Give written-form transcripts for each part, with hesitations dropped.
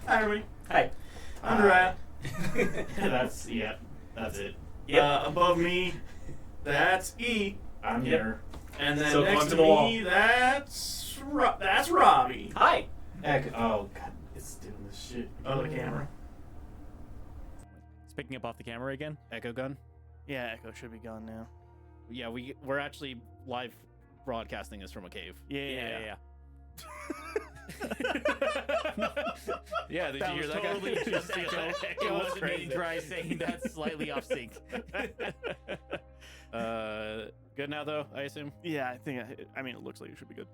Hi, everybody. Hi. I'm Uriah. That's it. Above me, that's E. I'm here. And then So next to comfortable. me, that's Robbie. Hi. Oh god, it's doing this shit. Oh, the camera. It's picking up off the camera again. Echo gun. Yeah, Echo should be gone now. Yeah, we're actually live broadcasting this from a cave. Yeah. Yeah, did That you was hear that? totally guy? just Echo. It was wasn't me dry saying that's slightly off sync. Good now though, I assume. Yeah, I mean, it looks like it should be good.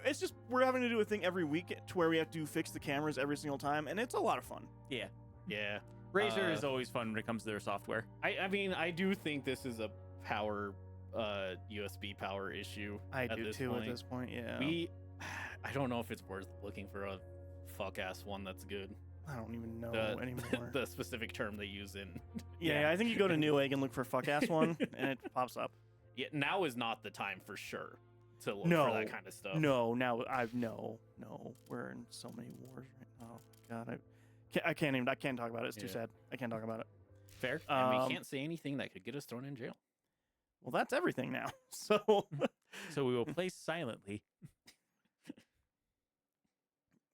It's just we're having to do a thing every week to where we have to fix the cameras every single time, and it's a lot of fun. Yeah. Yeah. Razer is always fun when it comes to their software. I mean, I do think this is a power, USB power issue. I at do this too point. at this point. Yeah. I don't know if it's worth looking for a fuck ass one that's good. I don't even know The, anymore. the specific term they use in. yeah, I think you go to Newegg and look for fuck ass one, and it pops up. Yeah, now is not the time for sure to look No. for that kind of stuff. No, now no. We're in so many wars right now. God, I can't talk about it. It's too Yeah. sad. I can't talk about it. Fair. And Um, we can't say anything that could get us thrown in jail. Well, that's everything now. So, So we will play silently.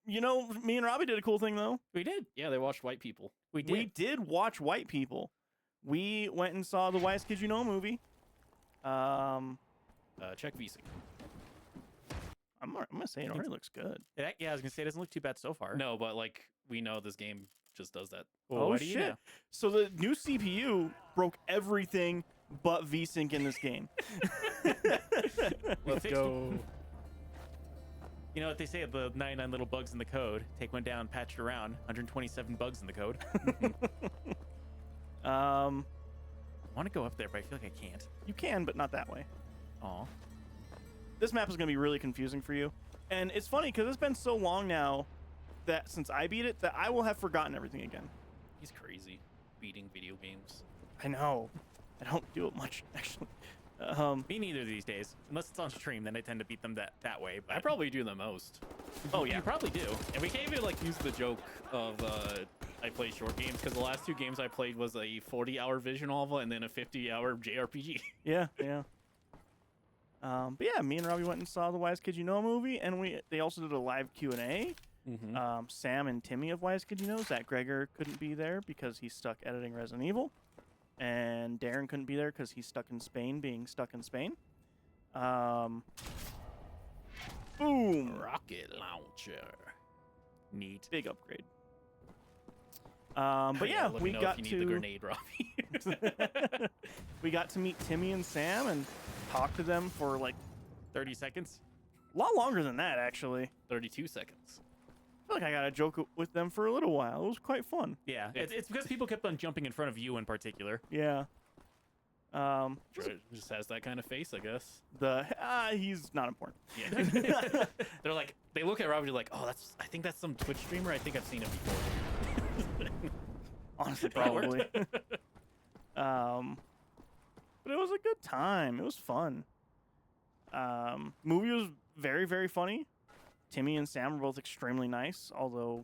you know, me and Robbie did a cool thing though. We did. Yeah, they watched white people. We did. We did watch White People. We went and saw the Whitest Kid You Know movie. Check VSync. I'm gonna say it already looks good. Yeah, I was gonna say it doesn't look too bad so far. No, but like we know this game just does that. Well, Oh what do you shit! know? So the new CPU broke everything but VSync in this game. Let's fixed go. You know what they say? The 99 little bugs in the code. Take one down, patch it around. 127 bugs in the code. I want to go up there, but I feel like I can't. You can, but not that way. Aw. This map is going to be really confusing for you. And it's funny because it's been so long now that since I beat it that I will have forgotten everything again. He's crazy, beating video games. I know. I don't do it much, actually. Me neither these days. Unless it's on stream, then I tend to beat them that way. But I probably do the most. Oh, yeah. You probably do. And we can't even like use the joke of I play short games because the last two games I played was a 40-hour vision novel and then a 50-hour JRPG. Yeah. But yeah, me and Robbie went and saw the Wise Kid You Know movie, and they also did a live Q&A. Mm-hmm. Sam and Timmy of Wise Kid You Know. Zach Gregor couldn't be there because he's stuck editing Resident Evil. And Darren couldn't be there because he's stuck in Spain, being stuck in Spain. Boom! Rocket launcher. Neat. Big upgrade. But yeah, let we me know got if you need the grenade, Robbie. we got to meet Timmy and Sam and talk to them for like 30 seconds. a lot longer than that, actually. 32 seconds. I feel like I got a joke with them for a little while. It was quite fun. Yeah. It's because people kept on jumping in front of you in particular. Yeah. Just has that kind of face, I guess. He's not important. Yeah. They're like, they look at Robbie, they're like, oh, I think that's some Twitch streamer. I think I've seen him before. Honestly, That worked. probably. But it was a good time. It was fun. Movie was very, very funny. Timmy and Sam were both extremely nice, although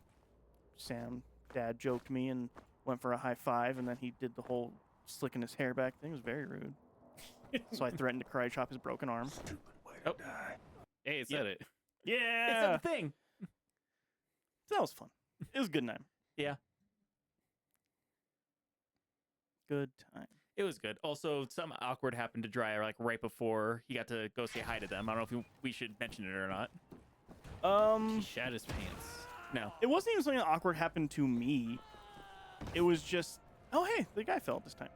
Sam dad joked me and went for a high five, and then he did the whole slicking his hair back thing. It was very rude. So I threatened to karate chop his broken arm. Hey, it said it. Yeah, It's not a thing. that was fun. It was a good time. Yeah. Good time. It was good. Also, something awkward happened to Dry right before he got to go say hi to them. I don't know if we should mention it or not. He shat his pants. No. It wasn't even something awkward happened to me. It was just, oh hey, the guy fell this time.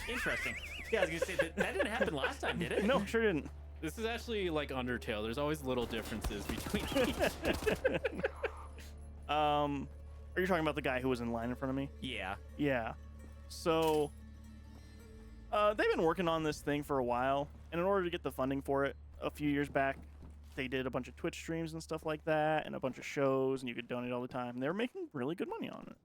Interesting. Yeah, I was gonna say that didn't happen last time, did it? No, sure didn't. This is actually like Undertale. There's always little differences between each. Are you talking about the guy who was in line in front of me? Yeah. Yeah. So, they've been working on this thing for a while, and in order to get the funding for it, a few years back, they did a bunch of Twitch streams and stuff like that, and a bunch of shows, and you could donate all the time. They were making really good money on it.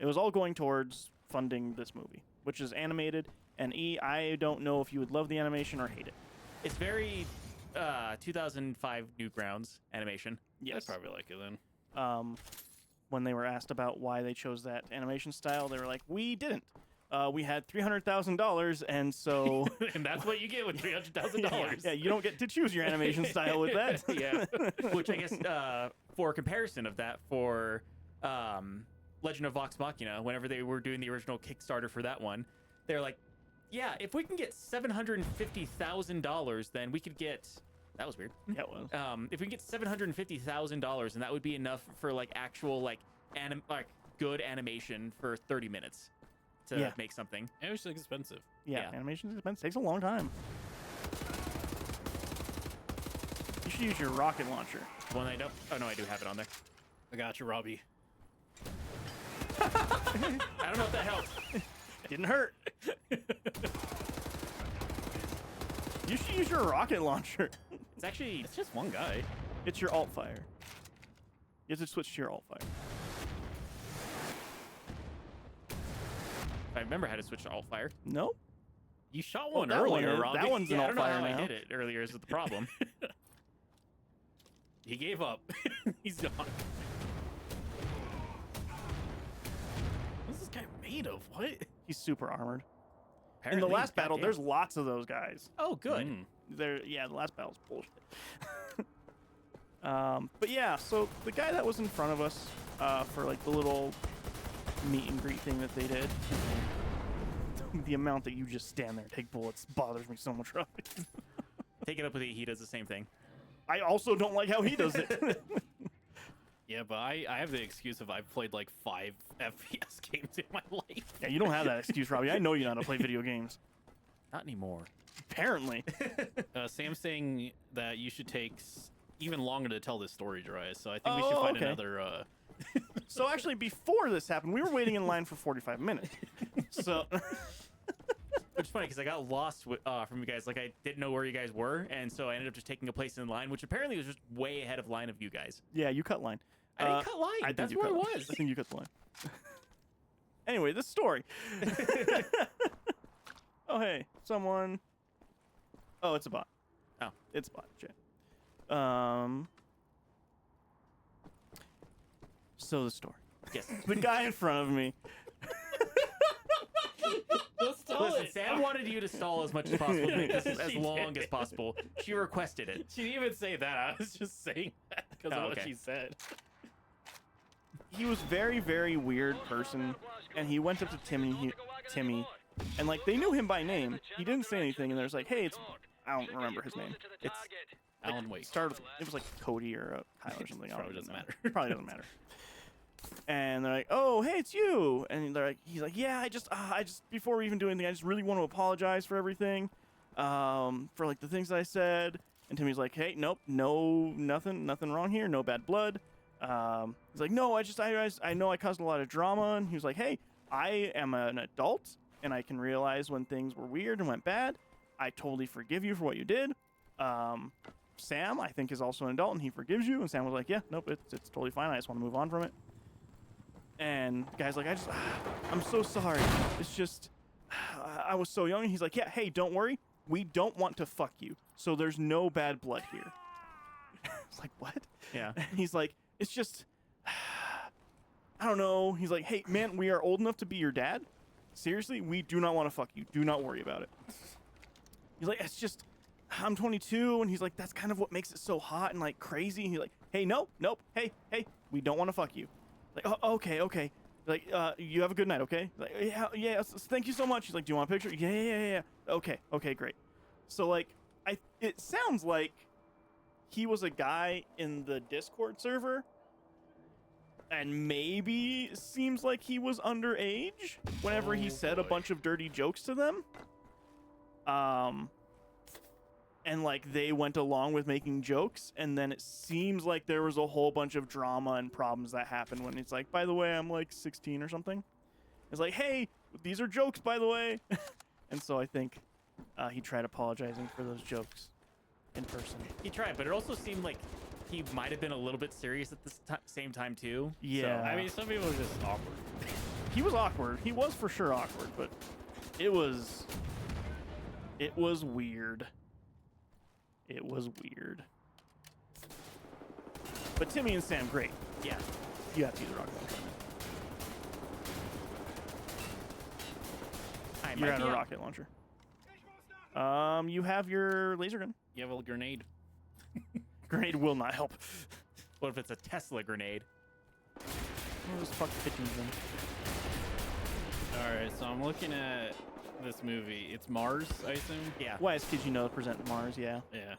It was all going towards funding this movie, which is animated. And I don't know if you would love the animation or hate it. It's very 2005 Newgrounds animation. I'd probably like it then. when they were asked about why they chose that animation style, they were like, "We didn't. We had $300,000, and so And that's what you get with $300,000. yeah, you don't get to choose your animation style with that." Yeah. Which I guess for comparison of that, for Legend of Vox Machina, whenever they were doing the original Kickstarter for that one, they're like, yeah, if we can get $750,000, then we could get. That was weird. Yeah, it was. If we can get $750,000, and that would be enough for like actual like good animation for 30 minutes to make something. And it was expensive. Yeah, Yeah. animation's expensive. Takes a long time. You should use your rocket launcher. One I don't. Oh no, I do have it on there. I got you, Robbie. I don't know if that helps. Didn't hurt. You should use your rocket launcher. It's actually It's just one guy. It's your alt fire. You have to switch to your alt fire. I remember how to switch to alt fire. Nope. You shot Oh, one that earlier, one is- Robbie. that one's an I alt don't know fire how now. I did it earlier. Is the problem? He gave up. He's gone. What's this guy made of? What? He's super armored. In the Apparently, last battle, goddamn. there's lots of those guys. Oh, good. Mm. Yeah, the last battle's bullshit. But yeah, so the guy that was in front of us for like the little meet and greet thing that they did, the amount that you just stand there and take bullets bothers me so much, Robbie. Take it up with E. He does the same thing. I also don't like how he does it. Yeah, but I have the excuse of I've played like 5 FPS games in my life. Yeah, you don't have that excuse, Robbie. I know you know how to play video games. Not anymore. Apparently. Sam's saying that you should take even longer to tell this story, Dry. So I think we should Oh, find okay. another. So actually, before this happened, we were waiting in line for 45 minutes. So Which is funny because I got lost from you guys. Like I didn't know where you guys were, and so I ended up just taking a place in line, which apparently was just way ahead of line of you guys. yeah, you cut line. I didn't cut line. I think That's you where cut it line. was. I think you cut the line. Anyway, this story. Oh hey, someone. Oh, it's a bot. Oh. It's a bot. Shit. So the story. Yes. The guy in front of me. Listen, Sam wanted you to stall as much as possible, to make this as She long did. as possible. She requested it. She didn't even say that. I was just saying that because Oh, of what okay. she said. He was very, very weird person, and he went up to Timmy, and like they knew him by name. He didn't say anything, and there's like, hey, it's I don't remember his name. It's Alan Wake. started with, it was like Cody or Tyler or something. I Probably don't doesn't know. matter. Probably doesn't matter. And they're like, oh, hey, it's you. And he's like, yeah, I just before we even do anything, I just really want to apologize for everything, for like the things that I said. And Timmy's like, hey, nope, no, nothing wrong here, no bad blood. He's like, no, I know I caused a lot of drama. And he was like, hey, I am an adult and I can realize when things were weird and went bad. I totally forgive you for what you did. Sam, I think, is also an adult and he forgives you. And Sam was like, yeah, nope, it's totally fine. I just want to move on from it. And the guy's like, I'm so sorry. It's just, I was so young. And he's like, yeah, hey, don't worry. We don't want to fuck you. So there's no bad blood here. It's like, what? Yeah. And he's like, it's just, I don't know. He's like, hey, man, we are old enough to be your dad. Seriously, we do not want to fuck you. Do not worry about it. He's like, it's just, I'm 22. And he's like, that's kind of what makes it so hot and like crazy. And he's like, hey, nope. Hey, we don't want to fuck you. Like, oh, okay. Like, you have a good night, okay? Like, yeah, thank you so much. He's like, do you want a picture? Yeah. Okay, great. So like, it sounds like he was a guy in the Discord server, and maybe it seems like he was underage whenever he said a boy. bunch of dirty jokes to them. And like they went along with making jokes, and then it seems like there was a whole bunch of drama and problems that happened when it's like, by the way, I'm like 16 or something. It's like, hey, these are jokes, by the way. And so I think he tried apologizing for those jokes in person. He tried, but it also seemed like he might have been a little bit serious at the same time too. Yeah. I mean, some people are just awkward. He was awkward. He was for sure awkward, but it was weird. It was weird. But Timmy and Sam, great. Yeah. You have to use a rocket launcher. I You're might out be of out. rocket launcher. You have your laser gun. You have a grenade. Grenade will not help. What if it's a Tesla grenade? We'll just fuck the pigeons in. All right, so I'm looking at this movie. It's Mars, I assume. Yeah. Wise kids, you know, present Mars. Yeah. Yeah.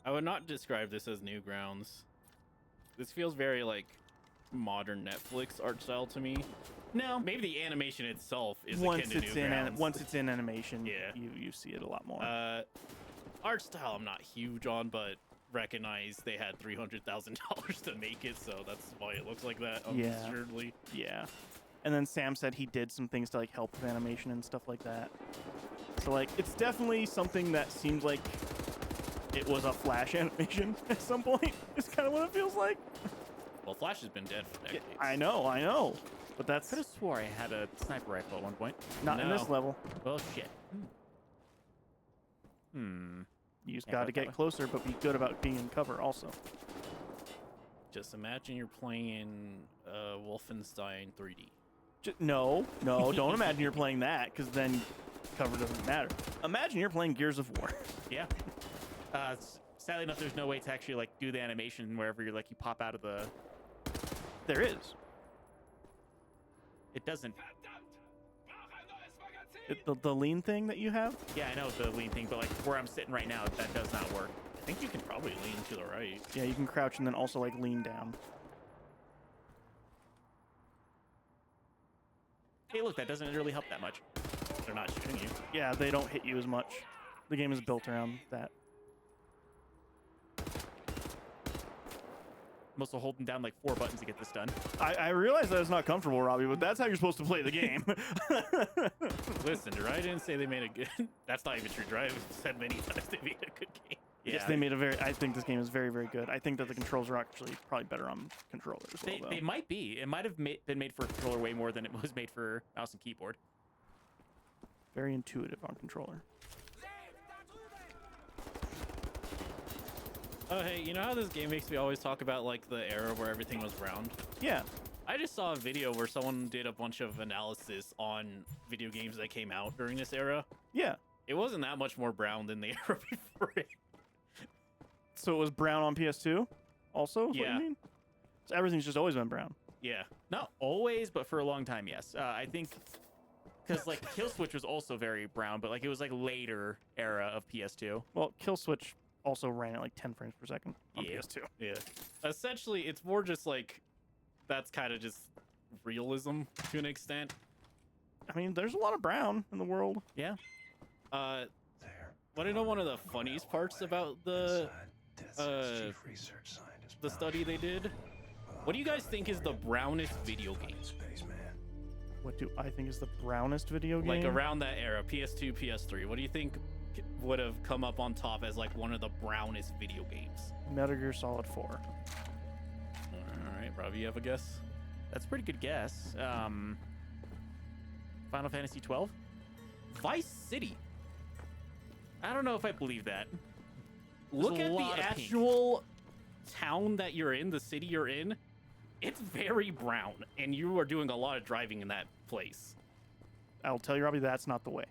I would not describe this as Newgrounds. This feels very like modern Netflix art style to me. No. Maybe the animation itself is Once akin to it's Newgrounds. once it's in animation, Yeah. you see it a lot more. Art style I'm not huge on, but recognize they had $300,000 to make it, so that's why it looks like that. Yeah. Absurdly. Yeah. And then Sam said he did some things to like help with animation and stuff like that. So like it's definitely something that seems like it was a Flash animation at some point. It's kind of what it feels like. Well, Flash has been dead for Yeah, decades. I know. But that's Could have swore I had a sniper rifle at one point. not in this No. level. Well, shit. Hmm. You just Can't got go to that get way. closer, but be good about being in cover also. Just imagine you're playing Wolfenstein 3D. No, don't imagine you're playing that, because then cover doesn't matter. Imagine you're playing Gears of War. Yeah. Sadly enough, there's no way to actually like do the animation wherever you're like you pop out of the. There is. It doesn't. The lean thing that you have? Yeah, I know the lean thing, but like where I'm sitting right now, that does not work. I think you can probably lean to the right. Yeah, you can crouch and then also like lean down. Hey, look, that doesn't really help that much. They're not shooting you. Yeah, they don't hit you as much. The game is built around that. I'm also holding down like 4 buttons to get this done. I realize that it's not comfortable, Robbie, but that's how you're supposed to play the game. Listen, Dry didn't say they made a good. That's not even true. Dry said many times they made a good game. Yes, they made a very. I think this game is very, very good. I think that the controls are actually probably better on controller as well. They might be. It might have been made for a controller way more than it was made for mouse and keyboard. Very intuitive on controller. Oh, hey, you know how this game makes me always talk about like the era where everything was round? Yeah. I just saw a video where someone did a bunch of analysis on video games that came out during this era. Yeah. It wasn't that much more brown than the era before it. So it was brown on PS2 also? Is Yeah. What you mean? So everything's just always been brown. Yeah. Not always, but for a long time, yes. I think because like Kill Switch was also very brown, but like it was like later era of PS2. Well, Kill Switch also ran at like 10 frames per second on Yeah. PS2. Yeah. Essentially, it's more just like that's kind of just realism to an extent. I mean, there's a lot of brown in the world. Yeah. Want to know one of the funniest parts about the study they did? What do you guys think is the brownest video game? What do I think is the brownest video game? Like around that era, PS2, PS3. What do you think would have come up on top as like one of the brownest video games? Metal Gear Solid 4. All right, Robbie, you have a guess? That's a pretty good guess. Final Fantasy 12? Vice City. I don't know if I believe that. Look a at lot the of pink. actual town that you're in, the city you're in. It's very brown, and you are doing a lot of driving in that place. I'll tell you, Robbie, that's not the way.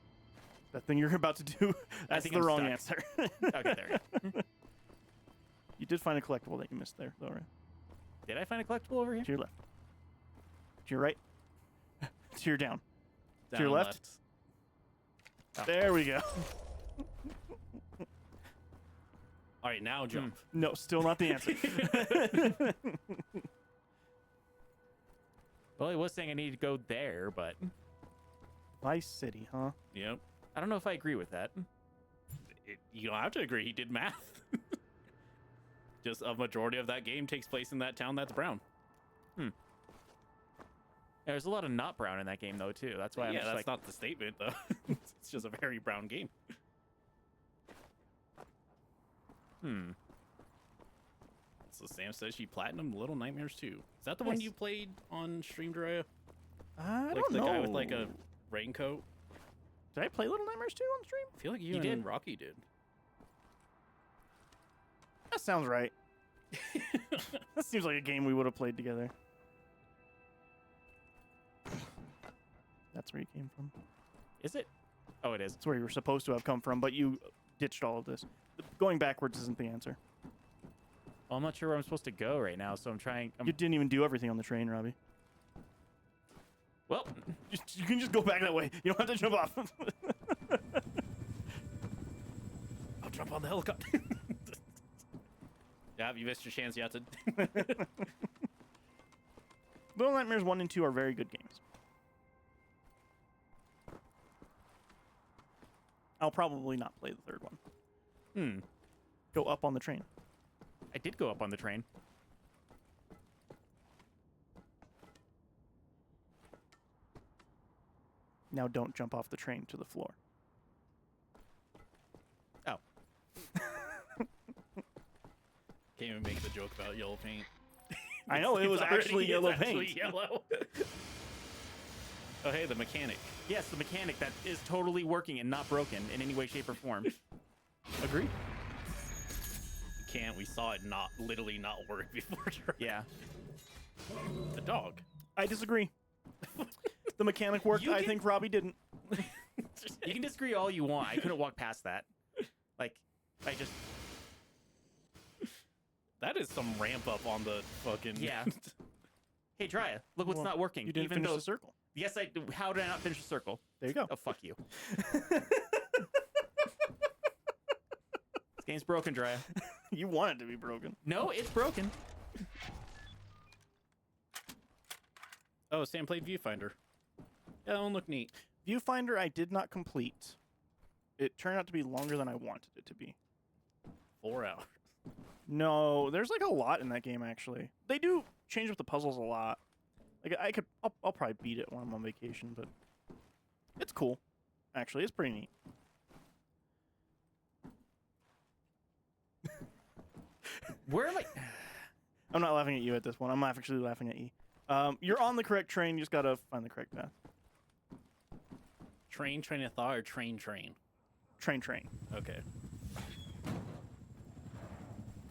That thing you're about to do, that's think the I'm wrong stuck. answer. Okay, there we go. You did find a collectible that you missed there, though, right? Did I find a collectible over here? To your left. To your right. To your down. Down your and left? There we go. All right, now jump. No, still not the answer. Well, he was saying I need to go there, but Vice City, huh? Yep. I don't know if I agree with that. You don't have to agree. He did math. Just a majority of that game takes place in that town that's brown. There's a lot of not brown in that game, though, too. That's why I'm Yeah, just that's like, not the statement, though. It's just a very brown game. So Sam says she platinumed Little Nightmares 2. Is that the one Nice. you played on stream, Jiraiya? I Like don't the know. guy with like a raincoat? Did I play Little Nightmares 2 on stream? I feel like you You and did. Rocky did. That sounds right. That seems like a game we would have played together. That's where you came from. Is it? Oh, it is. That's where you were supposed to have come from, but you ditched all of this. Going backwards isn't the answer. Well, I'm not sure where I'm supposed to go right now, so I'm trying. You didn't even do everything on the train, Robbie. Well, You can just go back that way. You don't have to jump off. I'll jump on the helicopter. Yeah, you missed your chance. You have to. Little Nightmares 1 and 2 are very good games. I'll probably not play the third one. Go up on the train. I did go up on the train. Now don't jump off the train to the floor. Oh. Can't even make the joke about yellow paint. I know, it was It's already- actually yellow it's actually paint. yellow. Oh, hey, the mechanic. Yes, the mechanic that is totally working and not broken in any way, shape, or form. Agreed. We saw it literally not work before. Yeah. The dog. I disagree. The mechanic worked. You I can- think Robbie didn't. You can disagree all you want. I couldn't walk past that. Like, I just... That is some ramp up on the fucking. Yeah. Hey, Drya, look what's Well, not working. You didn't Even finish though... the circle. Yes, I... How did I not finish the circle? There you go. Oh, fuck you. This game's broken, Drya. You want it to be broken. No, it's broken. Oh, Sam played Viewfinder. Yeah, that one looked neat. Viewfinder I did not complete. It turned out to be longer than I wanted it to be. 4 hours. No, there's like a lot in that game actually. They do change up the puzzles a lot. Like I'll probably beat it when I'm on vacation, but it's cool. Actually, it's pretty neat. Where am I? I'm not laughing at you at this one. I'm actually laughing at E. You're on the correct train. You just gotta find the correct path. Train of thought or train? Train. Okay.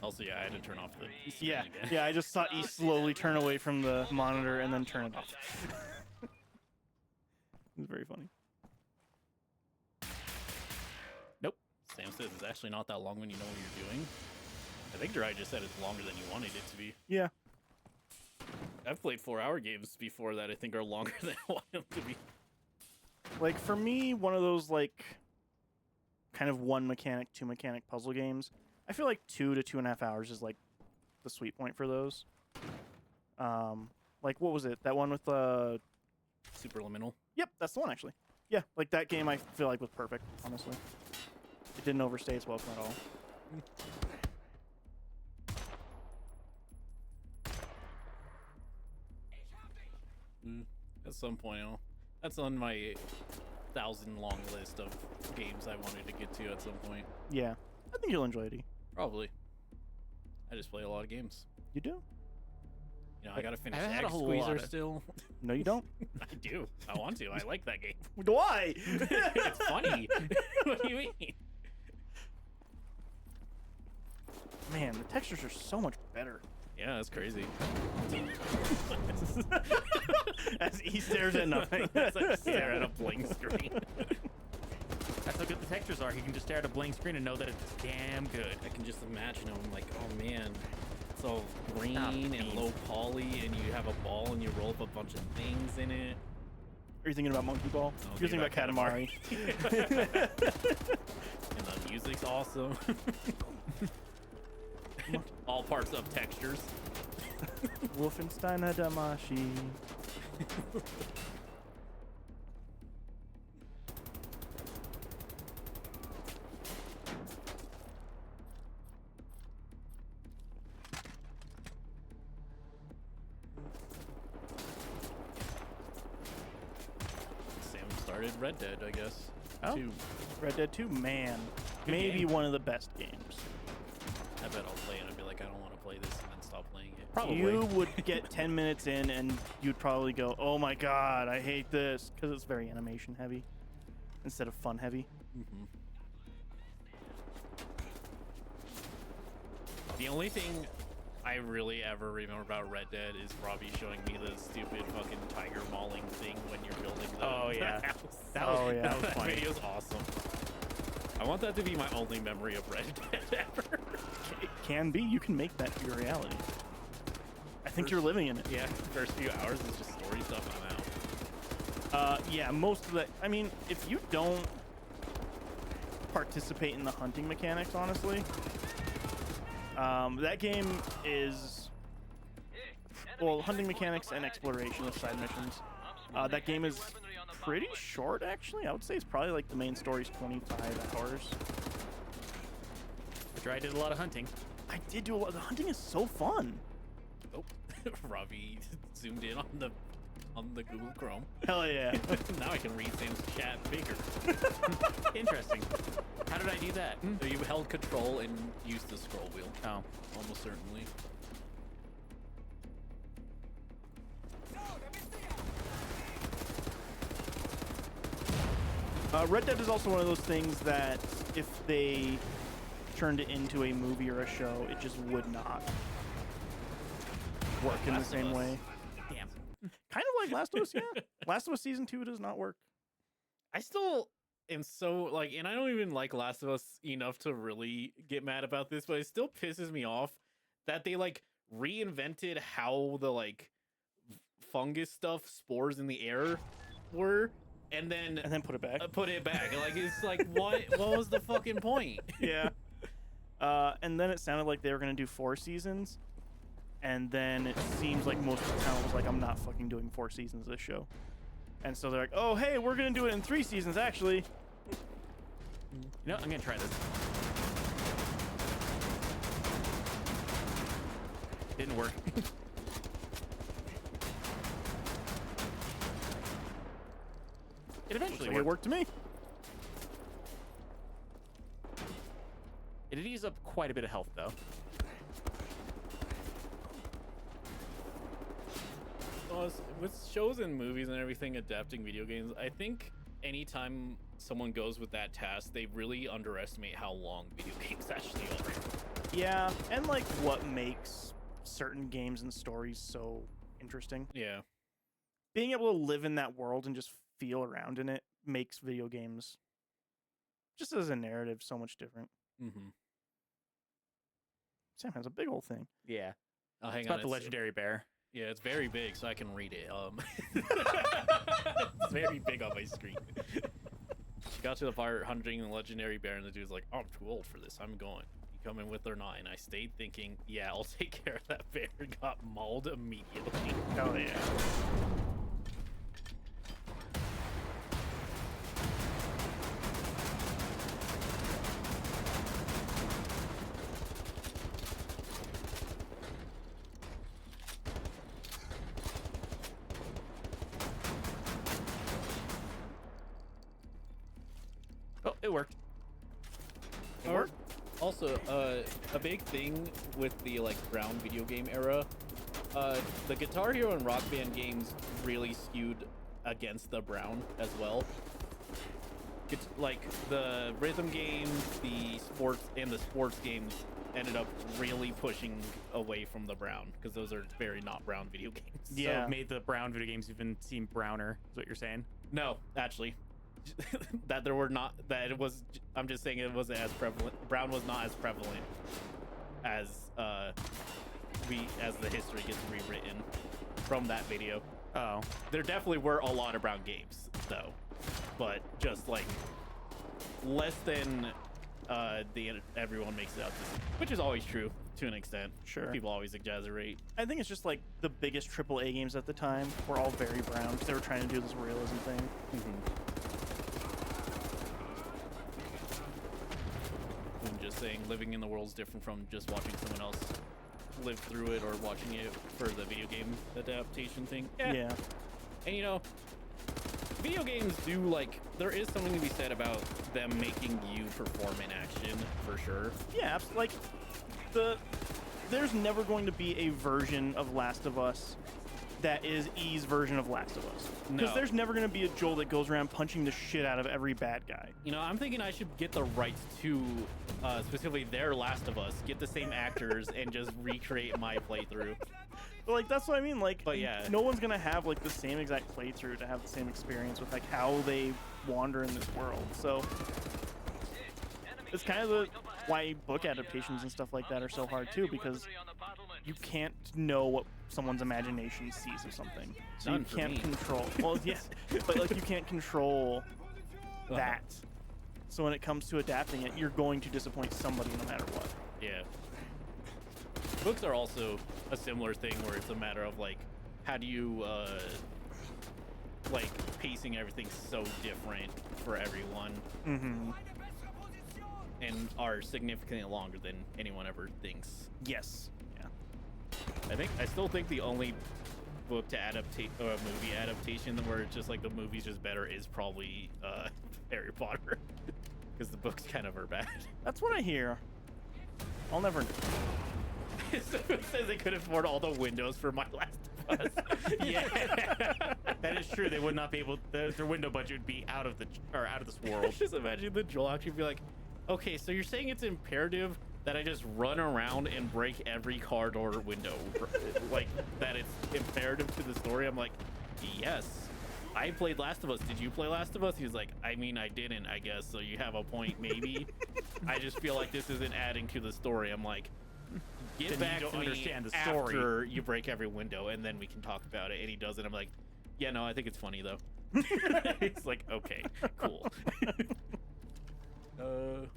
Also, yeah, I had to turn off the. Yeah, screen again. yeah. I just saw E slowly turn away from the monitor and then turn it off. It was very funny. Sam says it's actually not that long when you know what you're doing. I think Dry just said it's longer than you wanted it to be. Yeah. I've played 4-hour games before that I think are longer than I want them to be. Like for me, one of those like kind of one mechanic, two mechanic puzzle games. I feel like 2 to 2.5 hours is like the sweet point for those. Like what was it? That one with Superliminal. Yep, that's the one actually. Yeah, like that game I feel like was perfect, honestly. It didn't overstay its welcome at all. At some point, that's on my 1,000-long list of games I wanted to get to at some point. Yeah, I think you'll enjoy it. E. Probably. I just play a lot of games. You do? You know, I gotta finish I've had Egg a lot Squeezer of- still. No, you don't. I do. I want to. I like that game. Why? It's funny. What do you mean? Man, the textures are so much better. Yeah, that's crazy. As he stares at nothing. As I stare at a blank screen. That's how good the textures are. He can just stare at a blank screen and know that it's damn good. I can just imagine him like, oh man, it's all green Stop, and please. low poly, and you have a ball and you roll up a bunch of things in it. Are you thinking about Monkey Ball? I'm You're thinking about Katamari. And the music's awesome. All parts of textures. Wolfenstein Adamashi. Sam started Red Dead, I guess. Oh. 2. Red Dead 2, man. Good Maybe game. one of the best games. I bet I'll play it and be like, I don't want to play this, and then stop playing it. Probably. You would get 10 minutes in and you'd probably go, oh my god, I hate this. Because it's very animation heavy instead of fun heavy. The only thing I really ever remember about Red Dead is Robbie showing me the stupid fucking tiger mauling thing when you're building the, Oh, the Yeah. that Oh, yeah. that was that funny. video's awesome. I want that to be my only memory of Red Dead ever. It can be. You can make that your reality. I think you're living in it. Yeah, first few hours is just story stuff. I'm out. Yeah, most of that. I mean, if you don't participate in the hunting mechanics, honestly, that game is, well, hunting mechanics and exploration of side missions. That game is pretty short, actually. I would say it's probably like the main story's 25 hours. But I did a lot of hunting. I did do a lot. The hunting is so fun. Oh, Robbie zoomed in on the Google Chrome. Hell yeah. Now I can read Sam's chat bigger. Interesting. How did I do that? So you held control and used the scroll wheel. Oh. Almost certainly. Red Dead is also one of those things that if they turned it into a movie or a show, it just would not work in the Last of same Us. way. Damn. Kind of like Last of Us, yeah. Last of Us Season 2 does not work. I still am so like, and I don't even like Last of Us enough to really get mad about this, but it still pisses me off that they like reinvented how the like fungus stuff, spores in the air were, and then Put it back. put it back. Like it's like what was the fucking point? Yeah. And then it sounded like they were going to do 4 seasons. And then it seems like most of the town was like, I'm not fucking doing 4 seasons of this show. And so they're like, oh, hey, we're going to do it in 3 seasons, actually. You know, I'm gonna try this. Didn't work. It eventually It worked. worked to me. It did use up quite a bit of health, though. With shows and movies and everything adapting video games, I think anytime someone goes with that task, they really underestimate how long video games actually are. Yeah, and like what makes certain games and stories so interesting. Yeah. Being able to live in that world and just feel around in it makes video games, just as a narrative, so much different. Mm-hmm. Sam has a big old thing. Yeah. Oh, hang It's on. about the legendary bear. Yeah, it's very big, so I can read it. It's very big on my screen. She got to the part hunting the legendary bear, and the dude's like, oh, I'm too old for this. I'm going. You coming with or not? And I stayed thinking, yeah, I'll take care of that bear. Got mauled immediately. Hell yeah. Oh, it worked. It worked. Also, a big thing with the like brown video game era, the Guitar Hero and Rock Band games really skewed against the brown as well. It's like the rhythm games, the sports games ended up really pushing away from the brown because those are very not brown video games. Yeah. So it made the brown video games even seem browner, is what you're saying? No, actually. That there were not that it was I'm just saying it wasn't as prevalent. Brown was not as prevalent as the history gets rewritten from that video. Oh. There definitely were a lot of brown games though, but just like less than everyone makes it out to, which is always true to an extent. Sure. People always exaggerate. I think it's just like the biggest AAA games at the time were all very brown because they were trying to do this realism thing. I'm just saying living in the world is different from just watching someone else live through it or watching it for the video game adaptation thing. Yeah. And you know, video games do like, there is something to be said about them making you perform in action for sure. Yeah, like there's never going to be a version of Last of Us that is E's version of Last of Us. Because No. there's never going to be a Joel that goes around punching the shit out of every bad guy. You know, I'm thinking I should get the rights to specifically their Last of Us, get the same actors and just recreate my playthrough. Like, that's what I mean. Like, But yeah. no one's gonna have like the same exact playthrough to have the same experience with like how they wander in this world. So it's kind of why book adaptations and stuff like that are so hard too, because you can't know what someone's imagination sees of something. So None you for can't me. control. Well, yes, but like you can't control that. So when it comes to adapting it, you're going to disappoint somebody no matter what. Yeah. Books are also a similar thing where it's a matter of like, how do you like pacing everything so different for everyone, Mm-hmm. and are significantly longer than anyone ever thinks. Yes. Yeah. I still think the only book to movie adaptation where it's just like the movie's just better is probably Harry Potter, because the books kind of are bad. That's what I hear. I'll never know. It says they could afford all the windows for My Last of Us. Yeah, that is true. They would not be able. Their window budget would be out of this world. Just imagine the Joel actually be like, okay, so you're saying it's imperative that I just run around and break every car door window, like that it's imperative to the story? I'm like, yes. I played Last of Us. Did you play Last of Us? He's like, I mean, I didn't, I guess. So you have a point, maybe. I just feel like this isn't adding to the story. I'm like, get Then back you don't to me understand the story. after you break every window, and then we can talk about it. And he does it. I'm like, yeah, no, I think it's funny though. It's like, okay, cool.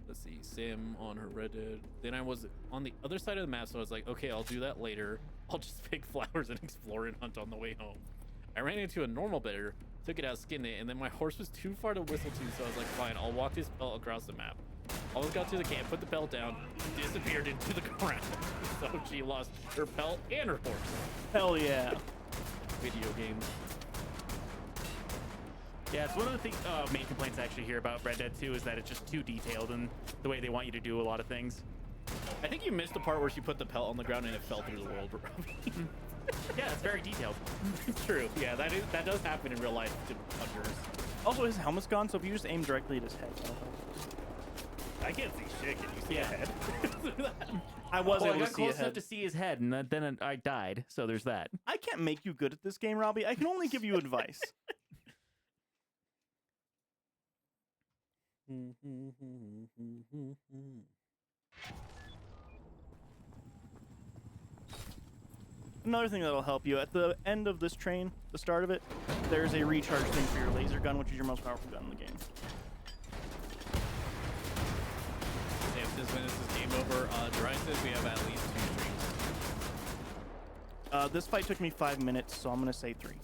Let's see, Sam on her Red Dead. Then I was on the other side of the map, so I was like, okay, I'll do that later. I'll just pick flowers and explore and hunt on the way home. I ran into a normal bear, took it out, skinned it, and then my horse was too far to whistle to, so I was like, fine, I'll walk this pelt across the map. Almost got to the camp, put the pelt down, disappeared into the ground. So she lost her pelt and her horse. Hell yeah. Video games. Yeah, it's one of the main complaints I actually hear about Red Dead 2 is that it's just too detailed in the way they want you to do a lot of things. I think you missed the part where she put the pelt on the ground and it fell through the world. Yeah, it's very detailed. True. Yeah, that does happen in real life to hunters. Also, his helmet's gone, so if you just aim directly at his head, that'll help. I can't see shit. Can you see a head? I was Well, I able got to see close a enough head. to see his head, and then I died. So there's that. I can't make you good at this game, Robbie. I can only give you advice. Another thing that'll help you, at the end of this train, the start of it, there's a recharge thing for your laser gun, which is your most powerful gun in the game. Sam says when this is game over, Dry says we have at least 2 streams. This fight took me 5 minutes, so I'm gonna say 3.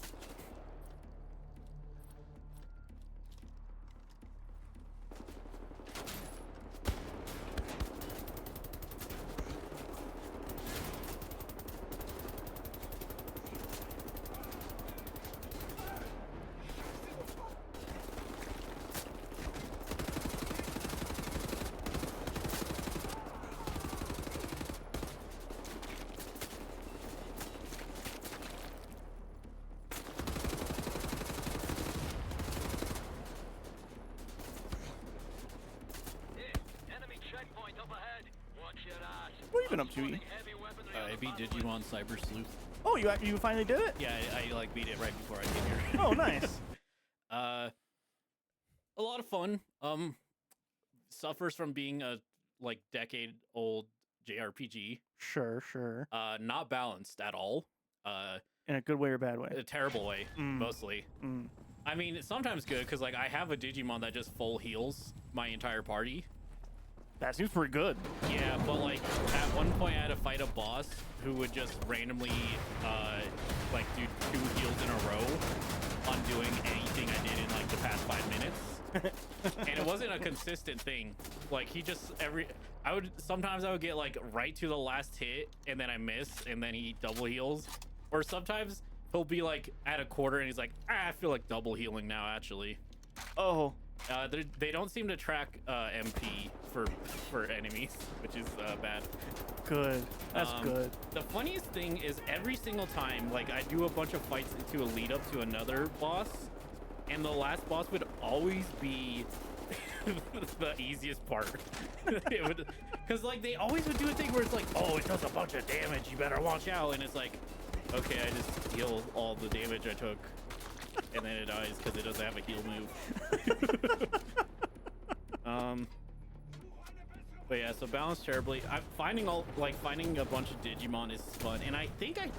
What have you been up to, E? I beat Digimon Cyber Sleuth. Oh, you finally did it? Yeah, I like beat it right before I came here. Oh, nice. A lot of fun. Suffers from being a like decade-old JRPG. Sure. Not balanced at all. In a good way or bad way? A terrible way, mostly. I mean, it's sometimes good because like I have a Digimon that just full heals my entire party. That seems pretty good. Yeah, but like at one point I had to fight a boss who would just randomly like do 2 heals in a row, undoing anything I did in like the past 5 minutes. And it wasn't a consistent thing. Like he just sometimes I would get like right to the last hit and then I miss and then he double heals. Or sometimes he'll be like at a quarter and he's like, I feel like double healing now actually. Oh. They don't seem to track MP for enemies, which is bad. Good. That's good. The funniest thing is every single time, like I do a bunch of fights to a lead up to another boss, and the last boss would always be the easiest part. Because like they always would do a thing where it's like, oh, it does a bunch of damage, you better watch out, and it's like, okay, I just heal all the damage I took, and then it dies because it doesn't have a heal move. But yeah, so balance terribly. I'm finding finding a bunch of Digimon is fun, and I think I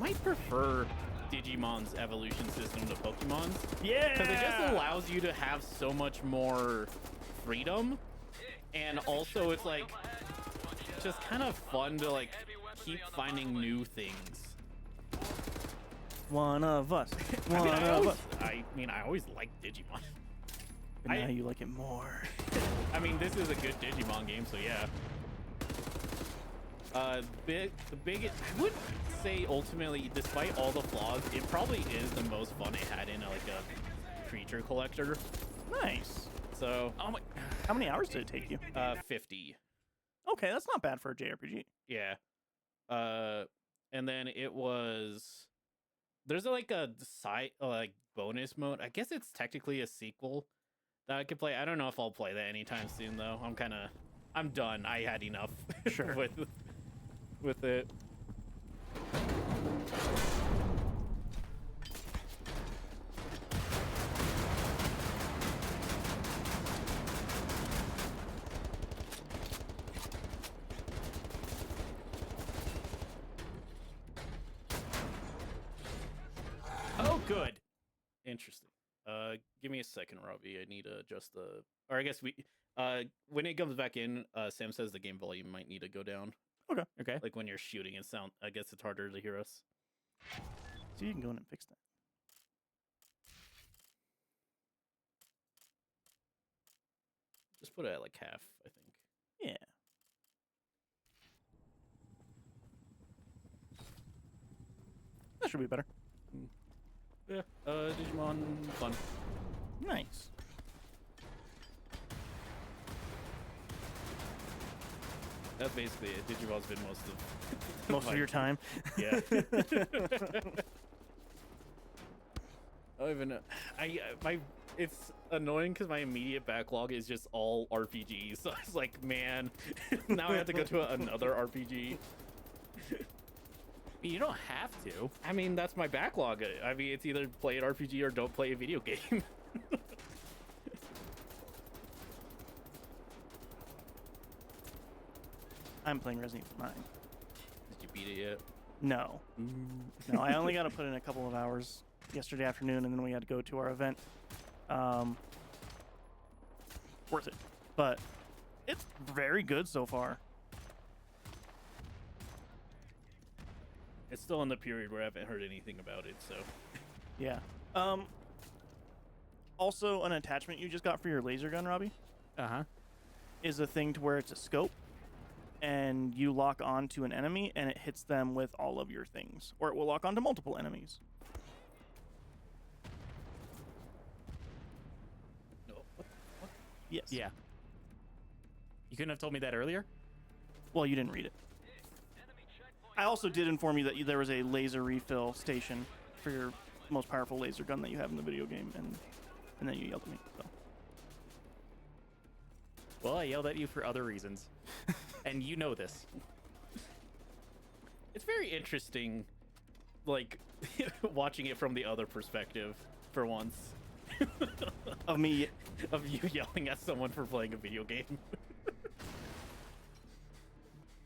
might prefer Digimon's evolution system to Pokemon's. Yeah, because it just allows you to have so much more freedom, and also it's like just kind of fun to like keep finding new things. One of us. I One mean, of us. I always liked Digimon. But now you like it more. I mean, this is a good Digimon game, so yeah. I would say ultimately, despite all the flaws, it probably is the most fun it had in like a creature collector. Nice. So, How many hours did it take you? 50. Okay, that's not bad for a JRPG. Yeah. And then there's like a side like bonus mode. I guess it's technically a sequel that I could play. I don't know if I'll play that anytime soon though. I'm done. I had enough. Sure. with it. Oh, good. Interesting. Give me a second, Robbie. I need to adjust or I guess when it comes back in, Sam says the game volume might need to go down. Okay. Like when you're shooting and sound, I guess it's harder to hear us. So you can go in and fix that. Just put it at like half, I think. Yeah. That should be better. Yeah. Digimon fun. Nice. That's basically it. Digimon's been Most of your time. Yeah. I don't even know. It's annoying because my immediate backlog is just all RPGs. So I was like, man, now I have to go to another RPG. You don't have to. I mean, that's my backlog. I mean, it's either play an RPG or don't play a video game. I'm playing Resident Evil 9. Did you beat it yet? No. No, I only got to put in a couple of hours yesterday afternoon, and then we had to go to our event. Worth it. But it's very good so far. It's still in the period where I haven't heard anything about it, so. Yeah. Also, an attachment you just got for your laser gun, Robbie, is a thing to where it's a scope, and you lock onto an enemy, and it hits them with all of your things. Or it will lock onto multiple enemies. No. What? Yes. Yeah. You couldn't have told me that earlier? Well, you didn't read it. I also did inform you that there was a laser refill station for your most powerful laser gun that you have in the video game, and then you yelled at me. So. Well, I yelled at you for other reasons. And you know this. It's very interesting, like, watching it from the other perspective for once. Of me. Of you yelling at someone for playing a video game.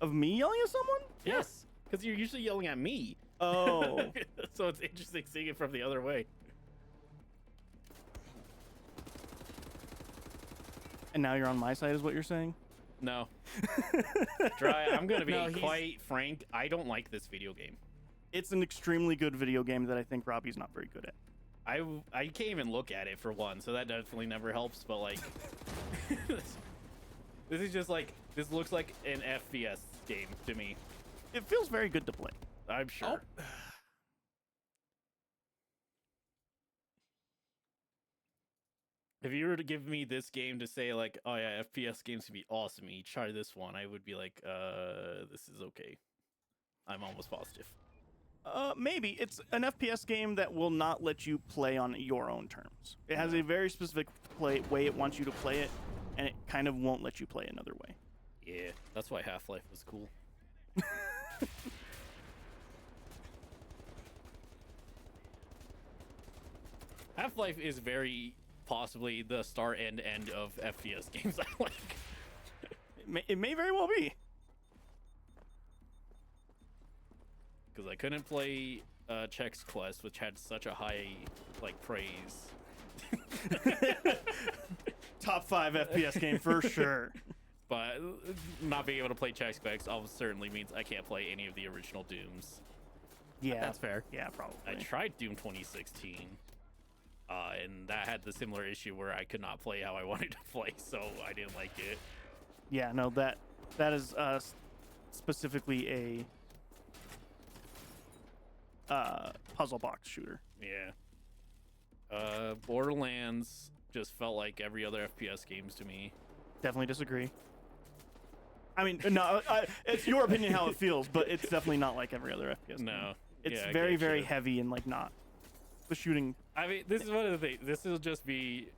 Of me yelling at someone? Yes, because you're usually yelling at me. Oh. So it's interesting seeing it from the other way. And now you're on my side is what you're saying? No. Dry, I'm going to be No, quite frank. I don't like this video game. It's an extremely good video game that I think Robbie's not very good at. I can't even look at it for one, so that definitely never helps, but like... This is just like... This looks like an FPS game to me. It feels very good to play. I'm sure. Oh. If you were to give me this game to say like, oh yeah, FPS games can be awesome, you try this one, I would be like, this is okay. I'm almost positive. Maybe. It's an FPS game that will not let you play on your own terms. It has a very specific way it wants you to play it, and it kind of won't let you play another way. Yeah, that's why Half-Life was cool. Half-Life is very possibly the start and end of FPS games I like. It may very well be. Because I couldn't play Chex Quest, which had such a high like praise. Top 5 FPS game for sure. But not being able to play Chex Quest almost certainly means I can't play any of the original Dooms. Yeah, That's fair. Yeah, probably. I tried Doom 2016, and that had the similar issue where I could not play how I wanted to play, so I didn't like it. Yeah, no, that is specifically a puzzle box shooter. Yeah. Borderlands just felt like every other FPS games to me. Definitely disagree. I mean, no, it's your opinion how it feels, but it's definitely not like every other FPS game. No. It's Yeah, I very, get very you. heavy and like not the shooting. I mean, this is one of the things. This will just be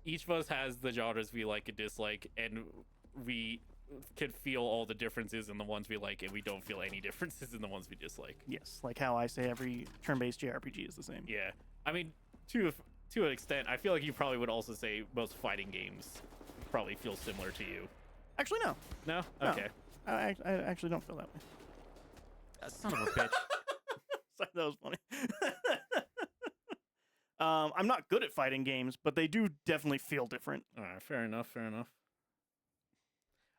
each of us has the genres we like and dislike, and we can feel all the differences in the ones we like, and we don't feel any differences in the ones we dislike. Yes, like how I say every turn-based JRPG is the same. Yeah, I mean, to an extent, I feel like you probably would also say most fighting games probably feel similar to you. Actually, no. No? No. Okay. I actually don't feel that way. Son of a bitch. Sorry, that was funny. I'm not good at fighting games, but they do definitely feel different. All right, fair enough.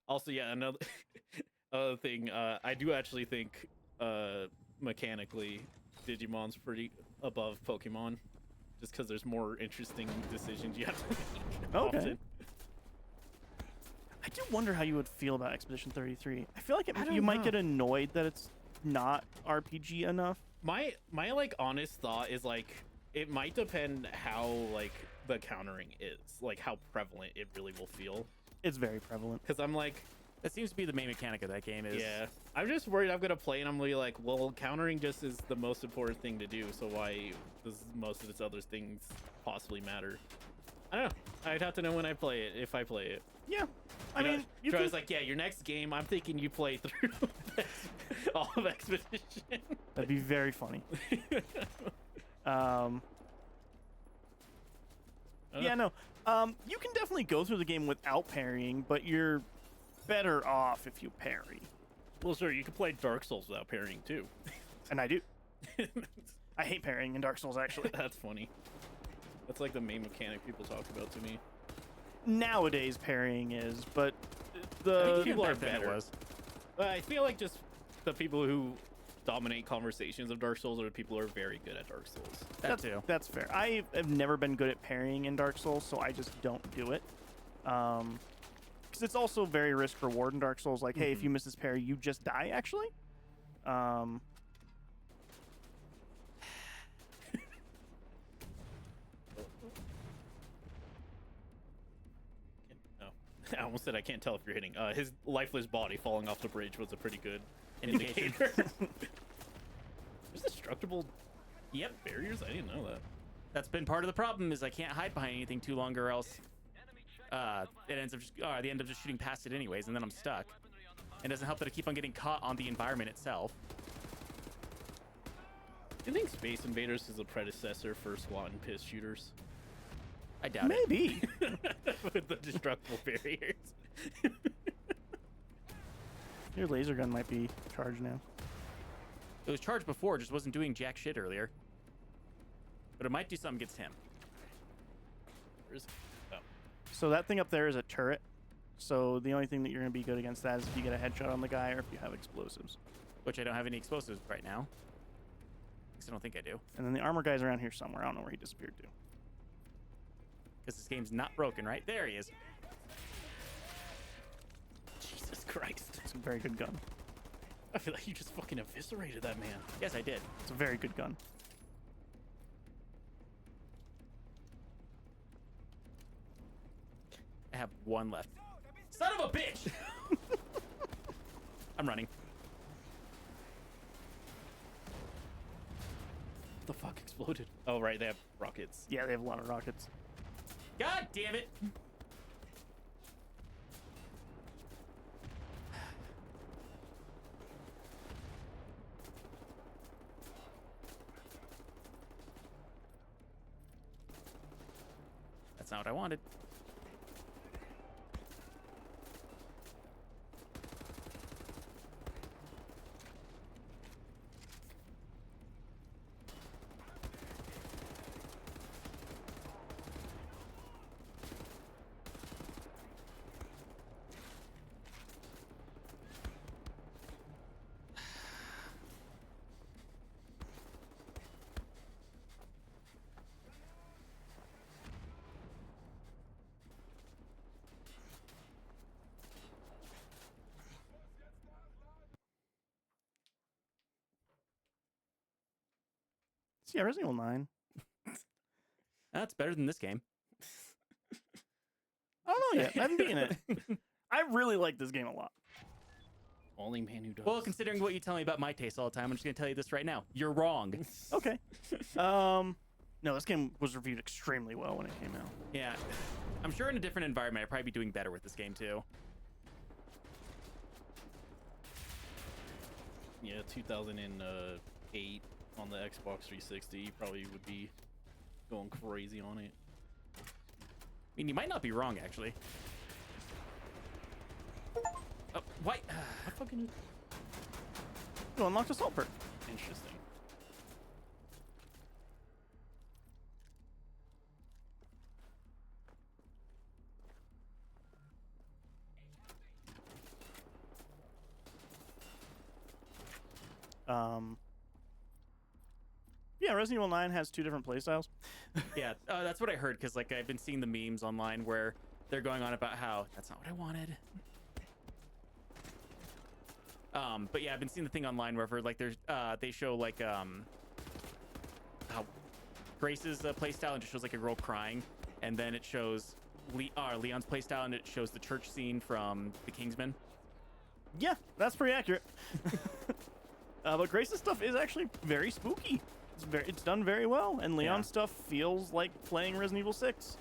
Also, yeah, another other thing, I do actually think mechanically Digimon's pretty above Pokemon, just because there's more interesting decisions you have to make. Okay. Often. I do wonder how you would feel about Expedition 33. I feel like I don't you might know. get annoyed that it's not RPG enough. My like honest thought is like it might depend how like the countering is, like how prevalent it really will feel. It's very prevalent. Because I'm like, That seems to be the main mechanic of that game. Is yeah, I'm just worried I'm gonna play and I'm gonna be like, well, countering just is the most important thing to do, so why does most of its other things possibly matter? I don't know. I'd have to know when I play it, if I play it. Yeah. I You know, mean, you so I can... was like, yeah, your next game, I'm thinking you play through all of Expedition. That'd be very funny. Yeah, no. You can definitely go through the game without parrying, but you're better off if you parry. Well, sure, you can play Dark Souls without parrying too. And I do. I hate parrying in Dark Souls, actually. That's funny. That's like the main mechanic people talk about to me. Nowadays, parrying is, but I think the... people are back then it better. was. I feel like just the people who dominate conversations of Dark Souls are the people who are very good at Dark Souls. That too. That's fair. I have never been good at parrying in Dark Souls, so I just don't do it. Because it's also very risk reward in Dark Souls. Like, hey, if you miss this parry, you just die. Actually, No, I almost said I can't tell if you're hitting. His lifeless body falling off the bridge was a pretty good indicator. There's destructible Yep. barriers. I didn't know that. That's been part of the problem. Is I can't hide behind anything too long, or else it ends up just they end up just shooting past it anyways, and then I'm stuck. It doesn't help that I keep on getting caught on the environment itself. Do you think Space Invaders is a predecessor for SWAT and piss shooters? I doubt it. maybe. With the destructible barriers. Your laser gun might be charged now. It was charged before, just wasn't doing jack shit earlier. But it might do something against him. Where's oh. So that thing up there is a turret. So the only thing that you're going to be good against that is if you get a headshot on the guy or if you have explosives. Which I don't have any explosives right now. At least I don't think I do. And then the armor guy's around here somewhere. I don't know where he disappeared to. Because this game's not broken, right? There he is. Jesus Christ. It's a very good gun. I feel like you just fucking eviscerated that man. Yes, I did. It's a very good gun. I have one left. Son of a bitch! I'm running. What the fuck exploded? Oh, right, they have rockets. Yeah, they have a lot of rockets. God damn it! That's not what I wanted. So yeah, Resident Evil 9. That's better than this game. I don't know yet. I haven't beaten it. I really like this game a lot. Only man who does. Well, considering what you tell me about my taste all the time, I'm just gonna tell you this right now. You're wrong. Okay. No, this game was reviewed extremely well when it came out. Yeah. I'm sure in a different environment, I'd probably be doing better with this game too. Yeah, 2008 on the Xbox 360, you probably would be going crazy on it. I mean, you might not be wrong, actually. Oh, why? I fucking You unlocked assault perk. interesting. Yeah, Resident Evil 9 has 2 different playstyles. Yeah, that's what I heard, because like I've been seeing the memes online where they're going on about how that's not what I wanted. But yeah, I've been seeing the thing online wherever like there's they show like how Grace's playstyle and just shows like a girl crying, and then it shows Leon's playstyle and it shows the church scene from The Kingsman. Yeah, that's pretty accurate. But Grace's stuff is actually very spooky. It's done very well, and Leon's stuff feels like playing Resident Evil 6.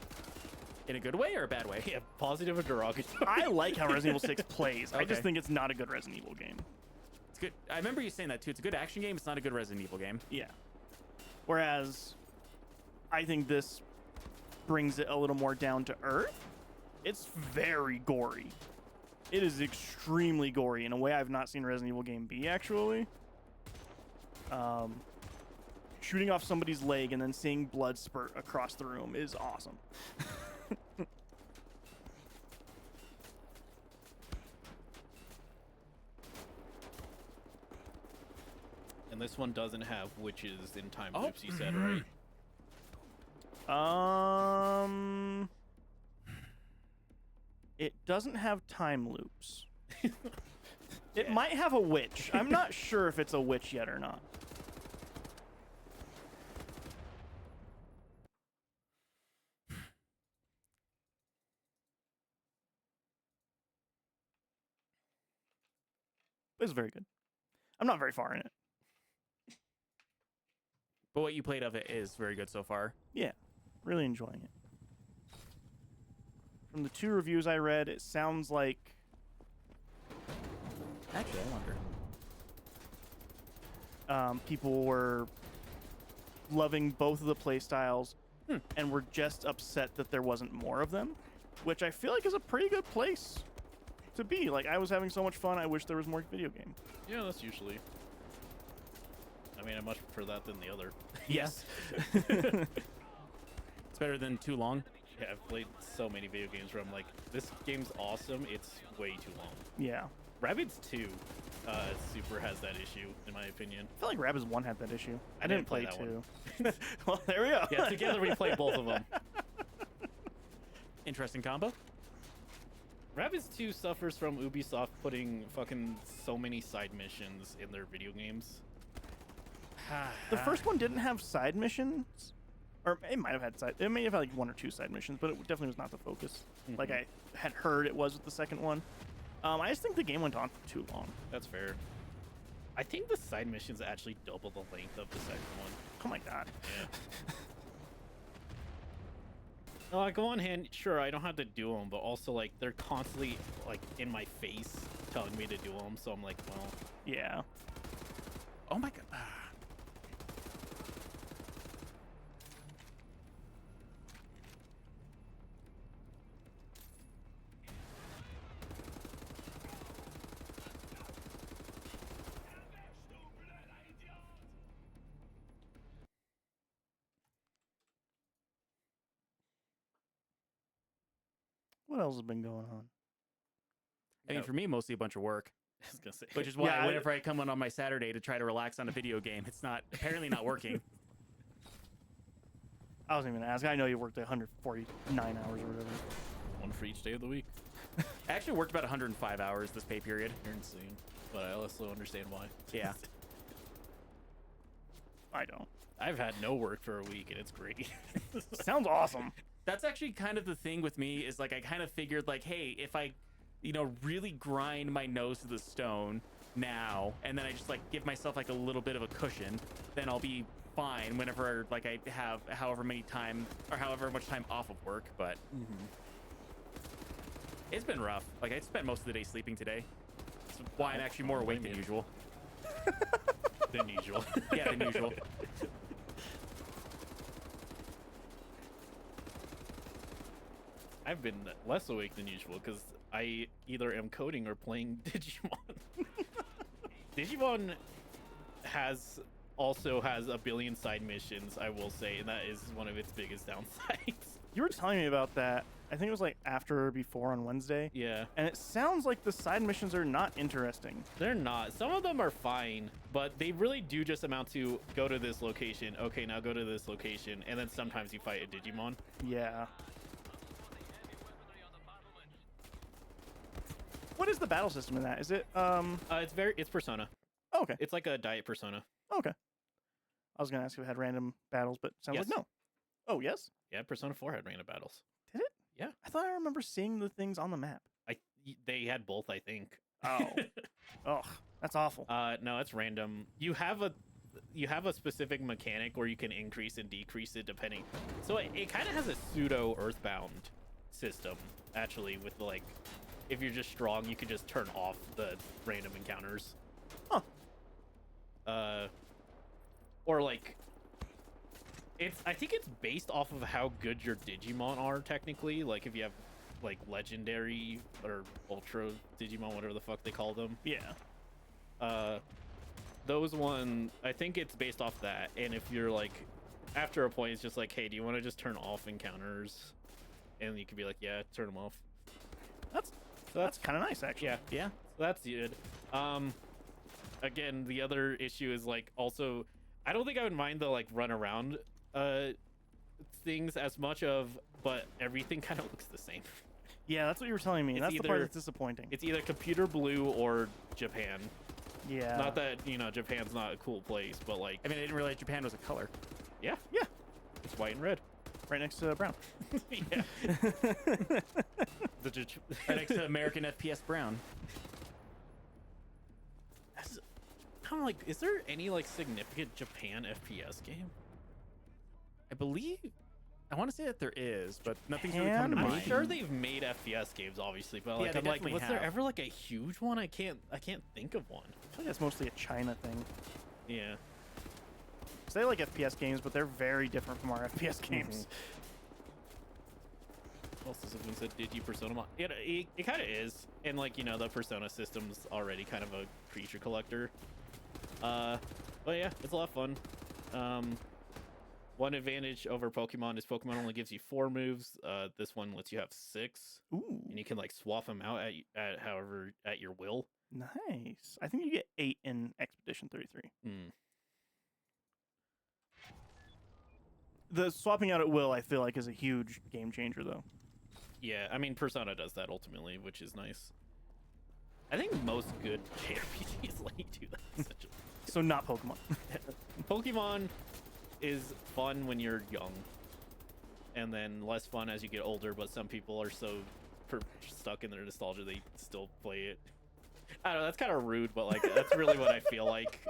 In a good way or a bad way? Yeah, positive or derogatory. I like how Resident Evil 6 plays. I just Okay. think it's not a good Resident Evil game. It's good. I remember you saying that too. It's a good action game. It's not a good Resident Evil game. Yeah. Whereas, I think this brings it a little more down to earth. It's very gory. It is extremely gory in a way I've not seen a Resident Evil game be, actually. Shooting off somebody's leg and then seeing blood spurt across the room is awesome. And this one doesn't have witches in time Oh. loops, you said, right? It doesn't have time loops. It might have a witch. I'm not sure if it's a witch yet or not. It's very good. I'm not very far in it. But what you played of it is very good so far. Yeah, really enjoying it. From the 2 reviews I read, it sounds like Actually, I wonder. people were loving both of the playstyles and were just upset that there wasn't more of them, which I feel like is a pretty good place to be. Like, I was having so much fun, I wish there was more video game. Yeah, that's usually. I mean, I much prefer that than the other. Yes. It's better than too long. Yeah, I've played so many video games where I'm like, this game's awesome, it's way too long. Yeah. Rabbids 2 super has that issue, in my opinion. I feel like Rabbids 1 had that issue. I didn't play that 2. Well, there we go. Yeah, together we played both of them. Interesting combo. Rabbids 2 suffers from Ubisoft putting fucking so many side missions in their video games. The first one didn't have side missions, or it might have had side. It may have had like 1 or 2 side missions, but it definitely was not the focus. Like I had heard it was with the second one. I just think the game went on for too long. That's fair. I think the side missions actually double the length of the second one. Oh my god. Yeah. Like, on hand, sure, I don't have to do them, but also, like, they're constantly, like, in my face telling me to do them, so I'm like, well... Yeah. Oh my god. What else has been going on? I mean, for me, mostly a bunch of work, I was gonna say. which is why Yeah, whenever I come on my Saturday to try to relax on a video game, it's apparently not working. I wasn't even gonna ask. I know you worked 149 hours or whatever. One for each day of the week. I actually worked about 105 hours this pay period. You're insane, but I also understand why. Yeah. I don't. I've had no work for a week, and it's great. Sounds awesome. That's actually kind of the thing with me is like I kind of figured like, hey, if I, really grind my nose to the stone now, and then I just like give myself like a little bit of a cushion, then I'll be fine whenever like I have however much time off of work. But it's been rough. Like I spent most of the day sleeping today. That's why I'm actually more awake than usual. Than usual. Yeah, than usual. I've been less awake than usual because I either am coding or playing Digimon. Digimon also has a billion side missions, I will say, and that is one of its biggest downsides. You were telling me about that. I think it was like after or before on Wednesday. Yeah. And it sounds like the side missions are not interesting. They're not. Some of them are fine, but they really do just amount to go to this location. Okay, now go to this location, and then sometimes you fight a Digimon. Yeah. What is the battle system in that? Is it It's Persona. oh, okay. It's like a diet Persona. Okay. I was gonna ask if it had random battles, but sounds Yes. like no. Oh yes? Yeah, Persona 4 had random battles. Did it? Yeah. I thought I remember seeing the things on the map. They had both, I think. Oh. Ugh. That's awful. No, it's random. You have a specific mechanic where you can increase and decrease it depending. So it kind of has a pseudo Earthbound system, actually, with like, if you're just strong, you can just turn off the random encounters. Huh. Or like, I think it's based off of how good your Digimon are, technically. Like, if you have like legendary or ultra Digimon, whatever the fuck they call them. Yeah. Those one, I think it's based off that. And if you're like, after a point, it's just like, hey, do you want to just turn off encounters? And you can be like, yeah, turn them off. That's kind of nice, actually. Yeah, Yeah. so that's good. Again, the other issue is like, also, I don't think I would mind the like run around things as much of, but everything kind of looks the same. Yeah, that's what you were telling me. It's That's the part either- that's disappointing. It's either computer blue or Japan. Yeah. Not that, Japan's not a cool place, but like, I mean, I didn't realize Japan was a color. yeah, Yeah. it's white and red. Right next to Brown. Yeah. Right next to American FPS Brown. I'm like, is there any like significant Japan FPS game? I believe. I want to say that there is, but nothing's really coming to Japan? I'm mind. sure they've made FPS games, obviously, but like, Yeah, I'm they like, was definitely there have. ever like a huge one? I can't think of one. I feel like that's mostly a China thing. Yeah. 'Cause they like FPS games, but they're very different from our FPS games. What else has been said? Digi Persona? It kind of is, and like the Persona system's already kind of a creature collector. But yeah, it's a lot of fun. One advantage over Pokemon is Pokemon only gives you 4 moves. This one lets you have 6, Ooh, and you can like swap them out at your will. nice. I think you get 8 in Expedition 33. Hmm. The swapping out at will, I feel like, is a huge game changer, though. Yeah, I mean Persona does that ultimately, which is nice. I think most good JRPGs let you do that. Essentially. So not Pokemon. Pokemon is fun when you're young, and then less fun as you get older. But some people are so stuck in their nostalgia they still play it. I don't know. That's kind of rude, but like that's really what I feel like.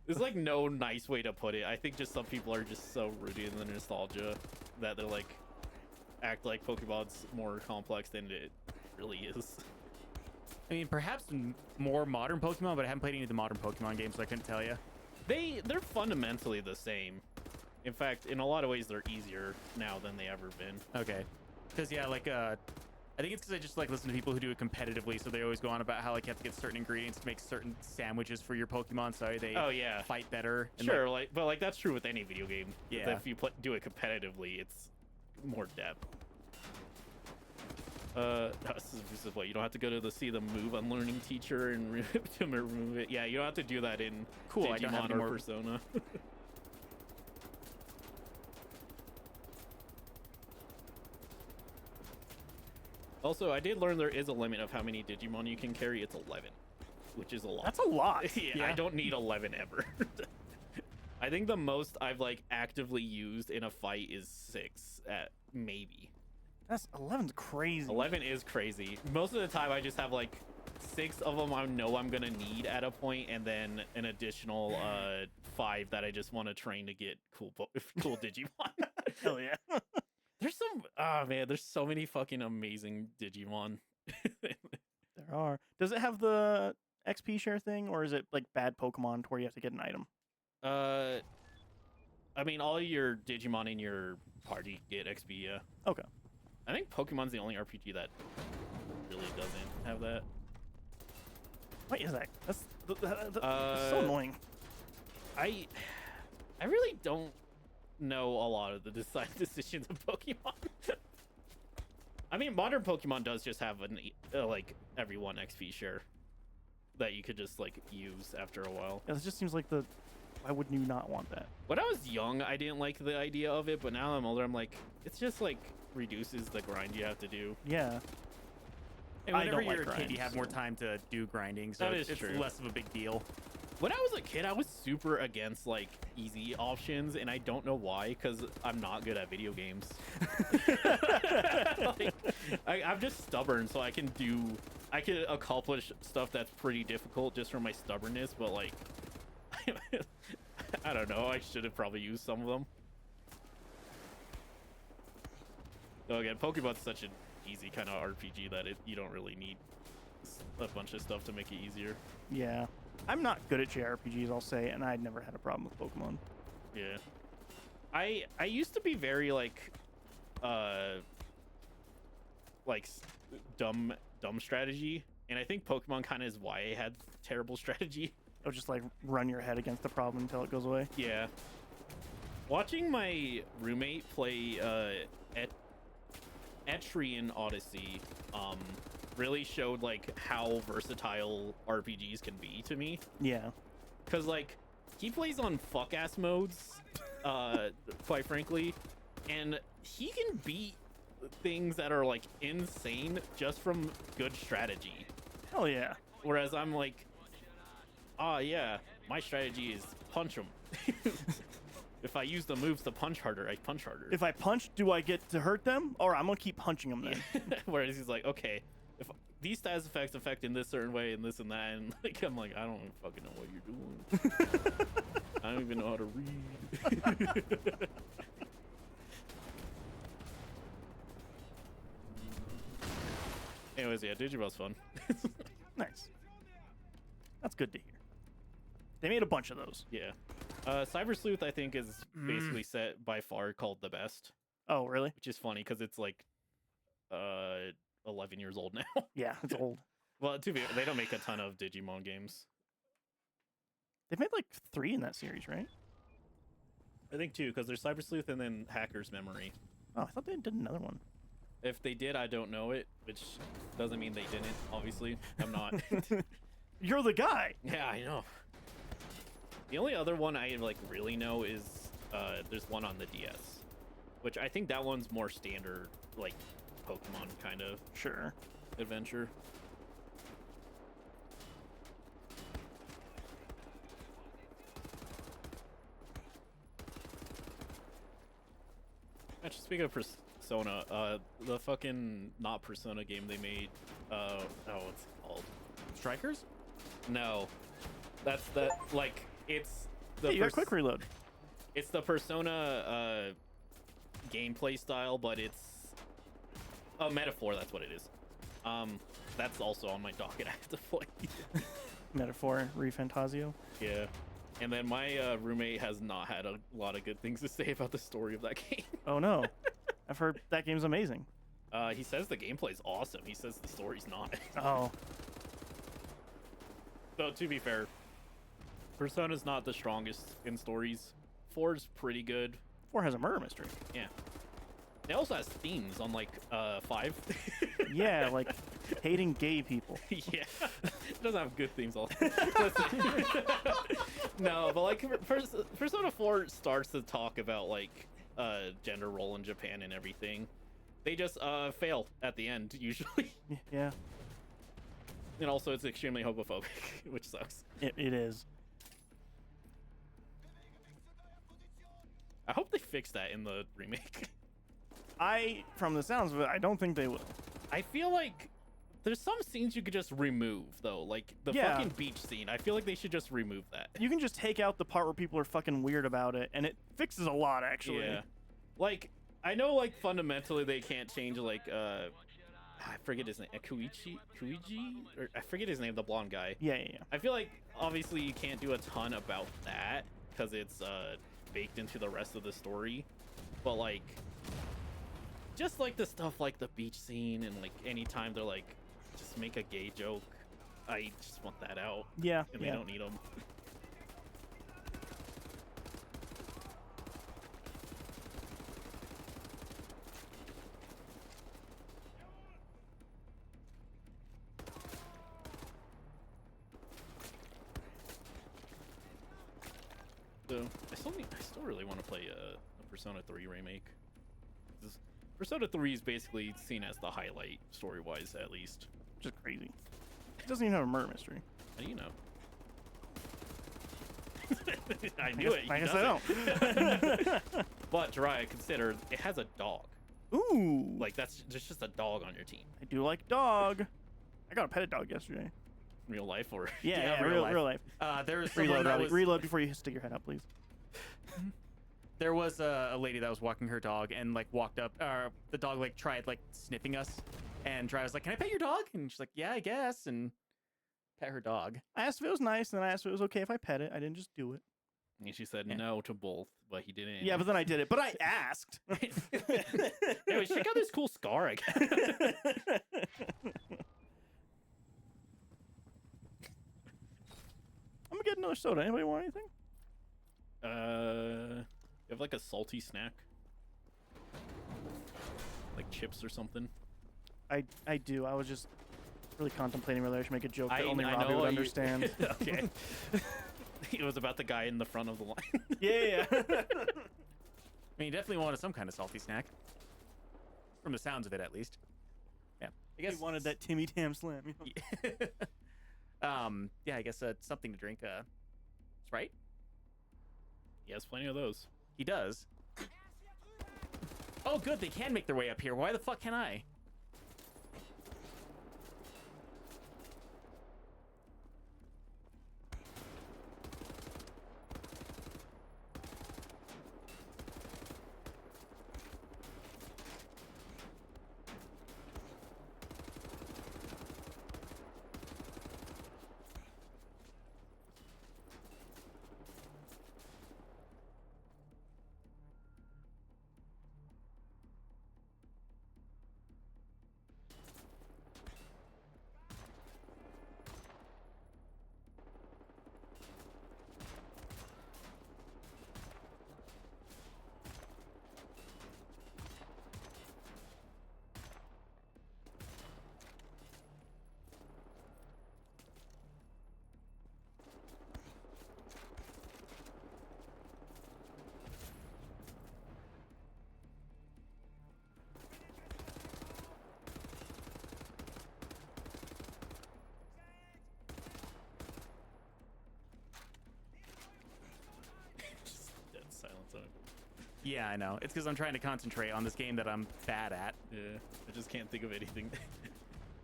There's like no nice way to put it. I think just some people are just so rooted in the nostalgia that they're like act like Pokemon's more complex than it really is. I mean, perhaps more modern Pokemon, but I haven't played any of the modern Pokemon games, so I couldn't tell you. They're fundamentally the same. In fact, in a lot of ways, they're easier now than they ever been. Okay. Because, yeah, like, I think it's because I just, like, listen to people who do it competitively, so they always go on about how, like, you have to get certain ingredients to make certain sandwiches for your Pokemon, so they Yeah. fight better. And, Sure, but that's true with any video game. Yeah. If you do it competitively, it's more depth. This is what you don't have to go to see the move unlearning teacher and to remove it. Yeah, you don't have to do that in Cool, I don't have Digimon any or more- Persona. Also, I did learn there is a limit of how many Digimon you can carry. It's 11, which is a lot. That's a lot. Yeah, I don't need 11 ever. I think the most I've like actively used in a fight is 6 at maybe. That's 11's crazy. 11 is crazy. Most of the time I just have like 6 of them I know I'm gonna need at a point, and then an additional 5 that I just want to train to get cool Digimon. Hell yeah. There's so many fucking amazing Digimon. There are. Does it have the XP share thing, or is it like bad Pokemon to where you have to get an item? I mean, all your Digimon in your party get XP, yeah. Okay. I think Pokemon's the only RPG that really doesn't have that. What is that? That's so annoying. I really don't know a lot of the design decisions of Pokemon. I mean, modern Pokemon does just have an like every 1 XP share that you could just like use after a while. Yeah, it just seems like why wouldn't you not want that? When I was young, I didn't like the idea of it, but now I'm older, I'm like, it's just like reduces the grind you have to do. Yeah. And I whenever don't like you're a kid, you grind, have more time to do grinding, so That it's is true. less of a big deal. When I was a kid, I was super against like easy options, and I don't know why, because I'm not good at video games. Like, I'm just stubborn, so I can accomplish stuff that's pretty difficult just from my stubbornness, but like, I don't know, I should have probably used some of them. So again, Pokemon's such an easy kind of RPG that you don't really need a bunch of stuff to make it easier. Yeah. I'm not good at JRPGs, I'll say, and I'd never had a problem with Pokemon. Yeah. I used to be very like dumb strategy, and I think Pokemon kind of is why I had terrible strategy. Or just like run your head against the problem until it goes away. Yeah. Watching my roommate play Etrian Odyssey really showed like how versatile RPGs can be to me. Yeah. Cause like he plays on fuck ass modes, quite frankly, and he can beat things that are like insane just from good strategy. Hell yeah. Whereas I'm like, yeah, my strategy is punch him. If I use the moves to punch harder, I punch harder. If I punch, do I get to hurt them? Or I'm gonna keep punching them then. Whereas he's like, okay, if these status effects affect in this certain way and this and that, and like I'm like, I don't fucking know what you're doing. I don't even know how to read. Anyways, yeah, Digivol's fun. Nice. That's good to hear. They made a bunch of those. Yeah. Cyber Sleuth, I think, is basically set by far called the best, Oh, really? which is funny because it's like 11 years old now. Yeah, it's old. Well, to be fair, they don't make a ton of Digimon games. They've made like 3 in that series, right? I think 2, because there's Cyber Sleuth and then Hacker's Memory. Oh, I thought they did another one. If they did, I don't know it, which doesn't mean they didn't, obviously. I'm not. You're the guy. Yeah, I know. The only other one I like really know is there's one on the DS, which I think that one's more standard, like Pokemon kind of Sure. adventure. Actually, speaking of Persona, the fucking not Persona game they made, what's it called? Strikers? No, that's the like it's the Hey, you got quick reload. it's the Persona gameplay style, but it's a metaphor. That's what it is. That's also on my docket. I have to play. Metaphor, Refantasio. Yeah, and then my roommate has not had a lot of good things to say about the story of that game. Oh no. I've heard that game's amazing. He says the gameplay's awesome. He says the story's not. Oh. Though to be fair, Persona's not the strongest in stories. 4's pretty good. 4 has a murder mystery. Yeah. It also has themes on like 5. Yeah, like hating gay people. Yeah, it doesn't have good themes all. No, but like Persona 4 starts to talk about like gender role in Japan and everything. They just fail at the end usually. Yeah, And also it's extremely homophobic, which sucks. it is. I hope they fix that in the remake. From the sounds of it, I don't think they will. I feel like there's some scenes you could just remove though, like the Yeah. fucking beach scene. I feel like they should just remove that. You can just take out the part where people are fucking weird about it, and it fixes a lot, actually. Yeah. Like, I know, like, fundamentally they can't change, like, I forget his name, Kuichi? Or I forget his name, the blonde guy. Yeah. I feel like, obviously, you can't do a ton about that, because it's, baked into the rest of the story. But, like, just, like, the stuff like the beach scene, and, like, anytime they're, like, just make a gay joke, I just want that out. Yeah. And they don't need them. So I still really want to play a Persona 3 remake. This, Persona 3 is basically seen as the highlight, story-wise, at least. Just crazy. It doesn't even have a murder mystery. How do you know? I knew it. I guess I don't. But Jiraiya, consider it has a dog. Ooh. Like there's just a dog on your team. I do like dog. I got a petted dog yesterday. Real life or Yeah, real real life. There's Reload, Robbie. Reload before you stick your head up, please. There was a lady that was walking her dog and like walked up. The dog like tried like sniffing us, and Dry was like, "Can I pet your dog?" And she's like, "Yeah, I guess." And pet her dog. I asked if it was nice, and then I asked if it was okay if I pet it. I didn't just do it. And she said Yeah. no to both, but he didn't. Yeah, but then I did it. But I asked. Anyway, check out this cool scar I got. I'm gonna get another soda. Anybody want anything? You have like a salty snack, like chips or something. I do. I was just really contemplating whether I should make a joke that I only know Robbie would you- understand. Okay. It was about the guy in the front of the line. Yeah. I mean, you definitely wanted some kind of salty snack. From the sounds of it, at least. Yeah. I He wanted that Timmy Tam Slam. You know? Yeah, I guess something to drink. Sprite? He has plenty of those. He does. Oh, good. They can make their way up here. Why the fuck can I? Just dead silence on it. Yeah, I know. It's because I'm trying to concentrate on this game that I'm bad at. Yeah, I just can't think of anything.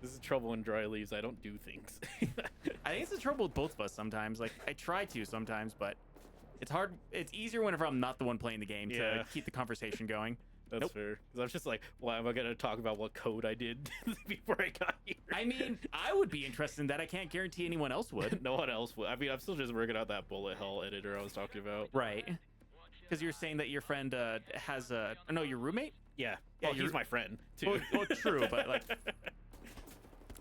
This is trouble when Dry leaves. I don't do things. I think it's the trouble with both of us sometimes. Like, I try to sometimes, but it's hard. It's easier whenever I'm not the one playing the game Yeah. to keep the conversation going. That's Nope. fair. Because I'm just like, why am I going to talk about what code I did before I got here? I mean, I would be interested in that. I can't guarantee anyone else would. No one else would. I mean, I'm still just working out that bullet hell editor I was talking about. Right. Because you're saying that your friend has a... No, your roommate? Yeah. Yeah, Oh, he's you're- my friend, too. Well, true, but like...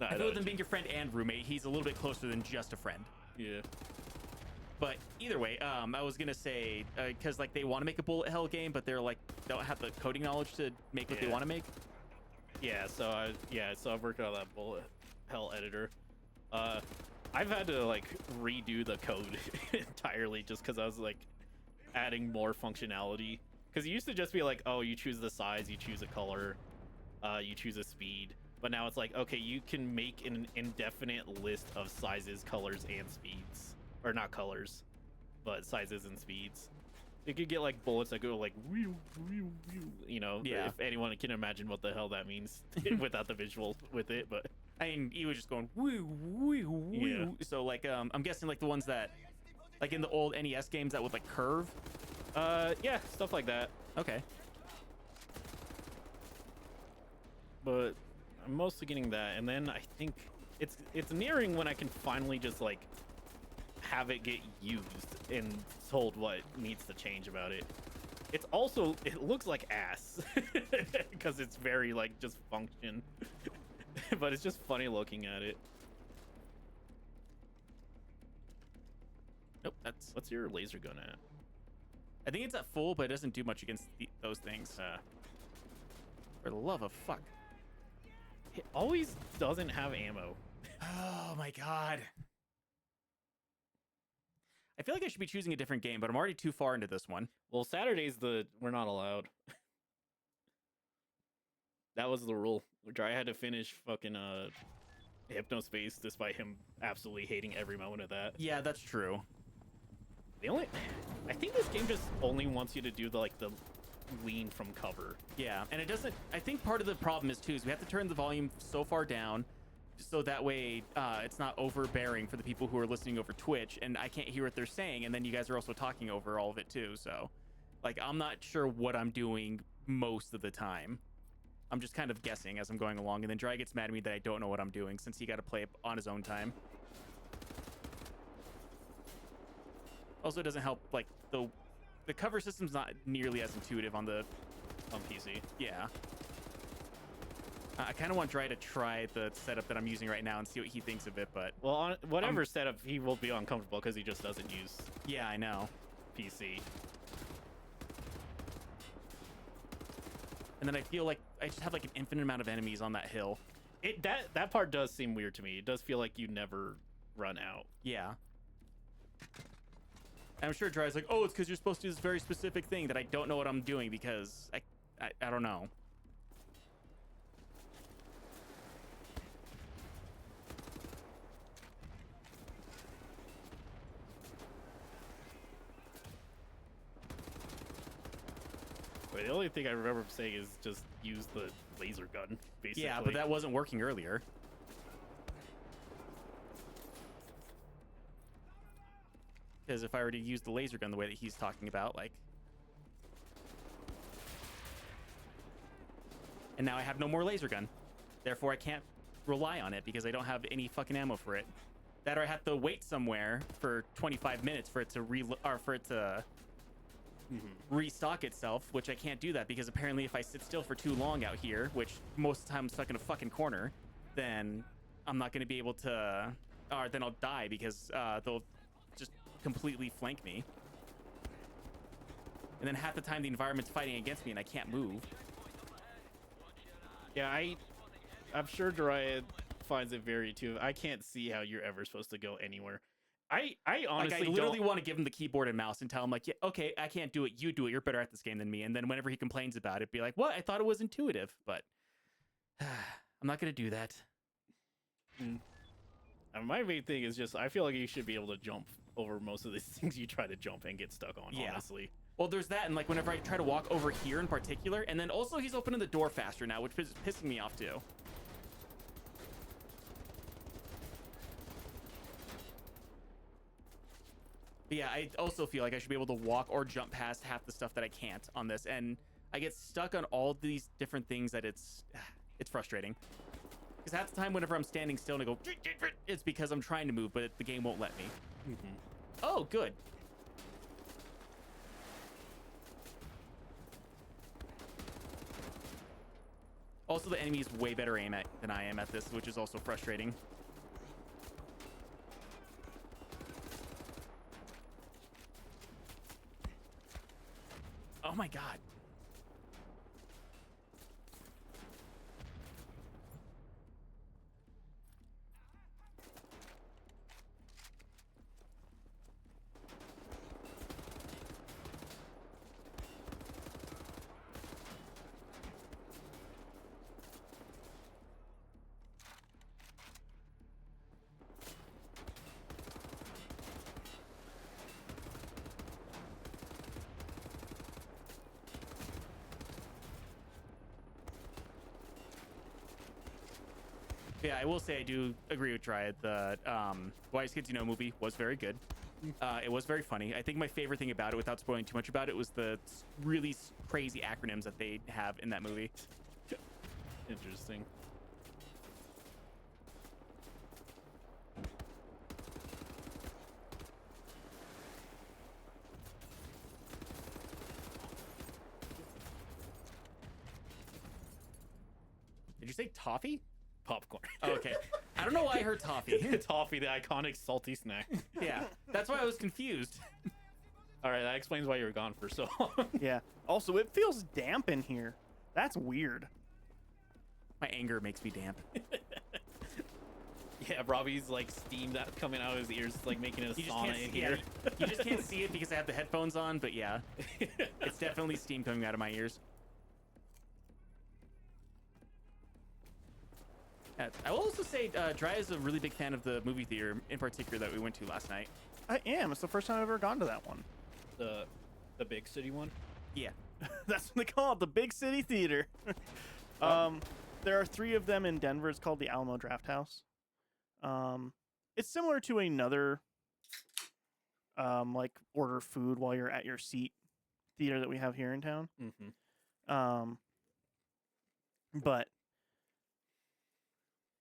Nah, I feel no, with him being your friend and roommate, he's a little bit closer than just a friend. yeah. But either way, I was gonna say because like they want to make a bullet hell game, but they're like don't have the coding knowledge to make what they want to make. Yeah, so I've worked on that bullet hell editor. I've had to like redo the code entirely just because I was like adding more functionality. Because it used to just be like, oh, you choose the size, you choose a color, you choose a speed. But now it's like, okay, you can make an indefinite list of sizes, colors, and speeds. Or not colors, but sizes and speeds. You could get like bullets that go like, whew, whew, whew, you know, Yeah. if anyone can imagine what the hell that means without the visual with it. But I mean, he was just going woo woo woo. Yeah. So like I'm guessing like the ones that like in the old NES games that would like curve. yeah, stuff like that. Okay. But I'm mostly getting that, and then I think it's nearing when I can finally just like have it get used and told what needs to change about it. It's also, it looks like ass because it's very like just function, but it's just funny looking at it. Nope, that's. What's your laser gun at? I think it's at full, but it doesn't do much against those things. For the love of fuck. It always doesn't have ammo. Oh my god. I feel like I should be choosing a different game, but I'm already too far into this one. Well, Saturday's we're not allowed. That was the rule. I had to finish fucking Hypnospace despite him absolutely hating every moment of that. Yeah, that's true. I think this game just only wants you to do the lean from cover. Yeah, and it doesn't. I think part of the problem is too is we have to turn the volume so far down, so that way it's not overbearing for the people who are listening over Twitch, and I can't hear what they're saying, and then you guys are also talking over all of it too. So, like, I'm not sure what I'm doing most of the time. I'm just kind of guessing as I'm going along, and then Dry gets mad at me that I don't know what I'm doing since he got to play it on his own time. Also, it doesn't help, like, the cover system's not nearly as intuitive on PC. Yeah. I kind of want Dry to try the setup that I'm using right now and see what he thinks of it, but... Well, on whatever setup, he will be uncomfortable because he just doesn't use Yeah, I know. PC. And then I feel like I just have, like, an infinite amount of enemies on that hill. That part does seem weird to me. It does feel like you never run out. Yeah. And I'm sure Dry's like, oh, it's because you're supposed to do this very specific thing that I don't know what I'm doing because I don't know. But the only thing I remember him saying is just use the laser gun, basically. Yeah, but that wasn't working earlier. Because if I were to use the laser gun the way that he's talking about, like... And now I have no more laser gun. Therefore, I can't rely on it because I don't have any fucking ammo for it. That or I have to wait somewhere for 25 minutes for it to restock itself, which I can't do that because apparently if I sit still for too long out here, which most of the time I'm stuck in a fucking corner, then I'm not going to be able to... Or then I'll die because they'll just completely flank me. And then half the time the environment's fighting against me and I can't move. Yeah, I'm sure Jiraiya finds it very intuitive. I can't see how you're ever supposed to go anywhere. I honestly like, I literally want to give him the keyboard and mouse and tell him, like, yeah, okay, I can't do it. You do it. You're better at this game than me. And then whenever he complains about it, be like, what? I thought it was intuitive. But I'm not going to do that. My main thing is just, I feel like you should be able to jump over most of these things you try to jump and get stuck on, Yeah. honestly. Well, there's that, and like whenever I try to walk over here in particular, and then also he's opening the door faster now, which is pissing me off too. But yeah, I also feel like I should be able to walk or jump past half the stuff that I can't on this, and I get stuck on all these different things that it's frustrating. Because half the time whenever I'm standing still and I go, it's because I'm trying to move, but the game won't let me. Oh, good. Also, the enemy is way better aim than I am at this, which is also frustrating. Oh my god. Yeah, I will say I do agree with Triad. The Wise Kids You Know movie was very good. It was very funny. I think my favorite thing about it, without spoiling too much about it, was the really crazy acronyms that they have in that movie. Interesting. Did you say toffee? Popcorn. Oh, okay. I don't know why I heard toffee. Toffee, the iconic salty snack. Yeah, that's why I was confused. All right, that explains why you were gone for so long. Yeah. Also, it feels damp in here. That's weird. My anger makes me damp. Yeah, Robbie's like steam that coming out of his ears, like making it a You just sauna can't in see, here. yeah, you just can't see it because I have the headphones on, but yeah, it's definitely steam coming out of my ears. I will also say Dry is a really big fan of the movie theater in particular that we went to last night. I am. It's the first time I've ever gone to that one. The big city one. Yeah. That's what they call it, the Big City Theater. There are 3 of them in Denver. It's called the Alamo Draft House. It's similar to another like order food while you're at your seat theater that we have here in town. Mm-hmm. But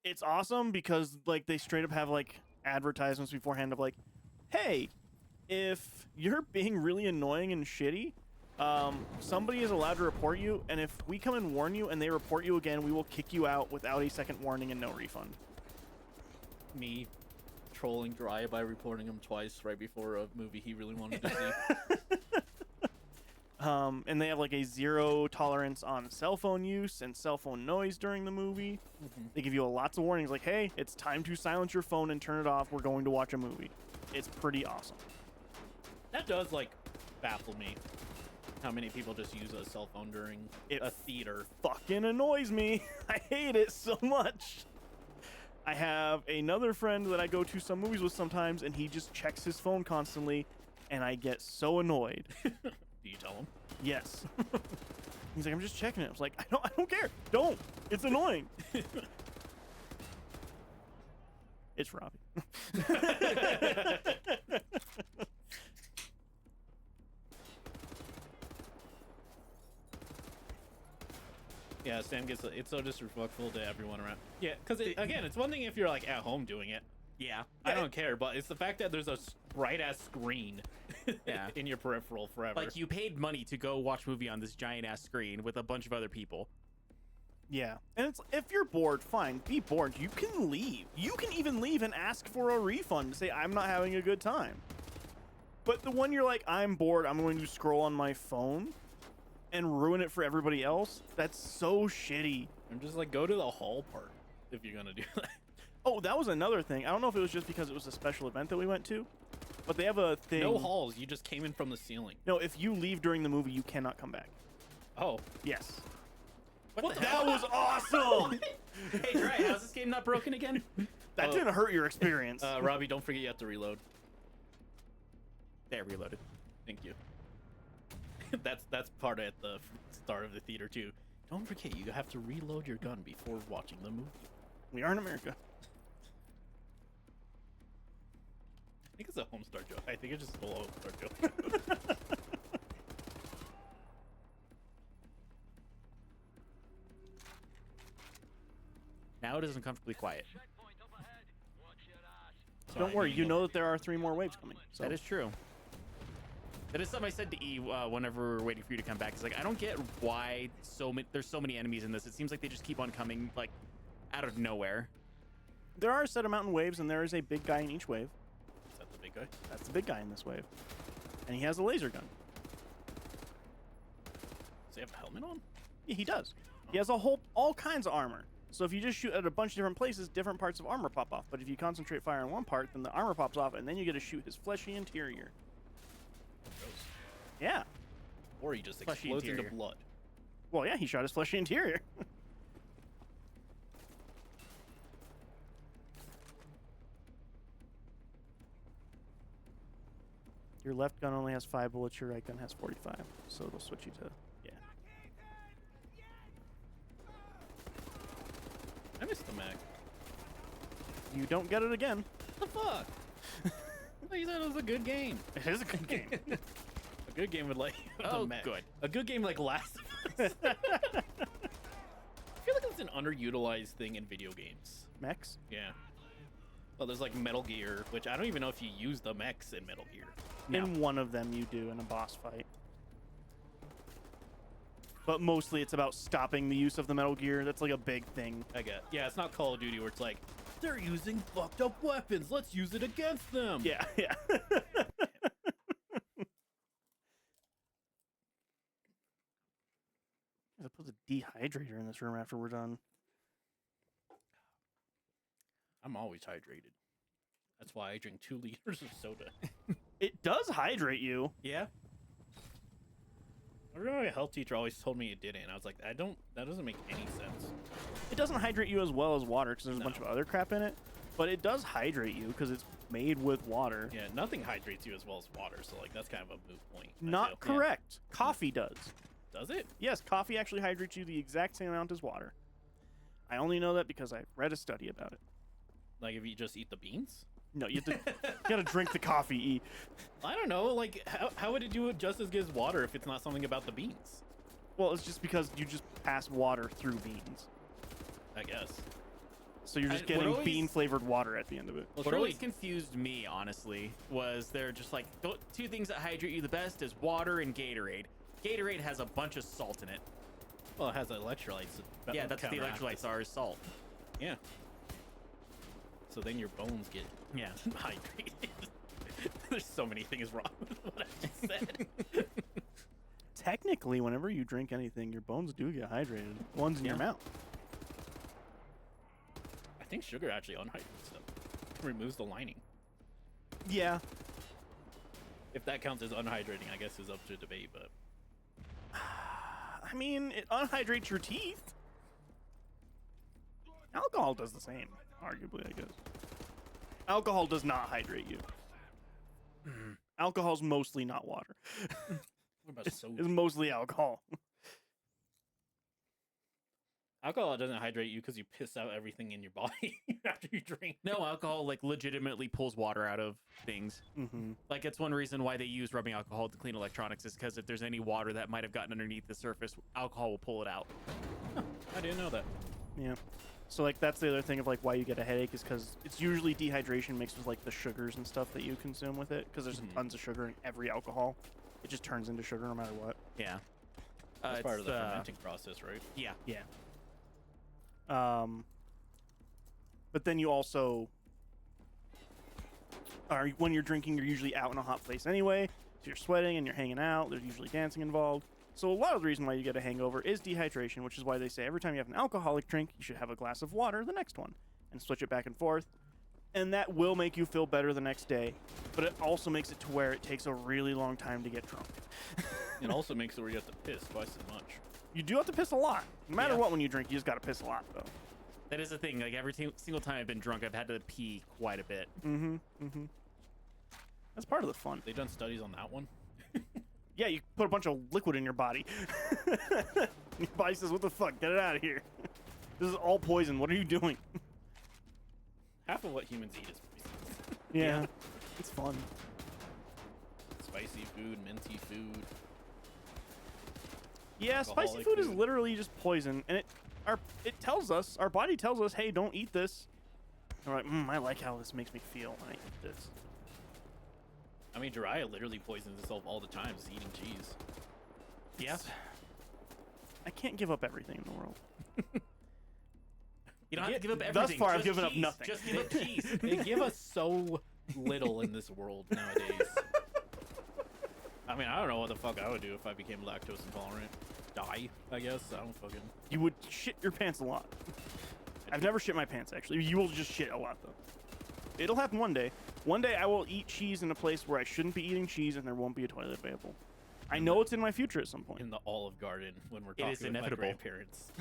it's awesome because like they straight up have like advertisements beforehand of like, hey, if you're being really annoying and shitty, somebody is allowed to report you, and if we come and warn you and they report you again, we will kick you out without a second warning and no refund. Me trolling Dry by reporting him twice right before a movie he really wanted to see. And they have like a 0 tolerance on cell phone use and cell phone noise during the movie. Mm-hmm. They give you lots of warnings like, hey, it's time to silence your phone and turn it off. We're going to watch a movie. It's pretty awesome. That does like baffle me. How many people just use a cell phone during a theater? Fucking annoys me. I hate it so much. I have another friend that I go to some movies with sometimes, and he just checks his phone constantly, and I get so annoyed. Do you tell him? Yes. He's like, I'm just checking it. I was like, I don't care. Don't. It's annoying. It's Robbie. Yeah, Sam gets it's so disrespectful to everyone around. Yeah, because again, it's one thing if you're like at home doing it. Yeah. I don't care, but it's the fact that there's a bright ass screen Yeah. in your peripheral forever. Like, you paid money to go watch a movie on this giant ass screen with a bunch of other people. Yeah. And it's, if you're bored, fine. Be bored. You can leave. You can even leave and ask for a refund to say, I'm not having a good time. But the one you're like, I'm bored, I'm going to scroll on my phone and ruin it for everybody else, that's so shitty. I'm just like, go to the hall part if you're gonna do that. Oh, that was another thing. I don't know if it was just because it was a special event that we went to, but they have a thing. No halls, you just came in from the ceiling. No, if you leave during the movie, you cannot come back. Oh, Yes. what the That was awesome! Hey, Dry, how's this game not broken again? That didn't hurt your experience. Robbie, don't forget you have to reload. There, reloaded. Thank you. that's part at the start of the theater too. Don't forget you have to reload your gun before watching the movie. We are in America. I think it's a Homestar joke. I think it's just a little Homestar joke. Now it is uncomfortably quiet. Don't worry, you know that there are 3 more waves coming. So. That is true. That is something I said to E whenever we were waiting for you to come back. It's like, I don't get why there's so many enemies in this. It seems like they just keep on coming, like, out of nowhere. There are a set of mountain waves, and there is a big guy in each wave. Is that the big guy? That's the big guy in this wave. And he has a laser gun. he have a helmet on? Yeah, he does. He has all kinds of armor. So if you just shoot at a bunch of different places, different parts of armor pop off. But if you concentrate fire on one part, then the armor pops off, and then you get to shoot his fleshy interior. Gross. Yeah. Or he just Fleshy explodes into interior. blood. Well, yeah, he shot his fleshy interior. Your left gun only has 5 bullets, your right gun has 45. So it'll switch you to, yeah. I missed the mech. You don't get it again. What the fuck? I thought you said it was a good game. It is a good game. A good game would like Oh, the mech. good. A good game like Last of Us. I feel like it's an underutilized thing in video games. Mechs? Yeah. Well, there's like Metal Gear, which I don't even know if you use the mechs in Metal Gear. In one of them you do in a boss fight. But mostly it's about stopping the use of the Metal Gear. That's like a big thing. I get. Yeah, it's not Call of Duty where it's like, they're using fucked up weapons. Let's use it against them. Yeah, yeah. I put the dehydrator in this room after we're done. I'm always hydrated. That's why I drink 2 liters of soda. It does hydrate you. Yeah. I remember my health teacher always told me it didn't. I was like, that doesn't make any sense. It doesn't hydrate you as well as water because there's a No. bunch of other crap in it. But it does hydrate you because it's made with water. Yeah, nothing hydrates you as well as water, so like that's kind of a moot point. I Not feel. correct. Coffee does. Does it? Yes, coffee actually hydrates you the exact same amount as water. I only know that because I read a study about it. Like if you just eat the beans? No, you have to you gotta drink the coffee. E. I don't know. Like how would it do it just as good as water if it's not something about the beans? Well, it's just because you just pass water through beans. I guess. So you're just What getting always- bean flavored water at the end of it. Well, What surely- always confused me, honestly, was they're just like, two things that hydrate you the best is water and Gatorade. Gatorade has a bunch of salt in it. Well, it has electrolytes. that Yeah, that's what the counteract electrolytes it. are, is salt. Yeah. So then your bones get Yeah. hydrated. There's so many things wrong with what I just said. Technically, whenever you drink anything, your bones do get hydrated. The ones in your Yeah. mouth. I think sugar actually unhydrates them. Removes the lining. Yeah. If that counts as unhydrating, I guess is up to debate, but I mean, it unhydrates your teeth. Alcohol does the same, arguably, I guess. Alcohol does not hydrate you. Alcohol's mostly not water. what about It's soda? mostly alcohol. Alcohol doesn't hydrate you because you piss out everything in your body after you drink. No, alcohol like legitimately pulls water out of things. Mm-hmm. Like it's one reason why they use rubbing alcohol to clean electronics is because if there's any water that might have gotten underneath the surface, alcohol will pull it out. I didn't know that. Yeah. So like that's the other thing of like why you get a headache is because it's usually dehydration mixed with like the sugars and stuff that you consume with it because there's Mhm. tons of sugar in every alcohol. It just turns into sugar no matter what. Yeah. That's part of the it's, fermenting process, right? Yeah. Yeah. But then you also are when you're drinking, you're usually out in a hot place anyway. So you're sweating and you're hanging out. There's usually dancing involved. So a lot of the reason why you get a hangover is dehydration, which is why they say every time you have an alcoholic drink, you should have a glass of water the next one and switch it back and forth. And that will make you feel better the next day. But it also makes it to where it takes a really long time to get drunk. It also makes it where you have to piss twice as much. You do have to piss a lot. No matter Yeah. what, when you drink, you just got to piss a lot, though. That is the thing. Like every single time I've been drunk, I've had to pee quite a bit. Mm-hmm. Mm-hmm. That's part of the fun. They done studies on that one. Yeah, you put a bunch of liquid in your body. Your body says, what the fuck? Get it out of here. This is all poison. What are you doing? Half of what humans eat is poison. Yeah. It's fun. Spicy food, minty food. Yeah, spicy Alcoholic food is food. literally just poison. And it tells us, our body tells us, hey, don't eat this. And we're like, I like how this makes me feel when I eat this. I mean, Jiraiya literally poisons himself all the time just eating cheese. Yeah. I can't give up everything in the world. You don't have to give up Thus everything. far, I've just given up cheese. nothing. Just give up cheese. They give us so little in this world nowadays. mean, I don't know what the fuck I would do if I became lactose intolerant. Die, I guess. I don't fucking. You would shit your pants a lot. I've never shit my pants, actually. You will just shit a lot, though. It'll happen one day. One day I will eat cheese in a place where I shouldn't be eating cheese and there won't be a toilet available. I know it's in my future at some point. In the Olive Garden when we're talking is with inevitable. my grandparents.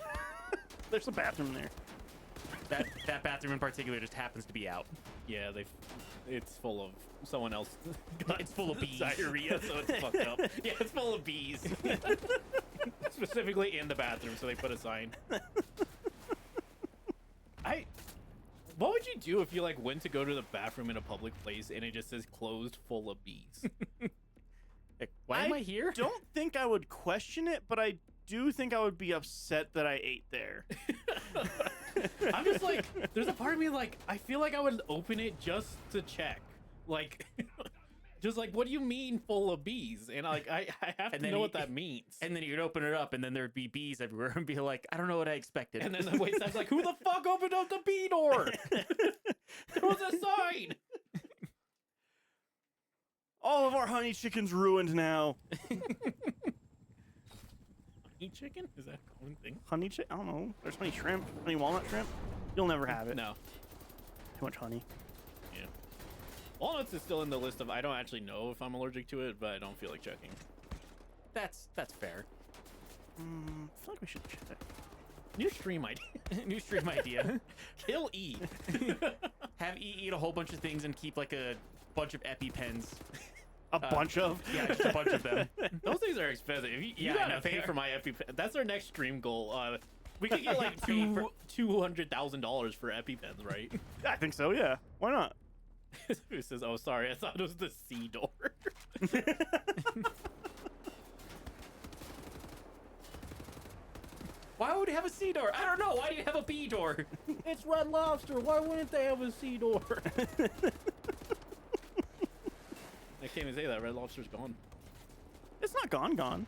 There's a bathroom there. That bathroom in particular just happens to be out. Yeah, it's full of someone else. It's full of bees. Diarrhea, so it's fucked up. Yeah, it's full of bees. Specifically in the bathroom, so they put a sign. What would you do if you like went to go to the bathroom in a public place and it just says closed full of bees? Like, why am I here? Don't think I would question it, but I do think I would be upset that I ate there. I'm just like, there's a part of me like, I feel like I would open it just to check. Like, just like, what do you mean full of bees? And like, I have to know what that means. And then you'd open it up, and then there'd be bees everywhere, and be like, I don't know what I expected. And then the wait staff's like, who the fuck opened up the bee door? There was a sign. All of our honey chicken's ruined now. Honey chicken? Is that a common thing? Honey chicken? I don't know. There's honey shrimp, honey walnut shrimp. You'll never have it. No. Too much honey. Yeah. Walnuts is still in the list of I don't actually know if I'm allergic to it, but I don't feel like checking. That's fair. I feel like we should check. New stream idea. New stream idea. Kill E. Have E eat a whole bunch of things and keep like a bunch of EpiPens. A bunch of? Yeah, just a bunch of them. Those things are expensive. You Yeah, I gotta know, pay they for are. my EpiPen. That's our next stream goal. We could get like Paying for- $200,000 for EpiPens, right? I think so, yeah. Why not? Who says, oh, sorry, I thought it was the C door. Why would you have a C door? I don't know. Why do you have a B door? It's Red Lobster. Why wouldn't they have a C door? I can't even say that. Red Lobster's gone. It's not gone.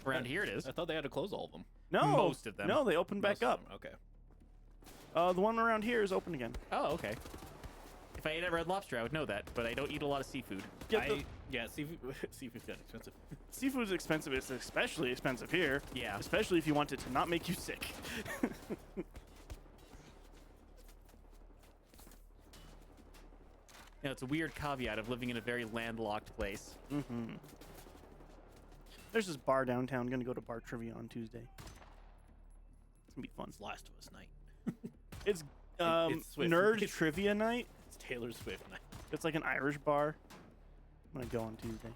Around here it is. I thought they had to close all of them. No. Most of them. No, they opened back Most of up. them, Okay. The one around here is open again. Oh, okay. If I ate at Red Lobster, I would know that, but I don't eat a lot of seafood. Yeah, seafood, seafood's kind of expensive. Seafood's expensive. It's especially expensive here. Yeah. Especially if you want it to not make you sick. You know, it's a weird caveat of living in a very landlocked place. Mm-hmm. There's this bar downtown. Gonna go to bar trivia on Tuesday. It's gonna be fun. It's Last of Us night. It's It's Swift. nerd It's- trivia night. It's Taylor Swift night. It's like an Irish bar. I'm gonna go on Tuesday.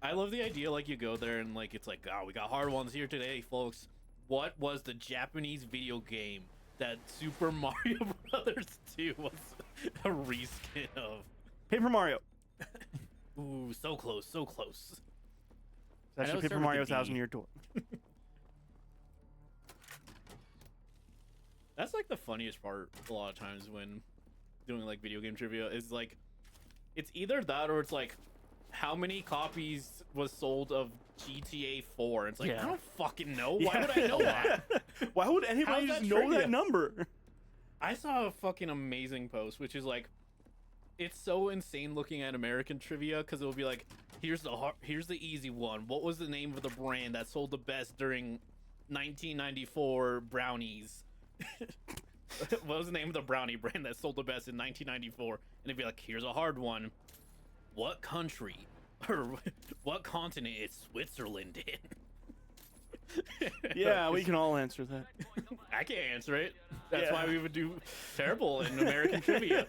I love the idea, like, you go there and, like, it's like, oh, we got hard ones here today, folks. What was the Japanese video game that Super Mario Brothers 2 was a reskin of? Paper Mario. Ooh, so close, so close. It's actually it Paper started with Mario a D. 1000-Year Door. That's, like, the funniest part a lot of times when doing, like, video game trivia is, like, it's either that or it's, like, how many copies was sold of GTA 4? It's like, Yeah. I don't fucking know. Why would I know that? Why would anybody How's just that know trivia? that number? I saw a fucking amazing post, which is like, it's so insane looking at American trivia because it will be like, here's the easy one. What was the name of the brand that sold the best during 1994 brownies? What was the name of the brownie brand that sold the best in 1994? And it'd be like, here's a hard one. What country or what continent is Switzerland in? Yeah, we can all answer that. I can't answer it. That's Yeah. why we would do terrible in American trivia.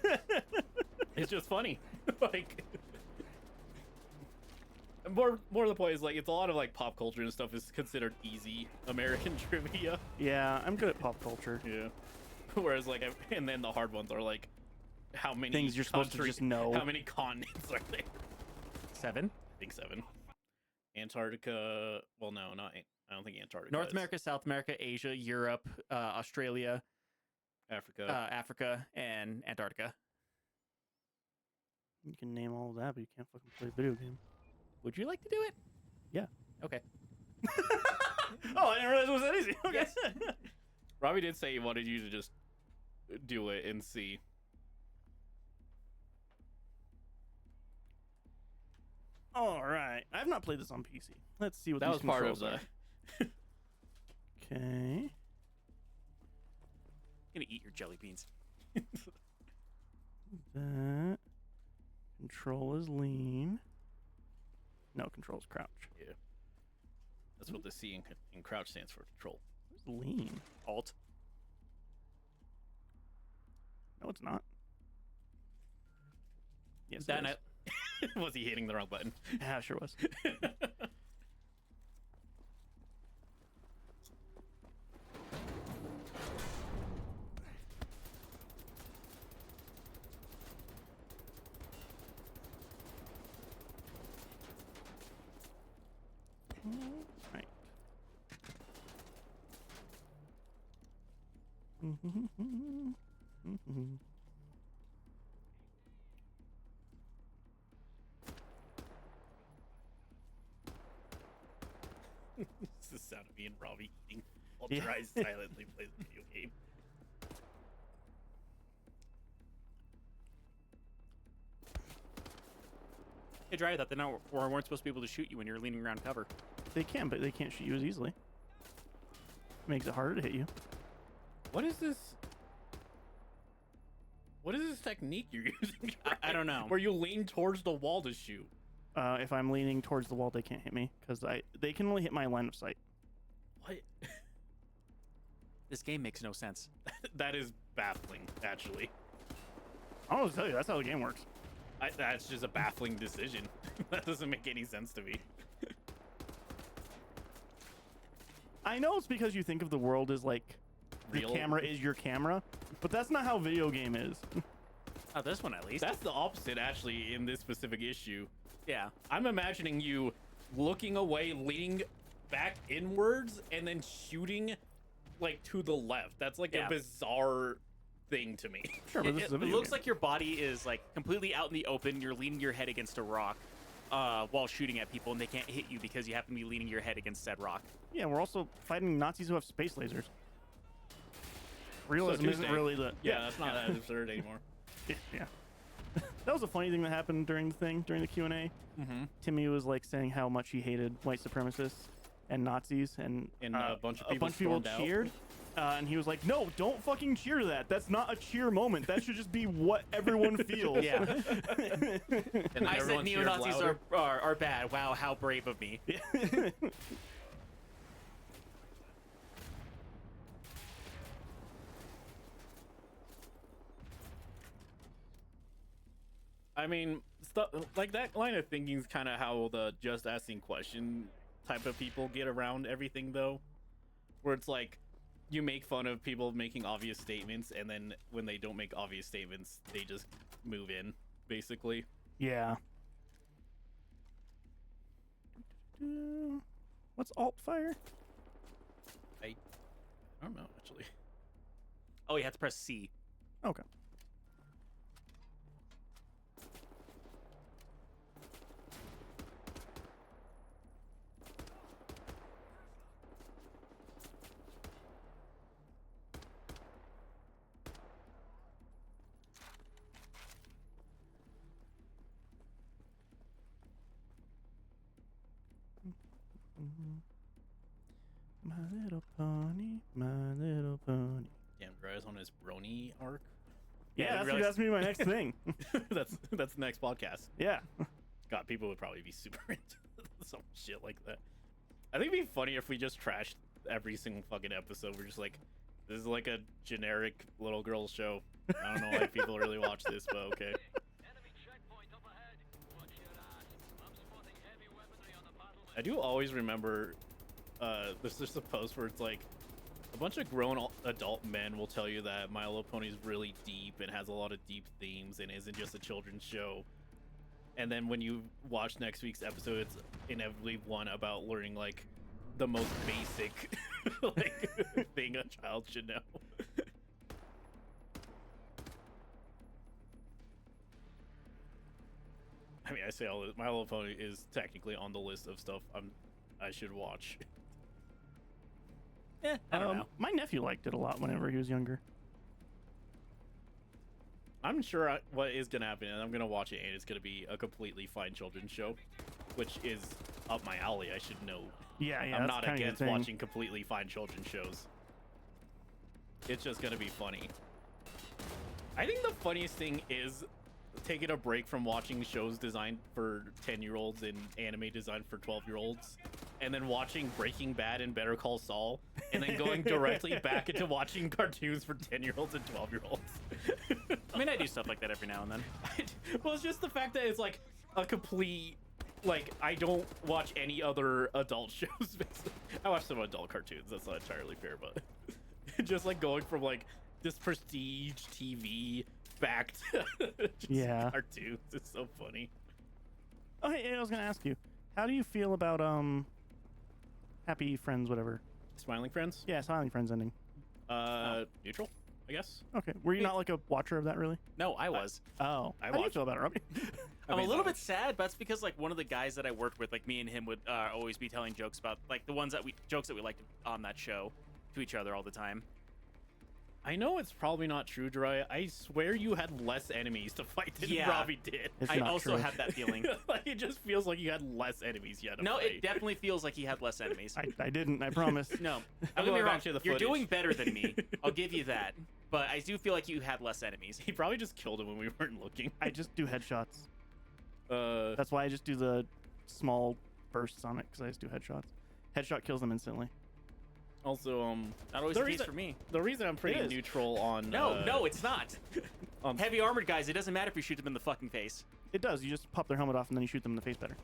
It's just funny. Like, more to the point is, like, it's a lot of, like, pop culture and stuff is considered easy American trivia. Yeah, I'm good at pop culture. Yeah. Whereas, like, and then the hard ones are like, how many Things you're supposed to countries- just know. How many continents are there? 7. I think 7. Antarctica. Well, no, not. I don't think Antarctica. North is. America, South America, Asia, Europe, Australia, Africa. Africa, and Antarctica. You can name all of that, but you can't fucking play a video game. Would you like to do it? Yeah. Okay. Oh, I didn't realize it was that easy. Okay. Yes. Robbie did say he wanted you to just do it and see. All right. I have not played this on PC. Let's see what That these was part of controls the. are. Okay. Gonna eat your jelly beans. That. Control is lean. No, control is crouch. Yeah. That's what the C in crouch stands for, control. Lean. Alt. No, it's not. Yes, it Done is. it. Was he hitting the wrong button? Yeah, sure was. Right. It's the sound of me and Robbie eating while Yeah. Dry silently plays a video game. Hey, Dry, I thought they weren't supposed to be able to shoot you when you're leaning around cover. They can, but they can't shoot you as easily. Makes it harder to hit you. What is this? What is this technique you're using? I don't know. Where you lean towards the wall to shoot. If I'm leaning towards the wall, they can't hit me because they can only hit my line of sight. What? This game makes no sense. That is baffling, actually. I don't know what to tell you. That's how the game works. That's just a baffling decision. That doesn't make any sense to me. I know it's because you think of the world as like Real? the camera is your camera, but that's not how video game is. Oh, this one at least. That's the opposite, actually, in this specific issue. Yeah. I'm imagining you looking away, leaning back inwards, and then shooting like to the left. That's like Yeah. a bizarre thing to me. Sure, but It, this it is a video looks game. like your body is like completely out in the open. You're leaning your head against a rock while shooting at people, and they can't hit you because you happen to be leaning your head against said rock. Yeah, we're also fighting Nazis who have space lasers. Realism isn't Tuesday. really the Yeah, that's not that absurd anymore. yeah. That was a funny thing that happened during the Q&A. Mm-hmm. Timmy was like saying how much he hated white supremacists and Nazis, and A bunch of people stormed out. cheered. And he was like, "No, don't fucking cheer that. That's not a cheer moment. That should just be what everyone feels." Yeah. And then I said everyone cheered neo-Nazis louder. are bad. Wow, how brave of me. I mean, stuff like that line of thinking is kind of how the just asking question type of people get around everything, though. Where it's like, you make fun of people making obvious statements, and then when they don't make obvious statements, they just move in, basically. Yeah. What's alt fire? I don't know, actually. Oh, you have to press C. Okay. My little pony, my little pony. Damn, Dry's on his brony arc. Yeah, really- that's gonna be my next thing. that's the next podcast. Yeah. God, people would probably be super into some shit like that. I think it'd be funny if we just trashed every single fucking episode. We're just like, this is like a generic little girl show. I don't know why people really watch this, but okay. I do always remember, there's just a post where it's like, a bunch of grown adult men will tell you that My Little Pony is really deep and has a lot of deep themes and isn't just a children's show. And then when you watch next week's episode, it's inevitably one about learning like the most basic like thing a child should know. I mean, I say all this. My Little Pony is technically on the list of stuff I should watch. I don't know. My nephew liked it a lot whenever he was younger. I'm sure what is gonna happen, and I'm gonna watch it, and it's gonna be a completely fine children's show. which is up my alley. I should know. Yeah, I'm that's not kinda your against thing. watching completely fine children's shows. It's just gonna be funny. I think the funniest thing is taking a break from watching shows designed for 10-year-olds and anime designed for 12-year-olds, and then watching Breaking Bad and Better Call Saul, and then going directly back into watching cartoons for 10-year-olds and 12-year-olds. I mean, I do stuff like that every now and then. Well, it's just the fact that it's like a complete, like, I don't watch any other adult shows. Basically. I watch some adult cartoons. That's not entirely fair, but just like going from like this prestige TV back to just cartoons. It's so funny. Oh, hey, I was gonna ask you, how do you feel about Happy Friends, whatever? Smiling Friends? Yeah, Smiling Friends ending. Neutral, I guess. Okay, were you not like a watcher of that, really? No, I was. Oh, I how do you watched feel about it, Robbie? I'm a little bit sad, but that's because like one of the guys that I worked with, like me and him would always be telling jokes about like the jokes that we liked on that show to each other all the time. I know it's probably not true, Dry. I swear you had less enemies to fight than Yeah. Robbie did. It's I not also true. had that feeling. Like, it just feels like you had less enemies yet. No, it definitely feels like he had less enemies. I didn't, I promise. No, I'm don't get me going wrong. back to the You're footage. doing better than me. I'll give you that. But I do feel like you had less enemies. He probably just killed him when we weren't looking. I just do headshots. Uh, That's why I just do the small bursts on it, because I just do headshots. Headshot kills them instantly. also, Not always The the case reason- for me. the reason I'm pretty It is. neutral on No, it's not. on Heavy armored guys, it doesn't matter if you shoot them in the fucking face. It does. You just pop their helmet off and then you shoot them in the face better.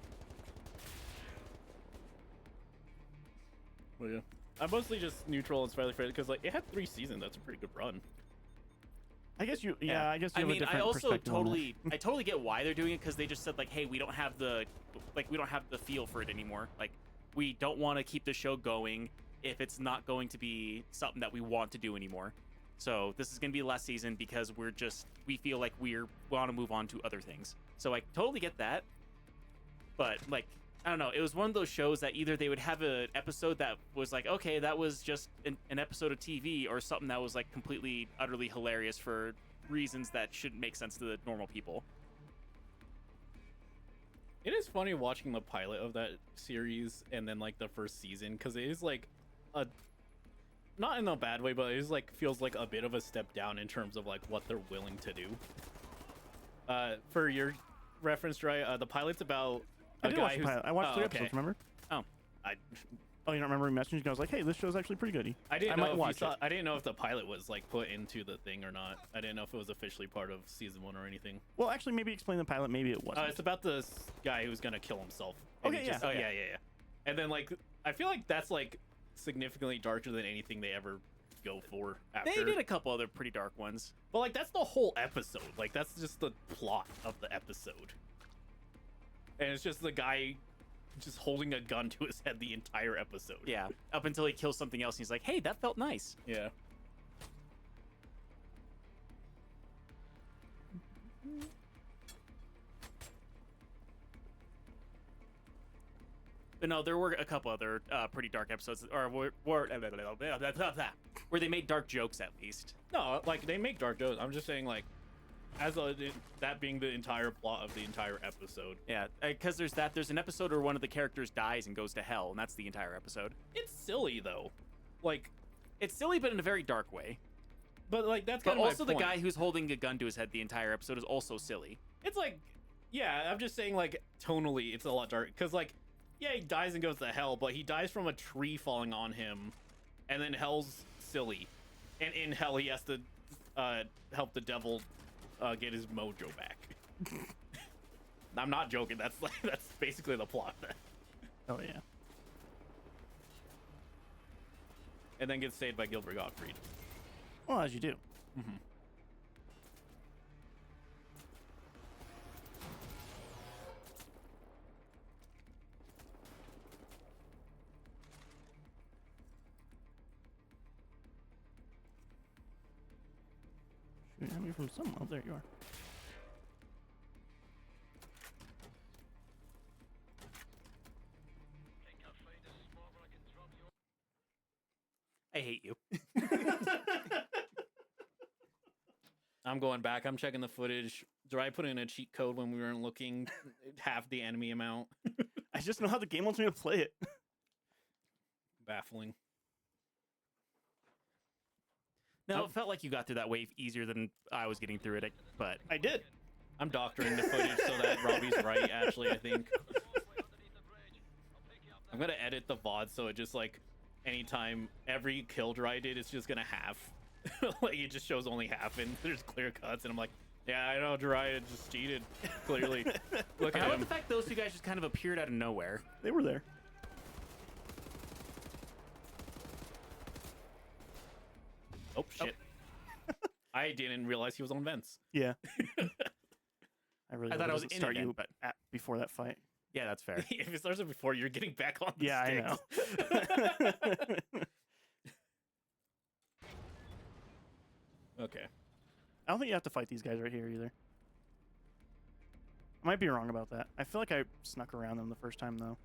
Well, yeah. I'm mostly just neutral and Smiley Friends because like it had 3 seasons. That's a pretty good run. I guess you. Yeah, I guess you I have a mean, I different also perspective on that. I totally get why they're doing it because they just said like, hey, we don't have the feel for it anymore. Like, we don't want to keep the show going if it's not going to be something that we want to do anymore. So this is going to be the last season because we feel like we want to move on to other things. So I totally get that. But like, I don't know. It was one of those shows that either they would have an episode that was like, okay, that was just an episode of TV, or something that was like completely, utterly hilarious for reasons that shouldn't make sense to the normal people. It is funny watching the pilot of that series and then like the first season because it is like a not in a bad way, but it is like feels like a bit of a step down in terms of like what they're willing to do. For your reference, Dry, the pilot's about I a did guy watch the who's pilot. I watched 3 okay. episodes, remember? I Oh, you don't remember me messaging? I was like, hey, this show's actually pretty good. I didn't I know might if you watch saw, it. I didn't know if the pilot was like put into the thing or not. I didn't know if it was officially part of season 1 or anything. Well, actually, maybe explain the pilot. Maybe it wasn't. It's about this guy who's gonna kill himself. And Okay, he just- yeah. Oh yeah. And then like I feel like that's like significantly darker than anything they ever go for after. They did a couple other pretty dark ones. But like that's the whole episode. Like that's just the plot of the episode. And it's just the guy just holding a gun to his head the entire episode. Yeah, up until he kills something else, and he's like, hey, that felt nice. Yeah. But no, there were a couple other pretty dark episodes, or where they made dark jokes at least. No, like they make dark jokes. I'm just saying like that being the entire plot of the entire episode. Yeah, because there's an episode where one of the characters dies and goes to hell, and that's the entire episode. It's silly though. Like It's silly, but in a very dark way. but like that's But kind of also my the point. guy who's holding a gun to his head the entire episode is also silly. It's like, yeah, I'm just saying, like, tonally, it's a lot dark. Because, like, yeah, he dies and goes to hell, but he dies from a tree falling on him, and then hell's silly. And in hell, he has to help the devil get his mojo back. I'm not joking. That's basically the plot. Oh, yeah. And then gets saved by Gilbert Gottfried. Well, as you do. Mm-hmm. Shooting at me from somewhere. Oh, there you are. I hate you. I'm going back. I'm checking the footage. Did I put in a cheat code when we weren't looking? Half the enemy amount. just know how the game wants me to play it. Baffling. No, it felt like you got through that wave easier than I was getting through it, but I did. I'm doctoring the footage so that Robbie's right, actually, I think. I'm gonna edit the VOD so it just, like, anytime every kill dry I did, it's just gonna half. Like, it just shows only half, and there's clear cuts, and I'm like, yeah, I know, Dry just cheated, clearly. Look at how about him. the fact those two guys just kind of appeared out of nowhere? They were there. Oh, shit. I didn't realize he was on vents. Yeah. I really I thought hope I was doesn't in start it, you but before that fight. yeah, that's fair. If it starts it before, you're getting back on the Yeah, sticks. I know. Okay. I don't think you have to fight these guys right here either. I might be wrong about that. I feel like I snuck around them the first time though.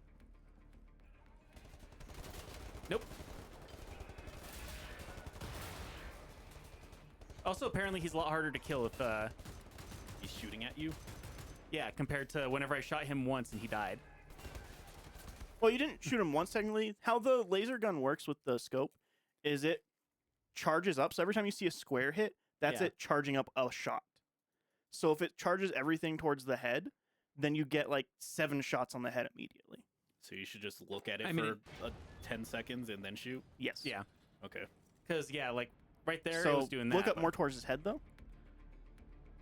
Nope. Also, apparently he's a lot harder to kill if, He's shooting at you. yeah, compared to whenever I shot him once and he died. Well, you didn't shoot him once technically. How the laser gun works with the scope is it charges up. So every time you see a square hit, that's Yeah. it charging up a shot. So if it charges everything towards the head, then you get like 7 shots on the head immediately. So you should just look at it I mean, for 10 seconds and then shoot. Yes. Yeah, Okay. because, yeah, like, right there, So it was doing that. look up but- more towards his head though.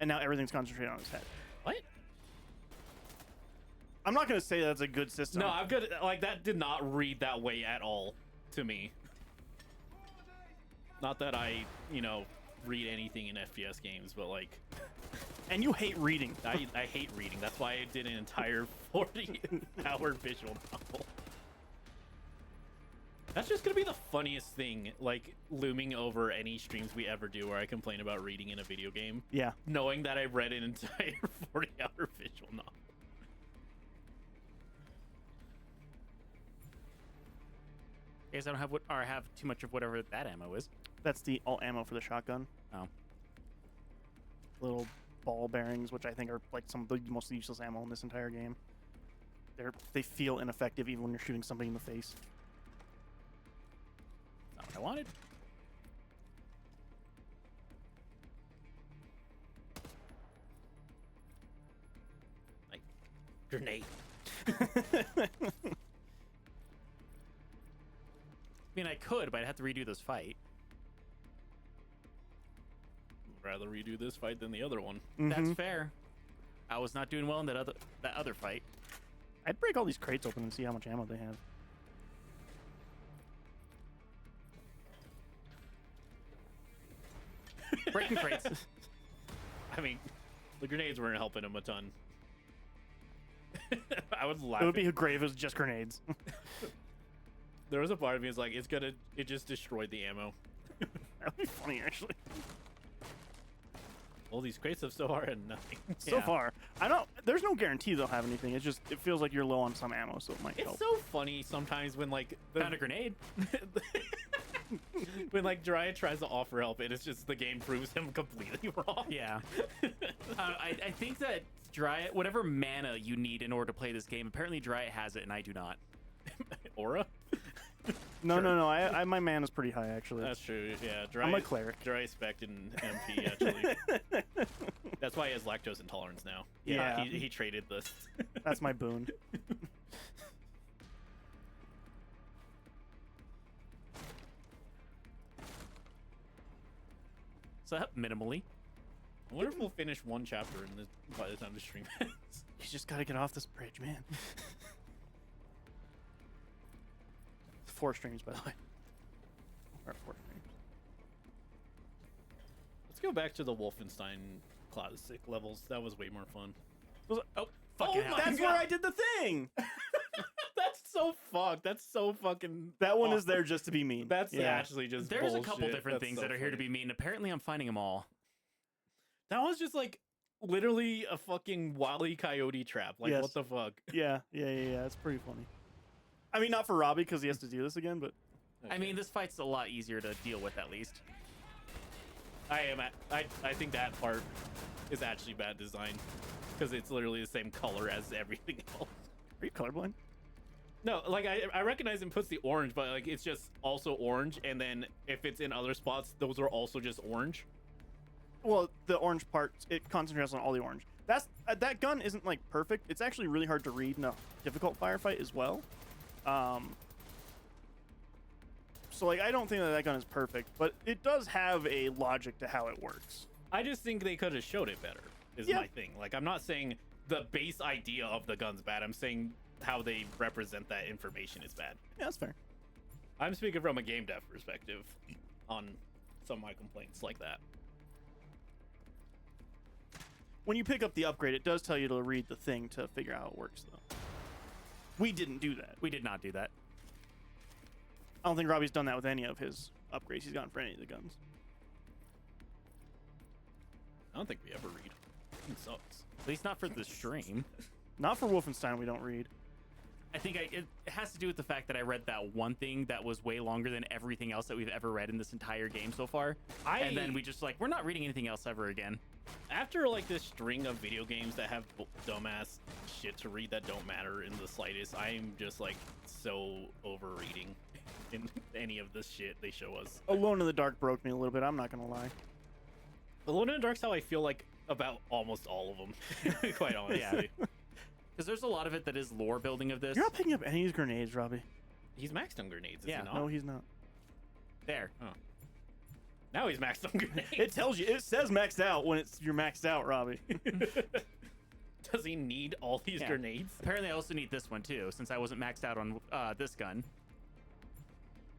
And now everything's concentrated on his head. What? I'm not going to say that's a good system. No, I'm good. Like, that did not read that way at all to me. Not that I, read anything in FPS games, but, like, And you hate reading. I hate reading. That's why I did an entire 40-hour visual novel. That's just gonna be the funniest thing, like, looming over any streams we ever do where I complain about reading in a video game, Yeah. knowing that I read an entire 40-hour visual novel. I guess I don't have have too much of whatever that ammo is. That's the alt ammo for the shotgun. Oh. Little ball bearings, which I think are like some of the most useless ammo in this entire game. They feel ineffective even when you're shooting somebody in the face. Not what I wanted. Like, grenade. I mean, I could, but I'd have to redo this fight. Rather redo this fight than the other one. That's Mhm. fair. I was not doing well in that other fight. I'd break all these crates open and see how much ammo they have. Breaking crates. I mean, the grenades weren't helping him a ton. I was It laughing. would be great if it was just grenades. There was a part of me that's like, it just destroyed the ammo. That would be funny, actually. All these crates have so far and nothing. So Yeah. far, there's no guarantee they'll have anything. It feels like you're low on some ammo, so it might help. It's so funny sometimes when, like, Found a grenade. when, like, Jiraiya tries to offer help, and it's just the game proves him completely wrong. Yeah. I think that Dry, whatever mana you need in order to play this game, apparently Dry has it and I do not. Aura? No, no. I my man is pretty high, actually. That's true, yeah. I'm a cleric. Jiraiya spec'd in MP, actually. That's why he has lactose intolerance now. Yeah. He traded this. That's my boon. So minimally. I wonder if we'll finish one chapter in this by the time the stream ends. You just gotta get off this bridge, man. 4 streams, by the way. Or 4 streams. Let's go back to the Wolfenstein classic levels. That was way more fun. Oh, fucking hell. That's where I did the thing! That's so fucked. That's so fucking. That one is awesome. there just to be mean. That's yeah. actually just. There's bullshit. a couple different That's things so that are here to funny. be mean. Apparently I'm finding them all. That was just like literally a fucking Wile E. Coyote trap. Like, Yes. what the fuck? Yeah. It's pretty funny. I mean, not for Robbie because he has to do this again, but I mean, this fight's a lot easier to deal with, at least. I think that part is actually bad design because it's literally the same color as everything else. are you colorblind? No, like I recognize and puts the orange, but like it's just also orange, and then if it's in other spots, those are also just orange. Well, the orange part, it concentrates on all the orange. That's that gun isn't like perfect. It's actually really hard to read in a difficult firefight as well. So like I don't think that gun is perfect, but it does have a logic to how it works. I just think they could have showed it better. Is my thing. Like I'm not saying the base idea of the gun's bad. I'm saying how they represent that information is bad. Yeah, that's fair. I'm speaking from a game dev perspective on some of my complaints like that. When you pick up the upgrade, it does tell you to read the thing to figure out how it works, though. We didn't do that. We did not do that. I don't think Robbie's done that with any of his upgrades he's gotten for any of the guns. I don't think we ever read. It sucks. At least not for the stream. Not for Wolfenstein, we don't read. I think it has to do with the fact that I read that one thing that was way longer than everything else that we've ever read in this entire game so far. And then we just like, we're not reading anything else ever again. After like this string of video games that have dumbass shit to read that don't matter in the slightest, I'm just like so over reading in any of this shit they show us. Alone in the Dark broke me a little bit, I'm not gonna lie. Alone in the Dark's how I feel like about almost all of them, quite honestly. Yeah. Because there's a lot of it that is lore building of this. You're not picking up any of these grenades, Robbie. He's maxed on grenades, is Yeah. he not? No, he's not. There. Oh. Now he's maxed on grenades. It tells you, it says maxed out when you're maxed out, Robbie. Does he need all these grenades? Apparently I also need this one too, since I wasn't maxed out on this gun.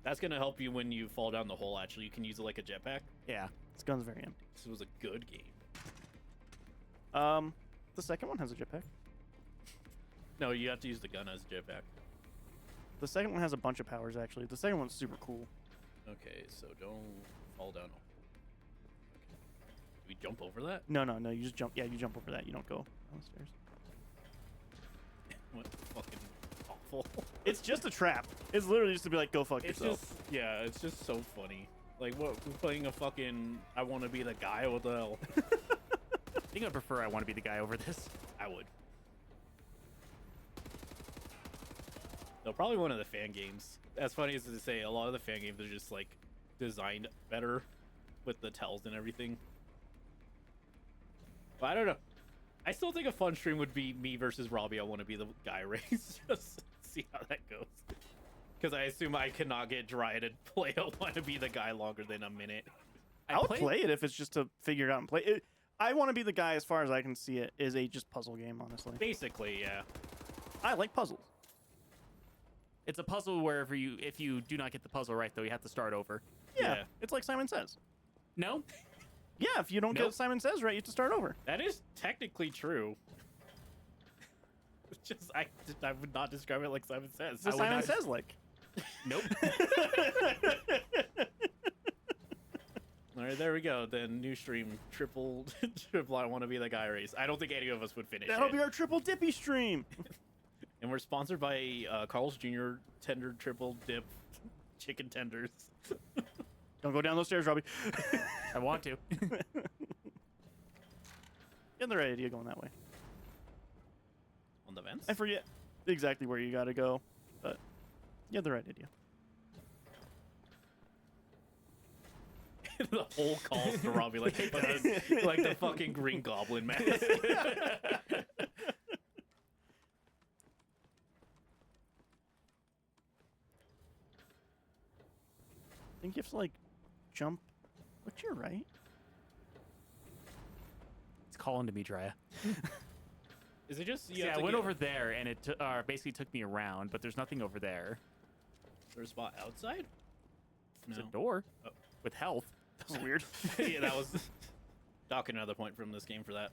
That's gonna help you when you fall down the hole, actually. You can use it like a jetpack. Yeah. This gun's very empty. This was a good game. The second one has a jetpack. No, you have to use the gun as a jetpack. The second one has a bunch of powers, actually. The second one's super cool. Okay, so don't fall down. Okay. Do we jump over that? No, you just jump. Yeah, you jump over that. You don't go downstairs. What fucking awful. It's just a trap. It's literally just to be like, go fuck It's yourself. just, yeah, it's just so funny. Like, what, we're playing a fucking I want to be the guy? What the hell? I think I prefer I want to be the guy over this. I would. No, probably one of the fan games. As funny as to say, a lot of the fan games are just like designed better with the tells and everything. But I don't know. I still think a fun stream would be me versus Robbie. I want to be the guy race. Just see how that goes. Because I assume I cannot get dry to play I want to be the guy longer than a minute. I'll play it if it's just to figure it out and play it. I want to be the guy, as far as I can see it, is a just puzzle game, honestly. Basically, yeah. I like puzzles. It's a puzzle where if you do not get the puzzle right, though, you have to start over. Yeah, Yeah. it's like Simon Says. No? Yeah, if you don't get Nope. what Simon Says right, you have to start over. That is technically true. It's just I would not describe it like Simon Says. It's what Simon Says like. Nope. All right, there we go. Then new stream, triple I want to be the guy race. I don't think any of us would finish That'll it. be our triple dippy stream. And we're sponsored by Carl's Jr. Tender Triple Dip Chicken Tenders. Don't go down those stairs, Robbie. I want to. You had the right idea going that way. On the vents? I forget exactly where you gotta go, but you had the right idea. The whole calls to Robbie like the fucking Green Goblin mask. I think you have to like jump. Look to your right. It's calling to me, Drya. Is it just Yeah, I went over there, and it basically took me around, but there's nothing over there. There's a spot outside? There's No. a door Oh. with health. That was weird. Yeah, that was docking another point from this game for that.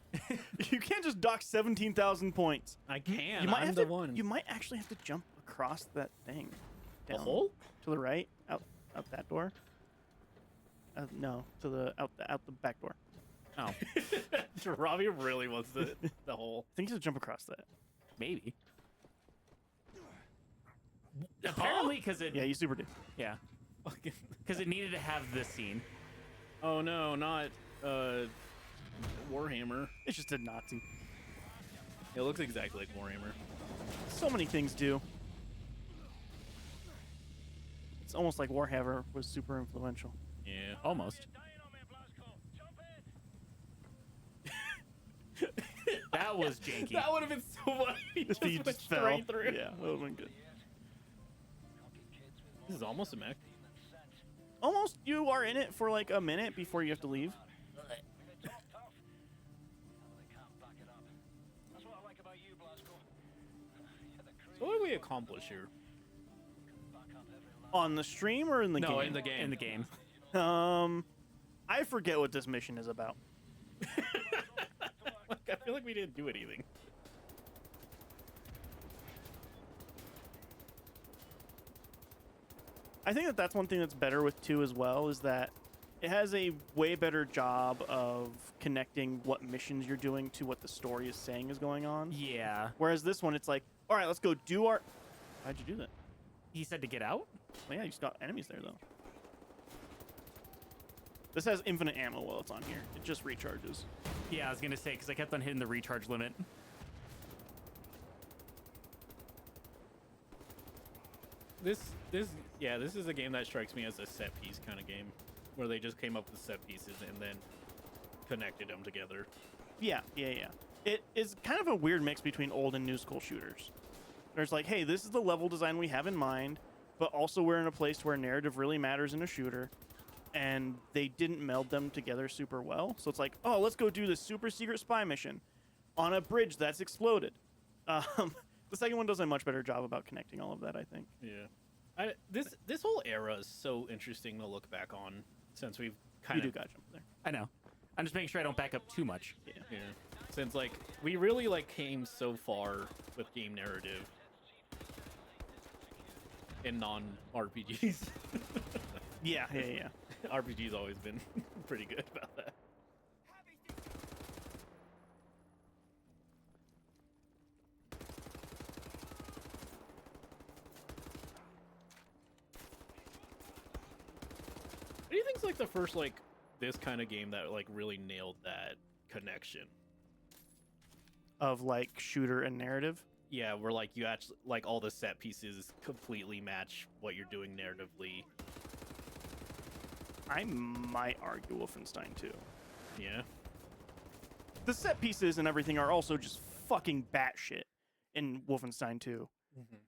You can't just dock 17,000 points. I can. You might I'm have the to. one. You might actually have to jump across that thing. The Down hole? to the right, out that door. No, to the out the back door. Oh, Robbie really wants the hole. I think you have to jump across that. maybe. Apparently, because it Yeah, you super did. yeah, Fucking- because it needed to have this scene. Oh no, not Warhammer. It's just a Nazi. It looks exactly like Warhammer. So many things do. It's almost like Warhammer was super influential. Yeah. Almost. That was janky. That would have been so funny. He just He went just straight fell. through. Yeah, that would have been good. This is almost a mech. Almost, you are in it for like a minute before you have to leave. So what do we accomplish here? On the stream or in the game? No, in the game. In the game. I forget what this mission is about. Like, I feel like we didn't do anything. I think that that's one thing that's better with 2 as well, is that it has a way better job of connecting what missions you're doing to what the story is saying is going on. Yeah. Whereas this one, it's like, all right, let's go do our... How'd you do that? He said to get out? Well, yeah, you just got enemies there, though. This has infinite ammo while it's on here. It just recharges. Yeah, I was gonna say, because I kept on hitting the recharge limit. This is a game that strikes me as a set piece kind of game, where they just came up with set pieces and then connected them together. Yeah. It is kind of a weird mix between old and new school shooters. There's like, hey, this is the level design we have in mind, but also we're in a place where narrative really matters in a shooter, and they didn't meld them together super well. So it's like, oh, let's go do this super secret spy mission on a bridge that's exploded. The second one does a much better job about connecting all of that, I think. Yeah. This whole era is so interesting to look back on, since we've You kind do of got jump there. I know. I'm just making sure I don't back up too much. yeah. Since like we really like came so far with game narrative in non RPGs. Yeah. RPG's always been pretty good about that. What do you think's like the first like this kind of game that like really nailed that connection? Of like shooter and narrative. Yeah, where like you actually like all the set pieces completely match what you're doing narratively. I might argue Wolfenstein 2. Yeah. The set pieces and everything are also just fucking batshit in Wolfenstein 2.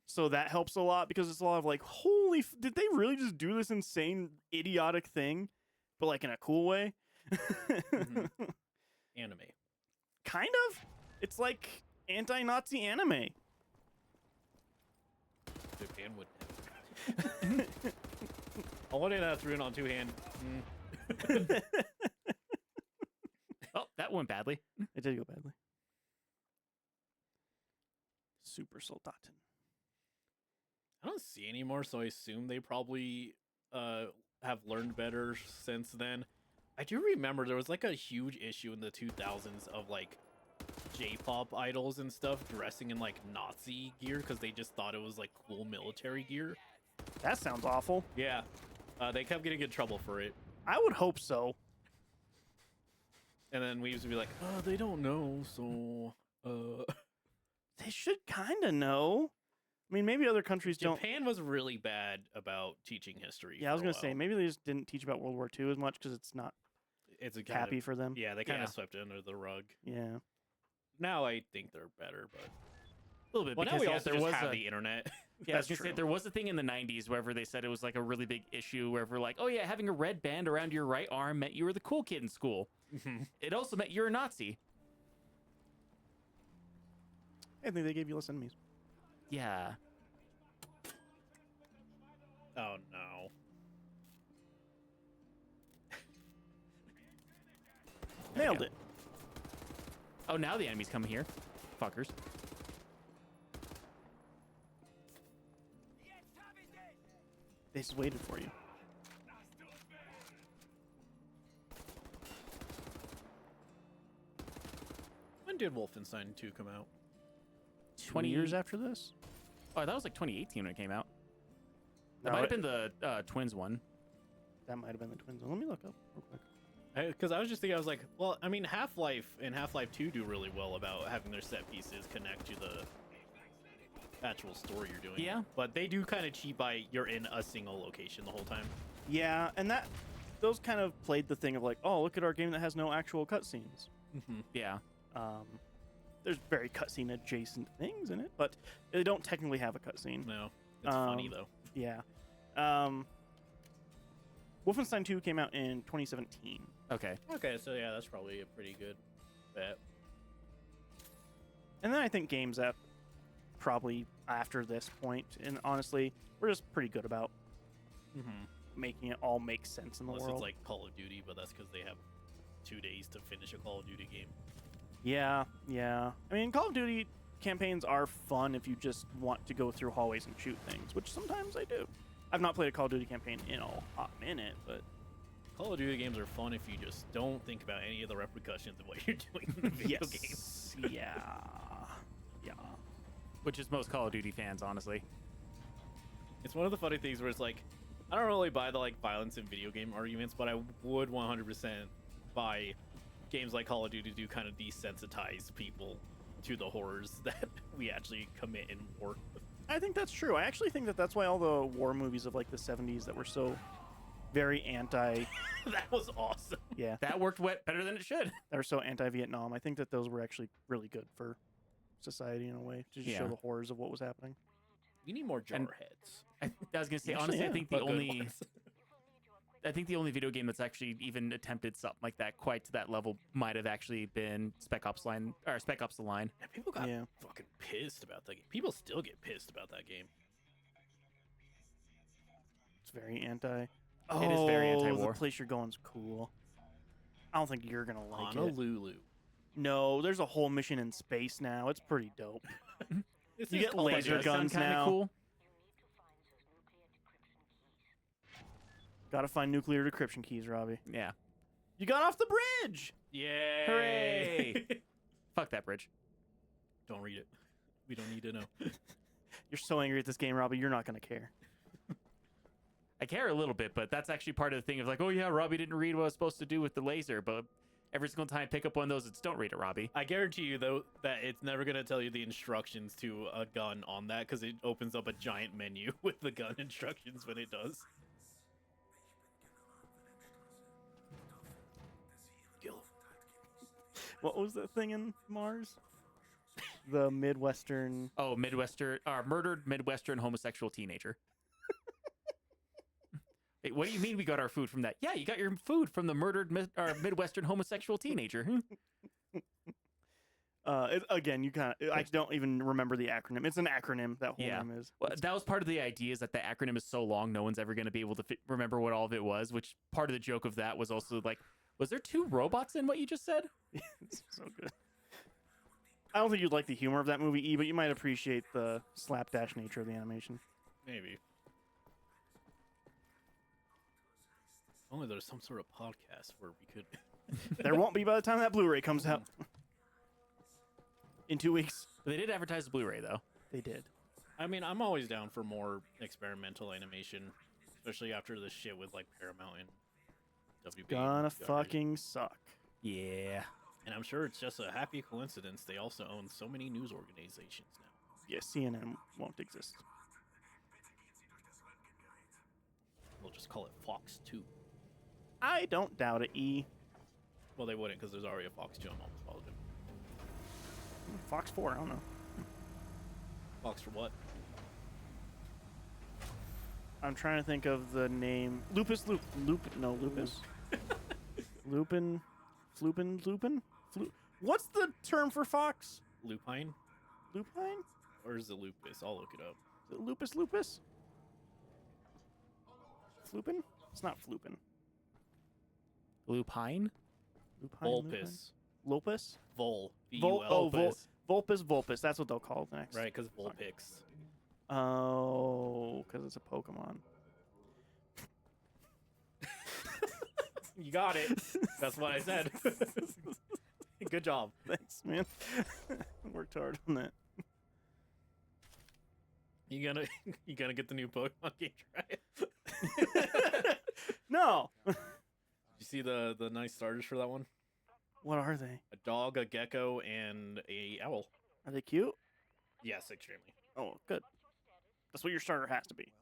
So that helps a lot, because it's a lot of like, holy, did they really just do this insane, idiotic thing, but like in a cool way? Anime. Kind of. It's like anti-Nazi anime. Japan would. I wanted that through on two hand. Oh, that went badly. It did go badly. Super Soldaten. I don't see anymore, so I assume they probably have learned better since then. I do remember there was like a huge issue in the 2000s of like J-pop idols and stuff dressing in like Nazi gear because they just thought it was like cool military gear. That sounds awful. Yeah, they kept getting in trouble for it. I would hope so. And then we used to be like, oh, they don't know, so They should kind of know. I mean, maybe other countries don't. Japan was really bad about teaching history. Yeah, I was going going to to say, maybe they just didn't teach about World War II as much because it's not it's a happy for them. Yeah, they kind Yeah. of swept it under the rug. Yeah. Now I think they're better, but A little bit. well, now because, we yeah, also there just was have a, the internet. Yeah, I was That's gonna say true. there was a thing in the 90s wherever they said it was like a really big issue wherever like, oh yeah, having a red band around your right arm meant you were the cool kid in school. It also meant you're a Nazi. I think they gave you less enemies. Yeah. Oh no. Nailed it. Oh, now the enemies come here. Fuckers. They just waited for you. When did Wolfenstein 2 come out? 20 years after this? Oh, that was like 2018 when it came out. That No, might have it- been the Twins one. That might have been the twins. Let me look up real quick. Because I was just thinking, I was like, well, I mean, Half-Life and Half-Life 2 do really well about having their set pieces connect to the actual story you're doing. Yeah. But they do kind of cheat by you're in a single location the whole time. Yeah, and those kind of played the thing of like, oh, look at our game that has no actual cutscenes. Yeah. There's very cutscene adjacent things in it, but they don't technically have a cutscene. No, it's funny though. Yeah. Wolfenstein 2 came out in 2017. Okay. Okay, so yeah, that's probably a pretty good bet. And then I think games that probably after this point, and honestly, we're just pretty good about making it all make sense in the Unless world. it's like Call of Duty, but that's because they have 2 days to finish a Call of Duty game. Yeah. I mean, Call of Duty campaigns are fun if you just want to go through hallways and shoot things, which sometimes I do. I've not played a Call of Duty campaign in a hot minute, but Call of Duty games are fun if you just don't think about any of the repercussions of what you're doing in the video game. Yeah. Which is most Call of Duty fans, honestly. It's one of the funny things where it's like, I don't really buy the like violence in video game arguments, but I would 100% buy games like Call of Duty to kind of desensitize people to the horrors that we actually commit in war. I think that's true. I actually think that that's why all the war movies of like the 70s that were so very anti, That was awesome. yeah, That worked better than it should. that were so anti-Vietnam. I think that those were actually really good for society in a way to just show Yeah. the horrors of what was happening. We need more jar And- heads. I was gonna say, Actually, honestly, yeah, I think but the good only ones. I think the only video game that's actually even attempted something like that quite to that level might have actually been Spec Ops: The Line. Yeah, people got Yeah. fucking pissed about that game. People still get pissed about that game. It's very anti. It is very Oh, anti-war. the place you're going's cool. I don't think you're gonna like it. Honolulu. No, there's a whole mission in space now. It's pretty dope. This You is get called laser That does sound guns kinda now. Cool. Gotta find nuclear decryption keys, Robbie. Yeah. You got off the bridge! Yeah. Hooray! Fuck that bridge. Don't read it. We don't need to know. You're so angry at this game, Robbie, you're not gonna care. I care a little bit, but that's actually part of the thing of like, oh yeah, Robbie didn't read what I was supposed to do with the laser, but every single time I pick up one of those, it's don't read it, Robbie. I guarantee you, though, that it's never going to tell you the instructions to a gun on that because it opens up a giant menu with the gun instructions when it does. Kill. What was that thing in Mars? The Midwestern. Oh, murdered Midwestern homosexual teenager. Wait, what do you mean we got our food from that? Yeah, you got your food from the murdered Midwestern homosexual teenager. Again, you kind of. I don't even remember the acronym. It's an acronym. That whole Yeah. name is. Well, that was part of the idea is that the acronym is so long, no one's ever going to be able to remember what all of it was, which part of the joke of that was also like, was there 2 robots in what you just said? It's so good. I don't think you'd like the humor of that movie, E, but you might appreciate the slapdash nature of the animation. Maybe. Only there's some sort of podcast where we could. There won't be by the time that Blu-ray comes out. In 2 weeks. They did advertise the Blu-ray though. They did. I mean, I'm always down for more experimental animation, especially after the shit with like Paramount and WB. Gonna Discovery. fucking suck. Yeah. And I'm sure it's just a happy coincidence they also own so many news organizations now. Yeah, CNN won't exist. We'll just call it Fox 2. I don't doubt it, E. Well, they wouldn't because there's already a Fox 2. I'm almost positive. Fox 4, I don't know. Fox for what? I'm trying to think of the name. Lupus. Lupin. What's the term for Fox? Lupine? Lupine? Or is it lupus? I'll look it up. Is it lupus? Flupin? It's not Flupin. Lupine? Lupine? Vulpus. Lupus? Vol. Vulpus. That's what they'll call the next. Right, because Vulpix. Oh, because it's a Pokemon. You got it. That's what I said. Good job. Thanks, man. Worked hard on that. You gonna get the new Pokemon game, try? No. You see the nice starters for that one? What are they? A dog, a gecko, and a owl. Are they cute? Yes, extremely. Oh, good. That's what your starter has to be.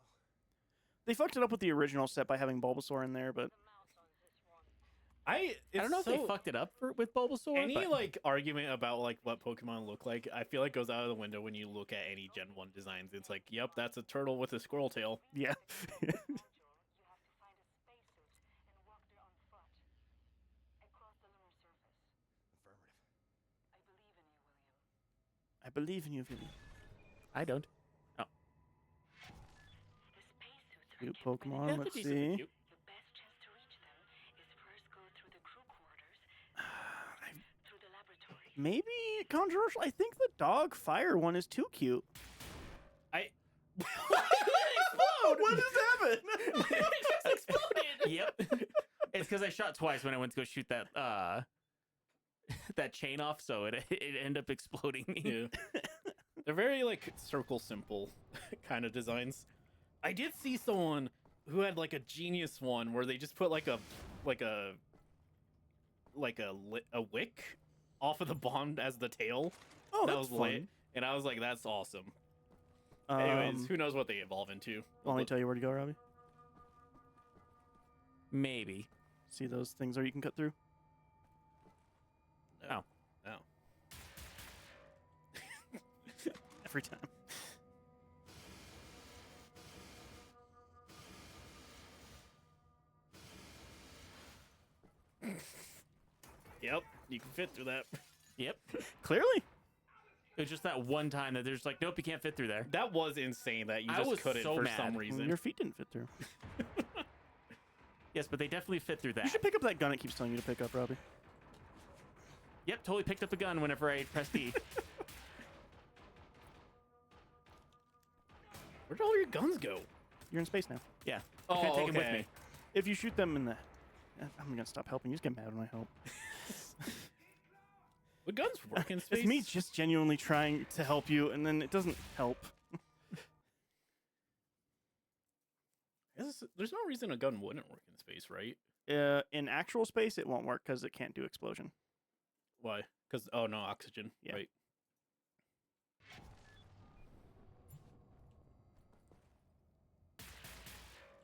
They fucked it up with the original set by having Bulbasaur in there, but I don't know if they fucked it up with Bulbasaur. Any but... like argument about like what Pokemon look like, I feel like goes out of the window when you look at any Gen 1 designs. It's like, yep, that's a turtle with a squirrel tail. yeah. I believe in you, William. I don't. Oh. Cute Pokemon. Yeah, Let's they're see. decently cute. Maybe controversial. I think the dog fire one is too cute. What just happened? It just exploded. Yep. It's because I shot twice when I went to go shoot that that chain off, so it ended up exploding me. Yeah. They're very like circle simple kind of designs. I did see someone who had like a genius one where they just put like a wick off of the bomb as the tail. Oh, that that's was fun. lit, and I was like, that's awesome. Anyways, who knows what they evolve into? Want me to tell you where to go, Robbie? Maybe. See those things there you can cut through? No. Oh. No. Every time. Yep, you can fit through that. Yep. Clearly. It was just that one time that there's like, nope, you can't fit through there. That was insane that you I just was couldn't so for mad. some reason. Your feet didn't fit through. Yes, but they definitely fit through that. You should pick up that gun it keeps telling you to pick up, Robbie. Yep, totally picked up a gun whenever I pressed E. Where'd all your guns go? You're in space now. Yeah. Oh, I can't take 'em with okay. me. If you shoot them in the... I'm going to stop helping. You just get mad when I help. What guns work in space? It's me just genuinely trying to help you, and then it doesn't help. There's no reason a gun wouldn't work in space, right? In actual space, it won't work because it can't do explosion. Why? Because, oh no, oxygen. Yeah. Right.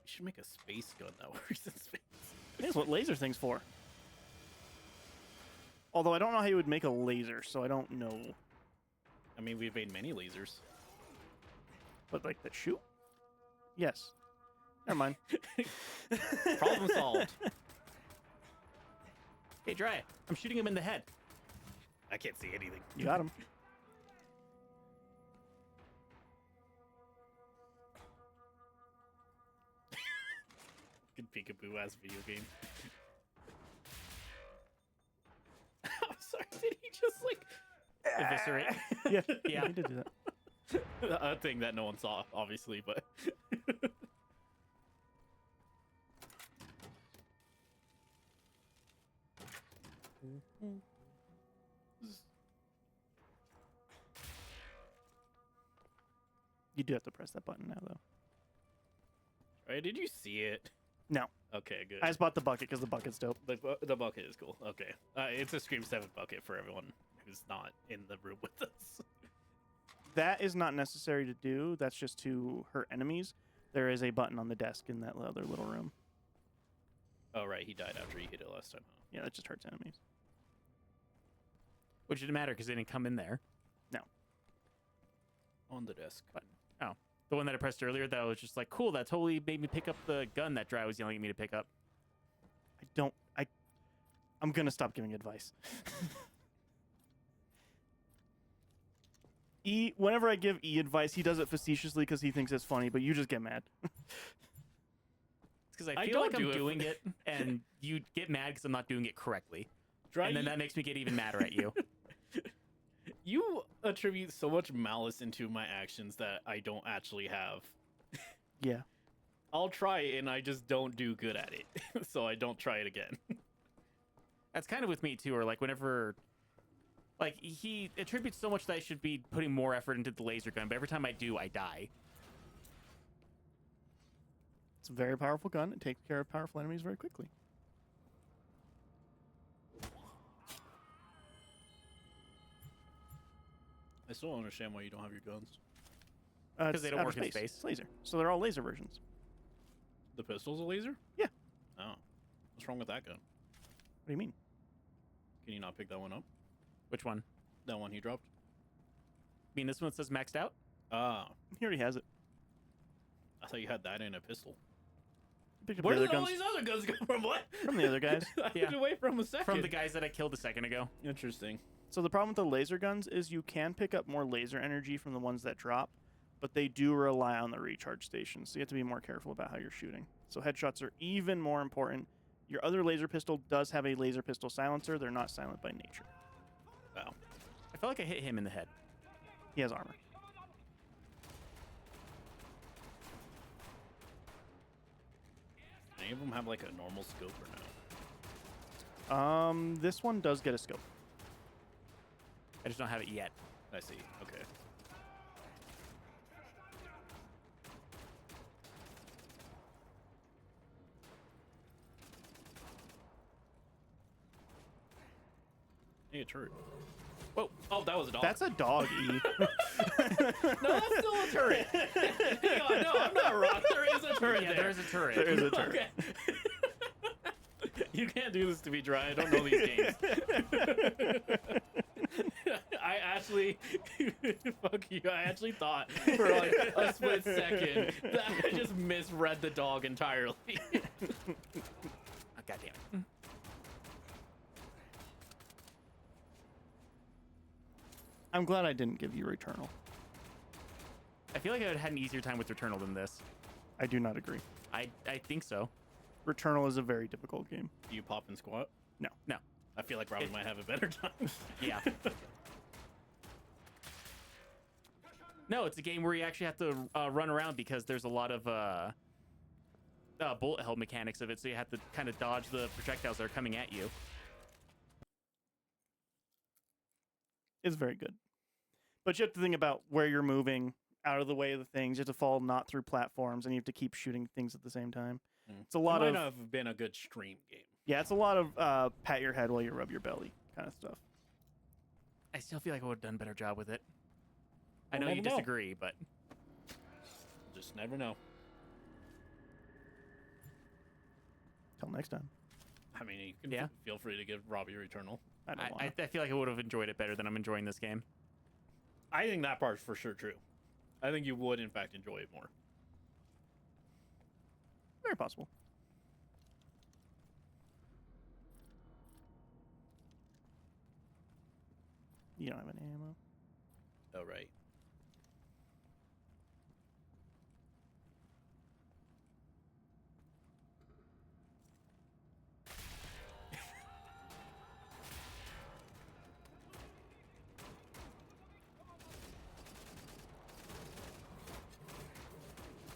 You should make a space gun that works in space. That's what laser thing's for. Although I don't know how you would make a laser, so I don't know. I mean, we've made many lasers. But like that shoot? Yes. Never mind. Problem solved. Hey, Dry, I'm shooting him in the head. I can't see anything. You got him. Good peekaboo ass video game. I'm sorry, did he just like Eviscerate. Yeah. Yeah. He did do that. a thing that no one saw, obviously, but You do have to press that button now, though. Right, did you see it? No. Okay, good. I just bought the bucket because the bucket's dope. The bucket is cool. Okay. It's a Scream 7 bucket for everyone who's not in the room with us. That is not necessary to do. That's just to hurt enemies. There is a button on the desk in that other little room. Oh, right. He died after he hit it last time. Yeah, that just hurts enemies. Which didn't matter because they didn't come in there. No. On the desk. But, oh. The one that I pressed earlier that was just like, cool, that totally made me pick up the gun that Dry was yelling at me to pick up. I'm going to stop giving advice. Whenever I give E advice, he does it facetiously because he thinks it's funny, but you just get mad. It's because I I feel don't like I'm do it doing it, and you get mad because I'm not doing it correctly. Dry, And then that makes me get even madder at you. you attribute so much malice into my actions that I don't actually have. Yeah. I'll try it, and I just don't do good at it. So I don't try it again. That's kind of with me, too, or like whenever... Like, he attributes so much that I should be putting more effort into the laser gun, but every time I do, I die. It's a very powerful gun. It takes care of powerful enemies very quickly. I still don't understand why you don't have your guns. 'Cause It's they don't outer work in space. It's laser. So they're all laser versions. The pistol's a laser? Yeah. Oh. What's wrong with that gun? What do you mean? Can you not pick that one up? Which one? That one he dropped? I mean, this one says maxed out. Ah. He already has it. I thought you had that in a pistol. Picked up Where the did other all guns these other guns come from? What? from the other guys. I Yeah. took it away from a second. From the guys that I killed a second ago. Interesting. So the problem with the laser guns is you can pick up more laser energy from the ones that drop, but they do rely on the recharge stations. So you have to be more careful about how you're shooting. So headshots are even more important. Your other laser pistol does have a laser pistol silencer. They're not silent by nature. Wow. I felt like I hit him in the head. He has armor. Any of them have like a normal scope or no? This one does get a scope. I just don't have it yet. I see. Okay. Hey, a turret. Whoa! Oh, that was a dog. That's a dog, E. No, that's still a turret. Hang on, no, I'm not wrong. There is a turret. Yeah, there is a turret. There is a turret. Okay. You can't do this to me, Dry. I don't know these games. I actually, fuck you. I actually thought for like a split second that I just misread the dog entirely. Oh, goddamn it. I'm glad I didn't give you Returnal. I feel like I would have had an easier time with Returnal than this. I do not agree. I think so. Returnal is a very difficult game. Do you pop and squat? No. No. I feel like Robbie might have a better time. Yeah. No, it's a game where you actually have to run around because there's a lot of bullet hell mechanics of it, so you have to kind of dodge the projectiles that are coming at you. It's very good. But you have to think about where you're moving, out of the way of the things. You have to fall not through platforms, and you have to keep shooting things at the same time. It's a lot It of... might have been a good stream game. Yeah, it's a lot of pat your head while you rub your belly kind of stuff. I still feel like I would have done a better job with it. I We'll know you never know. disagree, but Just never know. Till next time. I mean, you can Yeah. feel free to give Robbie Returnal. I don't want I feel like I would have enjoyed it better than I'm enjoying this game. I think that part's for sure true. I think you would, in fact, enjoy it more. Very possible. You don't have any ammo. Oh, right.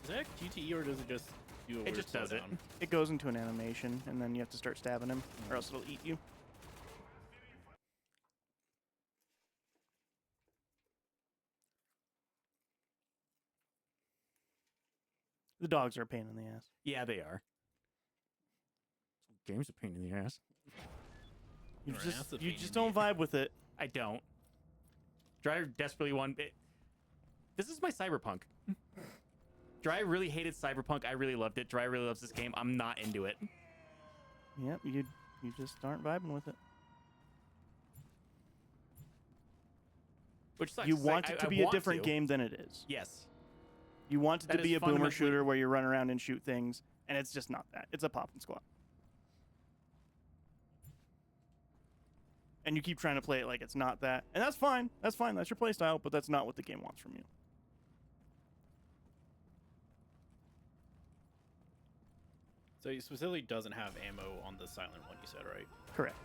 Is that GTE or does it just do a It weird just does it. slowdown? It goes into an animation, and then you have to start stabbing him, or else it'll eat you. The dogs are a pain in the ass. Yeah, they are. Game's a pain in the ass. You Your ass just a you pain just in don't the- vibe with it. I don't. Dry desperately want it. This is my Cyberpunk. Dry really hated Cyberpunk. I really loved it. Dry really loves this game. I'm not into it. Yep, you just aren't vibing with it. Which sucks. You 'cause want it to I be a want different to. game than it is. Yes. You want it That to be is a boomer fundamentally- shooter where you run around and shoot things, and it's just not that. It's a pop and squat. And you keep trying to play it like it's not that. And that's fine. That's fine. That's your play style, but that's not what the game wants from you. So it specifically doesn't have ammo on the silent one, you said, right? Correct.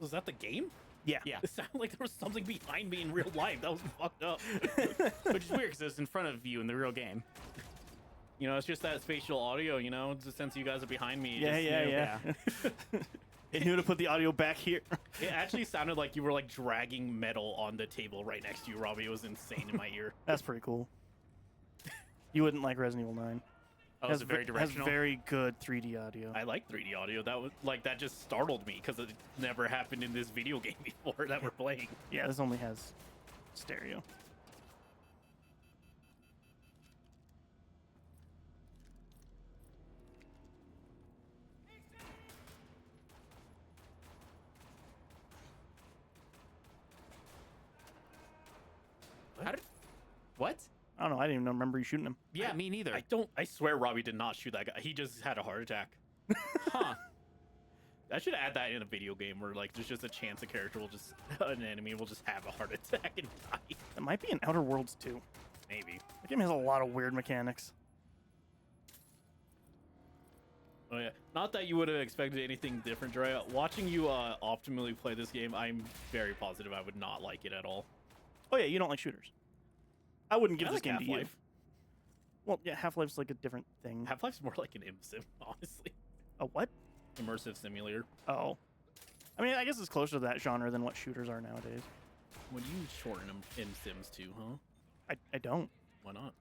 Was that the game? Yeah. Yeah. It sounded like there was something behind me in real life. That was fucked up. Which is weird because it's in front of you in the real game. You know, it's just that spatial audio, you know, just since you guys are behind me. Yeah, just, you yeah, know, yeah. It knew to put the audio back here. It actually sounded like you were like dragging metal on the table right next to you, Robbie. It was insane in my ear. That's pretty cool. You wouldn't like Resident Evil 9. Oh, is it very Has directional? very good 3D audio. I like 3D audio. That was like that just startled me because it never happened in this video game before that we're playing. Yeah, this only has stereo. How did? What? I don't know. I didn't even remember you shooting him. Yeah, me neither. I swear Robbie did not shoot that guy. He just had a heart attack. Huh? I should add that in a video game where like there's just a chance a character will just an enemy will just have a heart attack and die. It might be in Outer Worlds too. Maybe. The game has a lot of weird mechanics. Oh yeah. Not that you would have expected anything different, Drea. Watching you optimally play this game, I'm very positive I would not like it at all. Oh yeah, you don't like shooters. I wouldn't give I this like game to you. Half-Life. Well, yeah, Half-Life's like a different thing. Half-Life's more like an sim, honestly. A what? Immersive simulator. Oh. I mean, I guess it's closer to that genre than what shooters are nowadays. When you shorten them in Sims too, huh? I don't. Why not?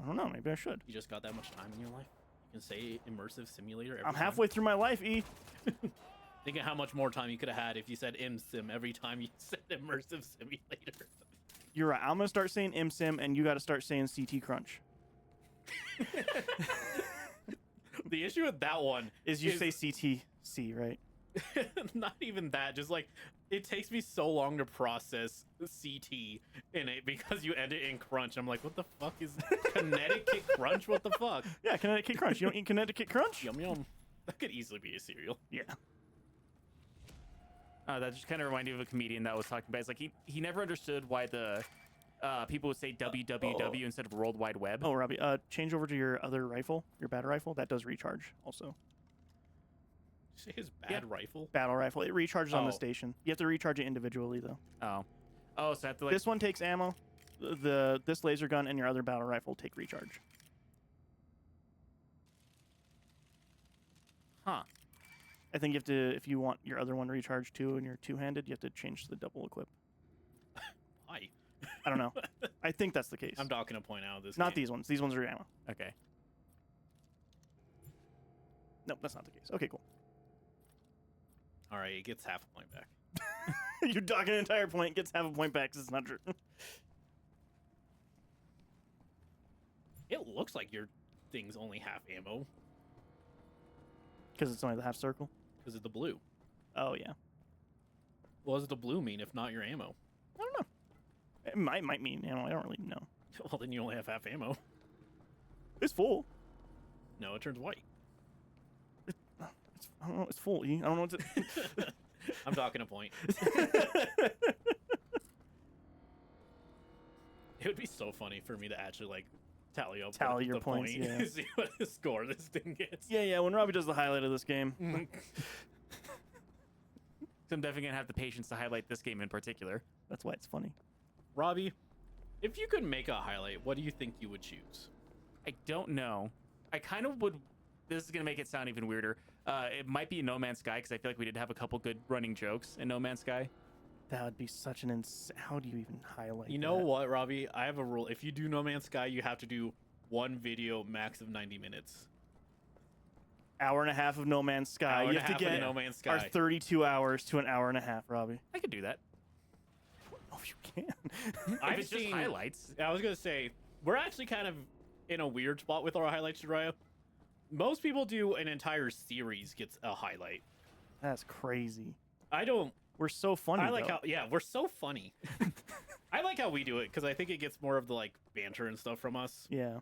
I don't know. Maybe I should. You just got that much time in your life? You can say immersive simulator every I'm time? halfway through my life, E. Think of how much more time you could have had if you said sim every time you said immersive simulator. You're right. I'm gonna start saying MSim, and you got to start saying CT Crunch. The issue with that one Is you say CTC, right? not even that, just like it takes me so long to process CT in it because you end it in crunch. I'm like, what the fuck is Connecticut Crunch? What the fuck? Yeah, Connecticut Crunch. You don't eat Connecticut Crunch? Yum yum. That could easily be a cereal. Yeah. That just kind of reminded me of a comedian that was talking about. It's like he never understood why the people would say www instead of World Wide Web. Oh, Robbie, change over to your other rifle, your battle rifle. That does recharge also. Say his bad rifle. Battle rifle. It recharges on the Oh. station. You have to recharge it individually though. Oh, so I have to like. This one takes ammo. This laser gun and your other battle rifle take recharge. Huh? I think you have to, if you want your other one to recharge too, and you're two-handed, you have to change to the double equip. Why? I don't know. I think that's the case. I'm not gonna point out this. Not game. these ones. These ones are ammo. Okay. Nope, that's not the case. Okay, cool. All right, it gets half a point back. You dock an entire point, gets half a point back 'cause it's not true. It looks like your thing's only half ammo Because it's only the half circle. because of the blue. Oh, yeah. What does the blue mean if not your ammo? I don't know. It might mean ammo. I don't really know. Well, then you only have half ammo. It's full. No, it turns white. I don't know. It's full. I don't know what to... I'm docking a point. It would be so funny for me to actually like tally your the points, point, yeah. see what score this thing gets. Yeah, when Robbie does the highlight of this game. So I'm definitely gonna have the patience to highlight this game in particular. That's why it's funny. Robbie, if you could make a highlight, what do you think you would choose? I don't know. I kind of would. This is gonna make it sound even weirder. It might be No Man's Sky because I feel like we did have a couple good running jokes in No Man's Sky. That would be such an how do you even highlight You know that? what, Robbie? I have a rule. If you do No Man's Sky, you have to do one video max of 90 minutes. Hour and a half of No Man's Sky. Hour and You a have to half of get No Man's our Sky. 32 hours to an hour and a half, Robbie. I could do that. Oh, you can. If I've it's just seen highlights. I was gonna say we're actually kind of in a weird spot with our highlights, Jiraiya. Most people do an entire series gets a highlight. That's crazy. I don't. We're so funny. I like though. how we're so funny. I like how we do it because I think it gets more of the like banter and stuff from us. Yeah.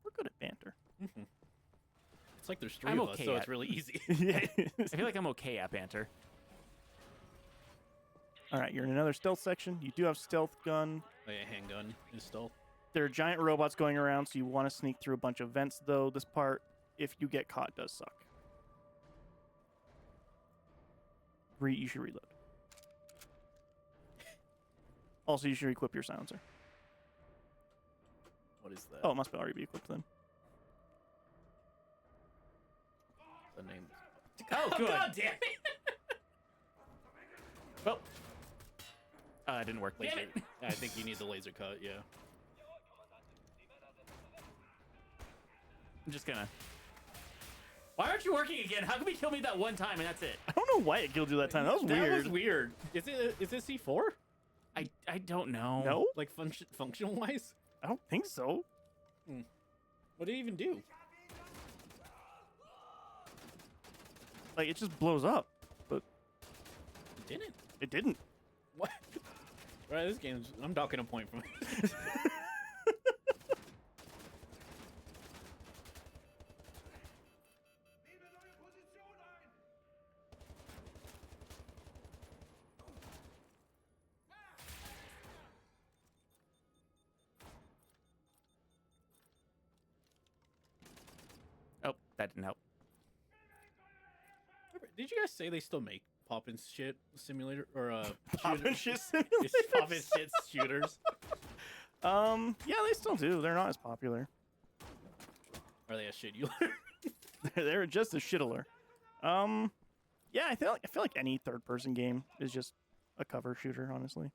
We're good at banter. It's like there's 3 I'm of us, okay so at- it's really easy. Yeah. I feel like I'm okay at banter. All right, you're in another stealth section. You do have stealth gun. Oh, yeah, handgun is stealth. There are giant robots going around, so you want to sneak through a bunch of vents, though. This part, if you get caught, does suck. You should reload. Also, you should equip your silencer. What is that? Oh, it must already be equipped then. Oh, good. God damn it! Well, it didn't work. Damn it! I think you need the laser cut. Yeah. I'm just gonna. Why aren't you working again? How come you killed me that one time and that's it? I don't know why it killed you that time. That was weird. That was weird. Is it C4? I don't know. No, Like functional wise? I don't think so. What did it even do? Like it just blows up, but It didn't. it didn't. What? Right, this game's. I'm docking a point from it. Oh, that didn't help. Did you guys say they still make Poppin' Shit Simulator or Poppin' Shit Poppin' Shit shooters? Yeah, they still do. They're not as popular. Are they a shit you? They're just as shittler. Yeah, I feel like any third-person game is just a cover shooter, honestly.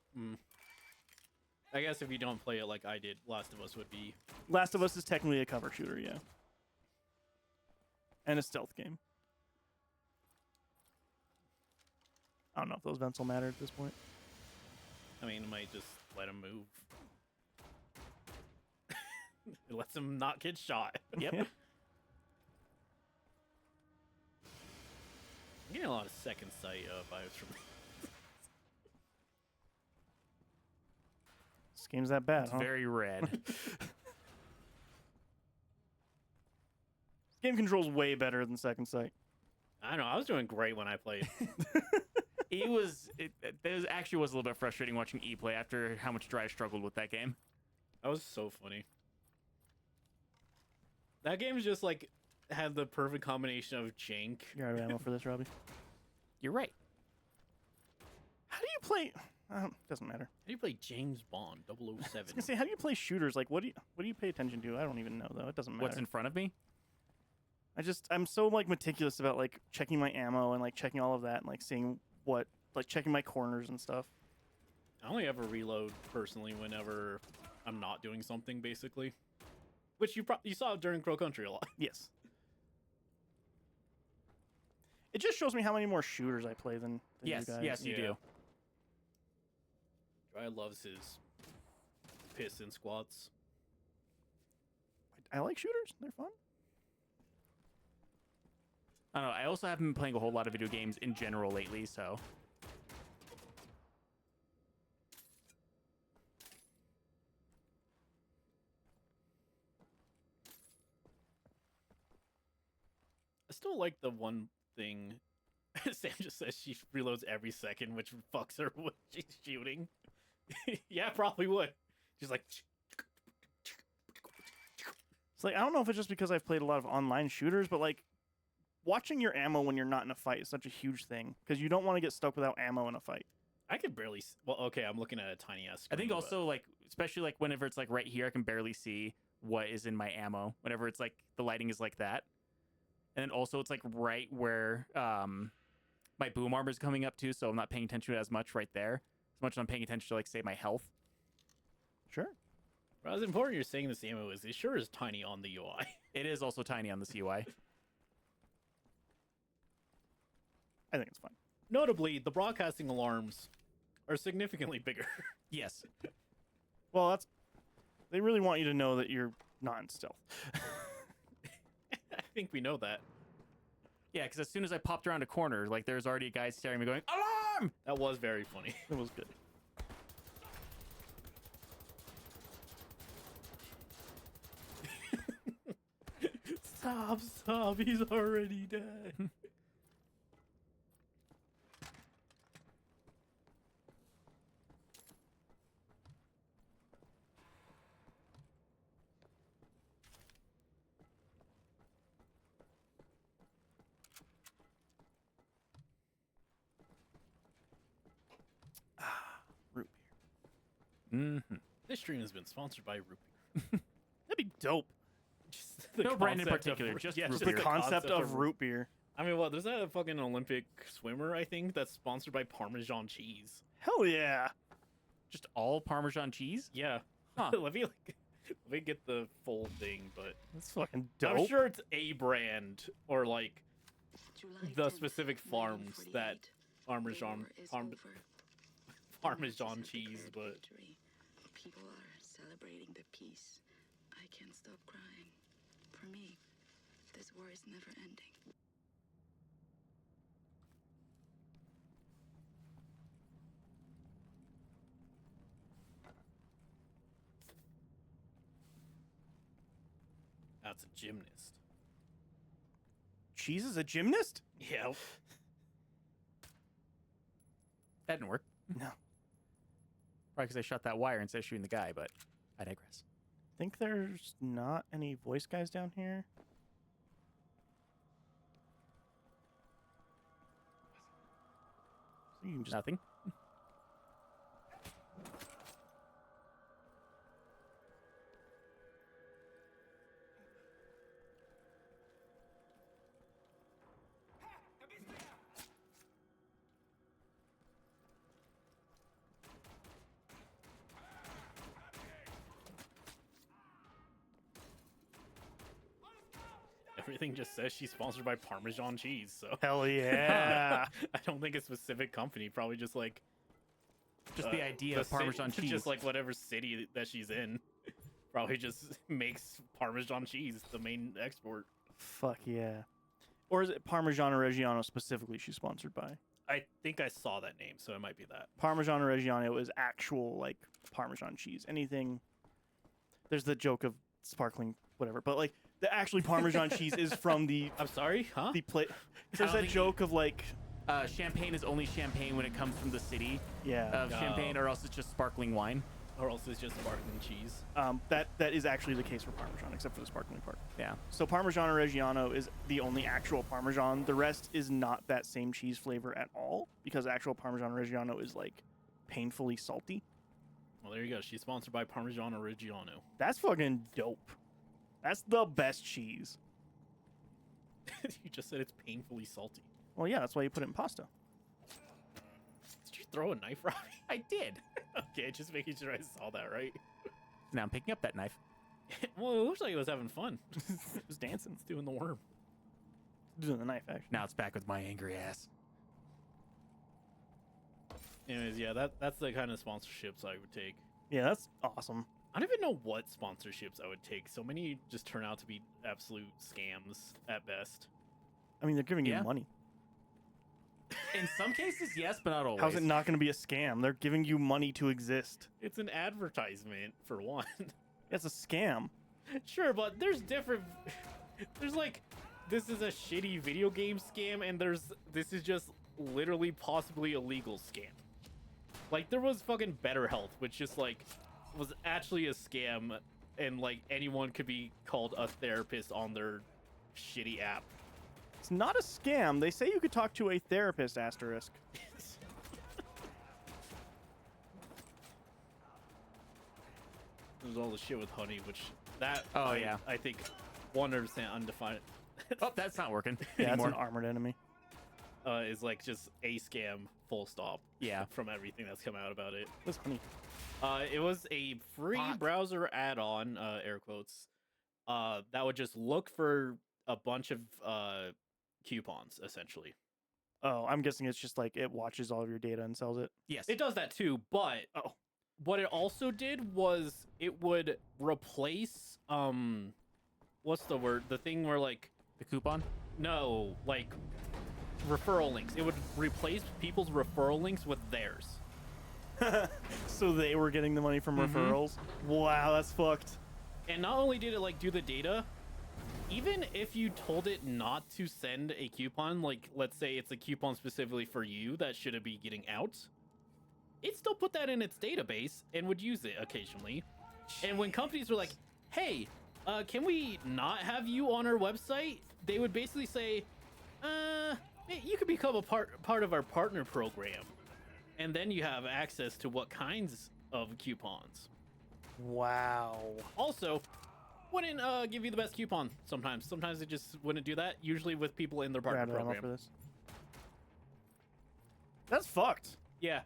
I guess if you don't play it like I did, Last of Us would be. Last of Us is technically a cover shooter, yeah, and a stealth game. I don't know if those vents will matter at this point. I mean, it might just let him move. It lets him not get shot. Yep. Yeah. I'm getting a lot of second sight vibes from This game's that bad, It's huh? very red. Game controls way better than Second Sight. I don't know. I was doing great when I played. It actually was a little bit frustrating watching E play after how much Dry struggled with that game. That was so funny. That game is just like had the perfect combination of jank. You're out of ammo for this, Robbie. You're right. How do you play? Doesn't matter. How do you play James Bond 007? I was gonna say, how do you play shooters? Like, what do you pay attention to? I don't even know though. It doesn't matter. What's in front of me? I'm so like meticulous about like checking my ammo and like checking all of that and like seeing what, like checking my corners and stuff. I only ever reload personally whenever I'm not doing something, basically. Which you saw during Crow Country a lot. Yes. It just shows me how many more shooters I play than Yes, you guys. yes, you Yeah. do. Dry loves his piston squats. I like shooters. They're fun. I don't know. I also haven't been playing a whole lot of video games in general lately, so. I still like the one thing Sam just says she reloads every second, which fucks her when she's shooting. Yeah, probably would. She's like, It's like I don't know if it's just because I've played a lot of online shooters, but like watching your ammo when you're not in a fight is such a huge thing because you don't want to get stuck without ammo in a fight. I could barely. Well, okay, I'm looking at a tiny ass. I think also like, especially like whenever it's like right here, I can barely see what is in my ammo. Whenever it's like the lighting is like that, and then also it's like right where my boom armor is coming up too, so I'm not paying attention to it as much right there. As much as I'm paying attention to like say my health. Sure. But as important you're saying this ammo is, it sure is tiny on the UI. It is also tiny on the CUI. I think it's fine. Notably, the broadcasting alarms are significantly bigger. Yes. Well, they really want you to know that you're not in stealth. I think we know that. Yeah, because as soon as I popped around a corner, like there's already a guy staring at me going, "Alarm!" That was very funny. It was good. Stop, he's already dead. Root Mm-hmm. This stream has been sponsored by Root Beer. beer. That'd be dope. Just the No brand in concept of particular, root- just yeah, root Just beer. the concept of root beer. I mean, what? There's that fucking Olympic swimmer, I think, that's sponsored by Parmesan cheese. Hell yeah. Just all Parmesan cheese? Yeah. Huh. let me get the full thing, but That's fucking dope. I'm sure it's a brand or like July the 10th, specific farms that 1948. Parmesan The war is over. Parmesan Nazis have cheese, declared but victory. People are celebrating the peace. I can't stop crying. For me, this war is never ending. that's a gymnast. Cheese is a gymnast? Yeah. That didn't work. No. Probably because I shot that wire instead of shooting the guy, but I digress. Think there's not any voice guys down here. So you can just Nothing. Everything just says she's sponsored by Parmesan cheese, so hell yeah. I don't think it's a specific company. Probably just like Just the idea of ci- Parmesan cheese. just like whatever city that she's in. Probably just makes Parmesan cheese the main export. Fuck yeah. Or is it Parmigiano Reggiano specifically she's sponsored by? I think I saw that name, so it might be that. Parmigiano Reggiano is actual like Parmesan cheese. Anything. There's the joke of sparkling whatever, but like the actually Parmesan cheese is from the I'm sorry, huh? plate. There's don't that think joke of like Champagne is only champagne when it comes from the city yeah. of Champagne, or else it's just sparkling wine. Or else it's just sparkling cheese. That is actually the case for Parmesan, except for the sparkling part. Yeah. So Parmigiano Reggiano is the only actual Parmesan. The rest is not that same cheese flavor at all, because actual Parmigiano Reggiano is like painfully salty. Well, there you go. She's sponsored by Parmigiano Reggiano. That's fucking dope. That's the best cheese. You just said it's painfully salty. Well, yeah, that's why you put it in pasta. Did you throw a knife, Robbie? I did. Okay, just making sure I saw that right. Now I'm picking up that knife. Well, it looks like it was having fun. It was dancing. It's doing the worm. Doing the knife, actually. Now it's back with my angry ass. Anyways, yeah, that's the kind of sponsorships I would take. Yeah, that's awesome. I don't even know what sponsorships I would take. So many just turn out to be absolute scams at best. I mean, they're giving Yeah. you money. In some cases, yes, but not always. How's it not going to be a scam? They're giving you money to exist. It's an advertisement, for one. It's a scam. Sure, but there's different... There's like, this is a shitty video game scam, and this is just literally possibly a legal scam. Like, there was fucking Better Health, which just, like, was actually a scam, and, like, anyone could be called a therapist on their shitty app. It's not a scam. They say you could talk to a therapist, asterisk. There's all the shit with honey, which that Oh, yeah. I think 100% undefined Oh, that's not working Yeah, that's anymore. an armored enemy. is like just a scam, full stop. Yeah. From everything that's come out about it. What's honey? It was a free Fuck. browser add-on, air quotes, that would just look for a bunch of coupons, essentially. Oh, I'm guessing it's just like it watches all of your data and sells it. Yes. It does that too, but Oh. what it also did was it would replace what's the word? The thing where like The coupon? no, like referral links. It would replace people's referral links with theirs. So they were getting the money from Mhm. referrals? Wow, that's fucked. And not only did it like do the data, even if you told it not to send a coupon, like let's say it's a coupon specifically for you that shouldn't be getting out, it still put that in its database and would use it occasionally. And when companies were like, hey, can we not have you on our website? They would basically say, hey, you could become a part of our partner program. And then you have access to what kinds of coupons. Wow. Also, wouldn't give you the best coupon sometimes. Sometimes it just wouldn't do that. Usually with people in their partner Grab ammo program. for this. That's fucked. Yeah.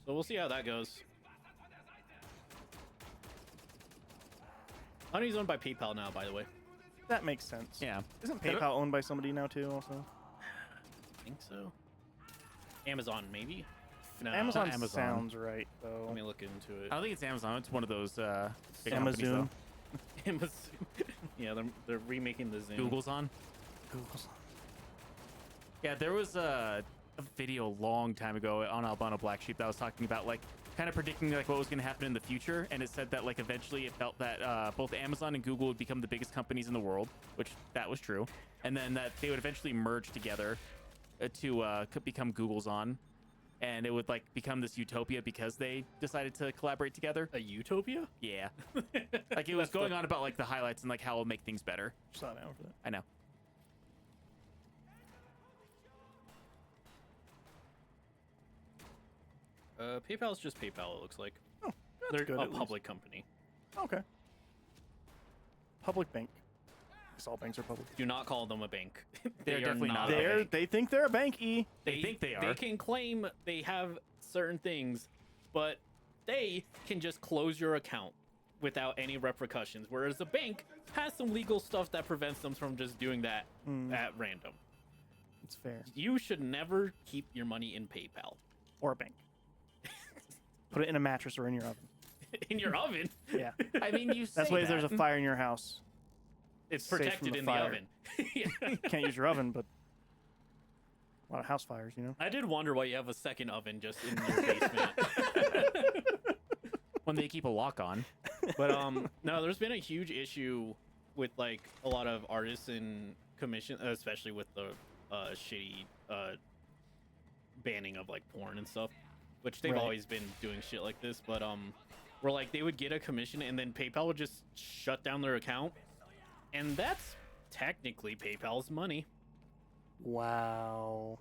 So we'll see how that goes. Honey's owned by PayPal now, by the way. That makes sense. Yeah. Isn't PayPal owned by somebody now too? Also, I think so. Amazon, maybe? No. Amazon, Amazon. sounds right Let though. me look into it. I don't think it's Amazon. It's one of those big companies, Amazon. though. Amazon. Yeah, they're remaking the Zoom. Google's on. Google's. Yeah, there was a video a long time ago on Albano Black Sheep that was talking about like kind of predicting like what was going to happen in the future, and it said that like eventually it felt that both Amazon and Google would become the biggest companies in the world, which that was true, and then that they would eventually merge together to become Google's on, and it would like become this utopia because they decided to collaborate together. A utopia? Yeah, like it was going on about like the highlights and like how it'll make things better. Just not down for that. I know. PayPal's just PayPal, it looks like. Oh, that's They're good. a at least. public company. Okay. Public bank. I guess all banks are public. Do not call them a bank. They're They are definitely not a a They're bank. they think they're a bank. E. They think they are. They can claim they have certain things, but they can just close your account without any repercussions. Whereas a bank has some legal stuff that prevents them from just doing that at random. It's fair. You should never keep your money in PayPal. Or a bank. Put it in a mattress or in your oven. In your oven. Yeah. I mean, you say That's why if there's a that. fire in your house. It's Safe from protected the in fire. the oven. Yeah. Can't use your oven, but a lot of house fires, you know. I did wonder why you have a second oven just in your basement. when they keep a lock on. But no, there's been a huge issue with like a lot of artists and commission, especially with the shitty banning of like porn and stuff, which they've Right. always been doing shit like this. But where like they would get a commission and then PayPal would just shut down their account, and that's technically PayPal's money. Wow.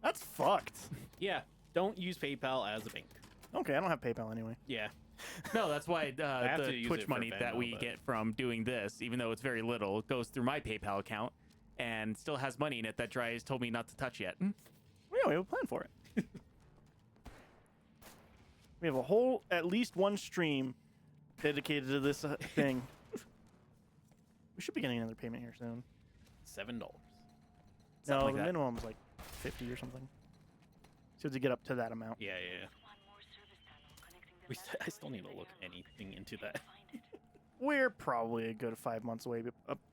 That's fucked. Yeah, don't use PayPal as a bank. Okay, I don't have PayPal anyway. Yeah, No, that's why have to the use Twitch it for money that Venmo, we but- get from doing this, even though it's very little, goes through my PayPal account and still has money in it that Dry has told me not to touch yet. Yeah, we have a plan for it. We have a whole, at least one stream dedicated to this thing. We should be getting another payment here soon. $7. No, like the that. minimum is like 50 or something. So we have to get up to that amount. Yeah. I still need to look anything into that. We're probably a good 5 months away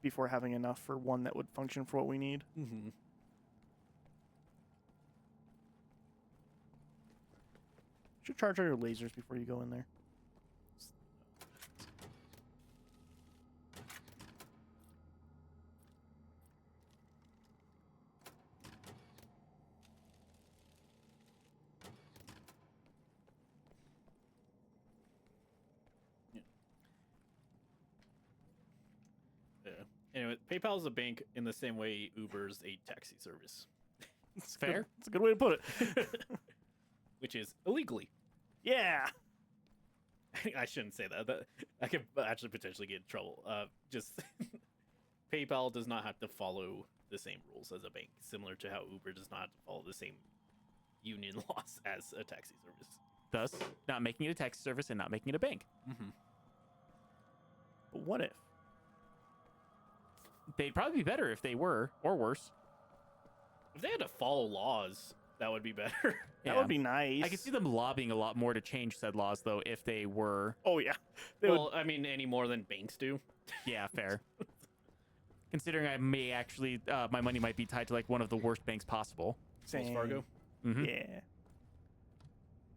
before having enough for one that would function for what we need. Mm-hmm. Should charge all your lasers before you go in there. Yeah. Anyway, PayPal is a bank in the same way Uber's a taxi service, It's Fair. It's a good way to put it. which is illegally. Yeah. I shouldn't say that. I could actually potentially get in trouble. Just PayPal does not have to follow the same rules as a bank, similar to how Uber does not have to follow the same union laws as a taxi service. Thus, not making it a taxi service and not making it a bank. Mm-hmm. But what if? They'd probably be better if they were, or worse. If they had to follow laws, that would be better. That would be nice. I could see them lobbying a lot more to change said laws, though, if they were. Oh, yeah. They Well, I mean, any more than banks do. Yeah, fair. Considering I may actually, my money might be tied to like one of the worst banks possible. would. Wells Fargo. Mhm. Yeah.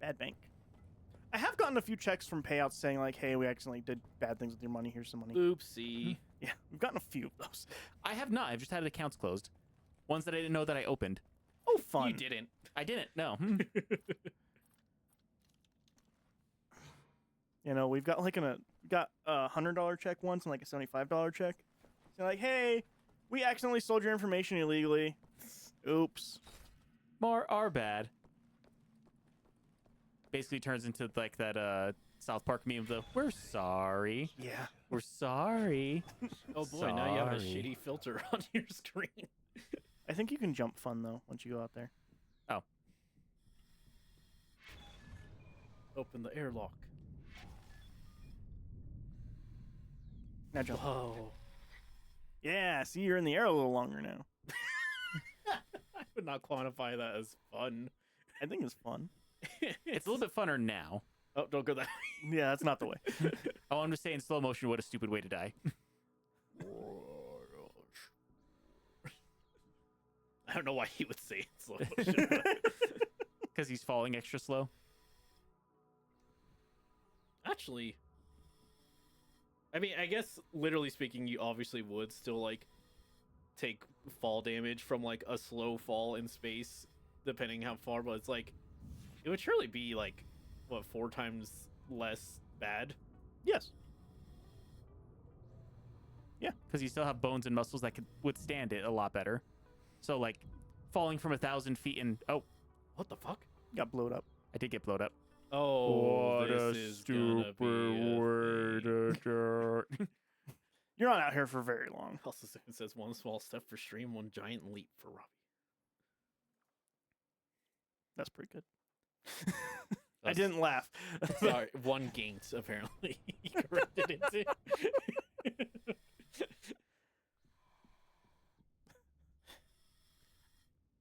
Bad bank. I have gotten a few checks from payouts saying, like, hey, we accidentally did bad things with your money. Here's some money. Oopsie. Yeah, we've gotten a few of those. I have not. I've just had accounts closed. Ones that I didn't know that I opened. Oh, fun. You didn't. I didn't. No. You know, we've got like a $100 check once and like a $75 check. So like, hey, we accidentally sold your information illegally. Oops. More are bad. Basically turns into like that South Park meme of the "we're sorry." Yeah. We're sorry. Oh boy, now you have a Sorry. shitty filter on your screen. I think you can jump fun though once you go out there. Oh. Open the airlock. Now jump. Whoa. Yeah, see, you're in the air a little longer now. I would not quantify that as fun. I think it's fun. It's a little bit funner now. Oh, don't go that Yeah, that's not the way. Oh, I'm just saying, slow motion. What a stupid way to die. way. I don't know why he would say it in slow motion. Because he's falling extra slow. Actually, I mean, I guess literally speaking, you obviously would still like take fall damage from like a slow fall in space, depending how far. But it's like it would surely be like what 4 times less bad. Yes. Because you still have bones and muscles that could withstand it a lot better. So, like, falling from 1,000 feet and... Oh, What the fuck? Got blowed up. I did get blowed up. Oh, this is gonna be a thing. You're not out here for very long. Also, it says 1 small step for Stream, 1 giant leap for Robbie. That's pretty good. I didn't laugh. Sorry, 1 gaint apparently. He corrected it too.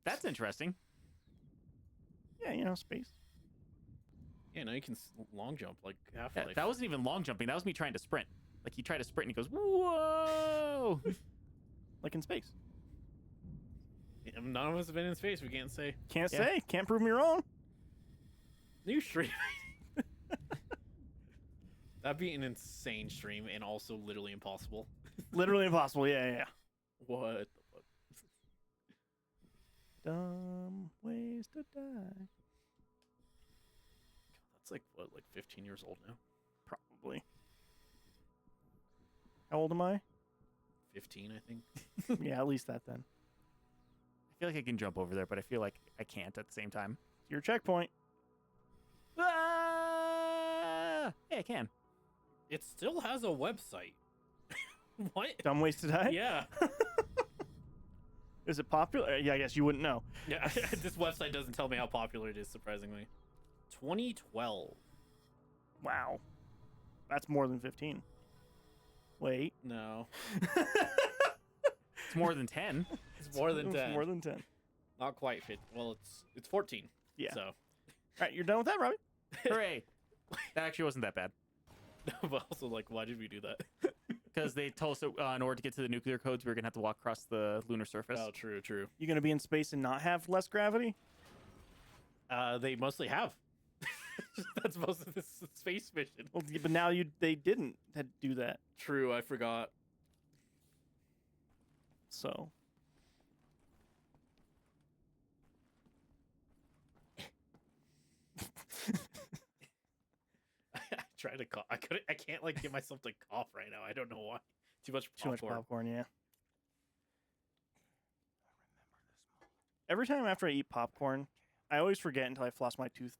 That's interesting. Yeah, you know, space. Yeah, now you can long jump like Yeah, Half-Life. that wasn't even long jumping. That was me trying to sprint. Like, he tried to sprint and he goes, whoa! Like in space. Yeah, none of us have been in space. We can't say. Can't Yeah. say. Can't prove me wrong. New stream. That'd be an insane stream and also literally impossible. Literally impossible. Yeah, yeah, yeah. What the fuck? Dumb ways to die. That's like what, like 15 years old now? Probably. How old am I? 15, I think. Yeah, at least that then. I feel like I can jump over there, but I feel like I can't at the same time. Your checkpoint. Ah! Hey, I can. It still has a website. What? Dumb ways to die? Yeah. Is it popular? Yeah, I guess you wouldn't know. Yeah. This website doesn't tell me how popular it is, surprisingly. 2012. Wow. That's more than 15. Wait. No. It's more than 10. It's more than 10. It's more than 10. Not quite fit. Well, it's 14. Yeah. So, All right, you're done with that, Robbie? Hooray. That actually wasn't that bad. but also, like, why did we do that? Because they told us that, in order to get to the nuclear codes, we were going to have to walk across the lunar surface. Oh, true, true. You going to be in space and not have less gravity? They mostly have. That's most of this space mission. Well, but now they didn't do that. True, I forgot. So. I tried to cough. I can't like get myself to cough right now. I don't know why. Too much Too much popcorn. popcorn, yeah. Every time after I eat popcorn, I always forget until I floss my tooth.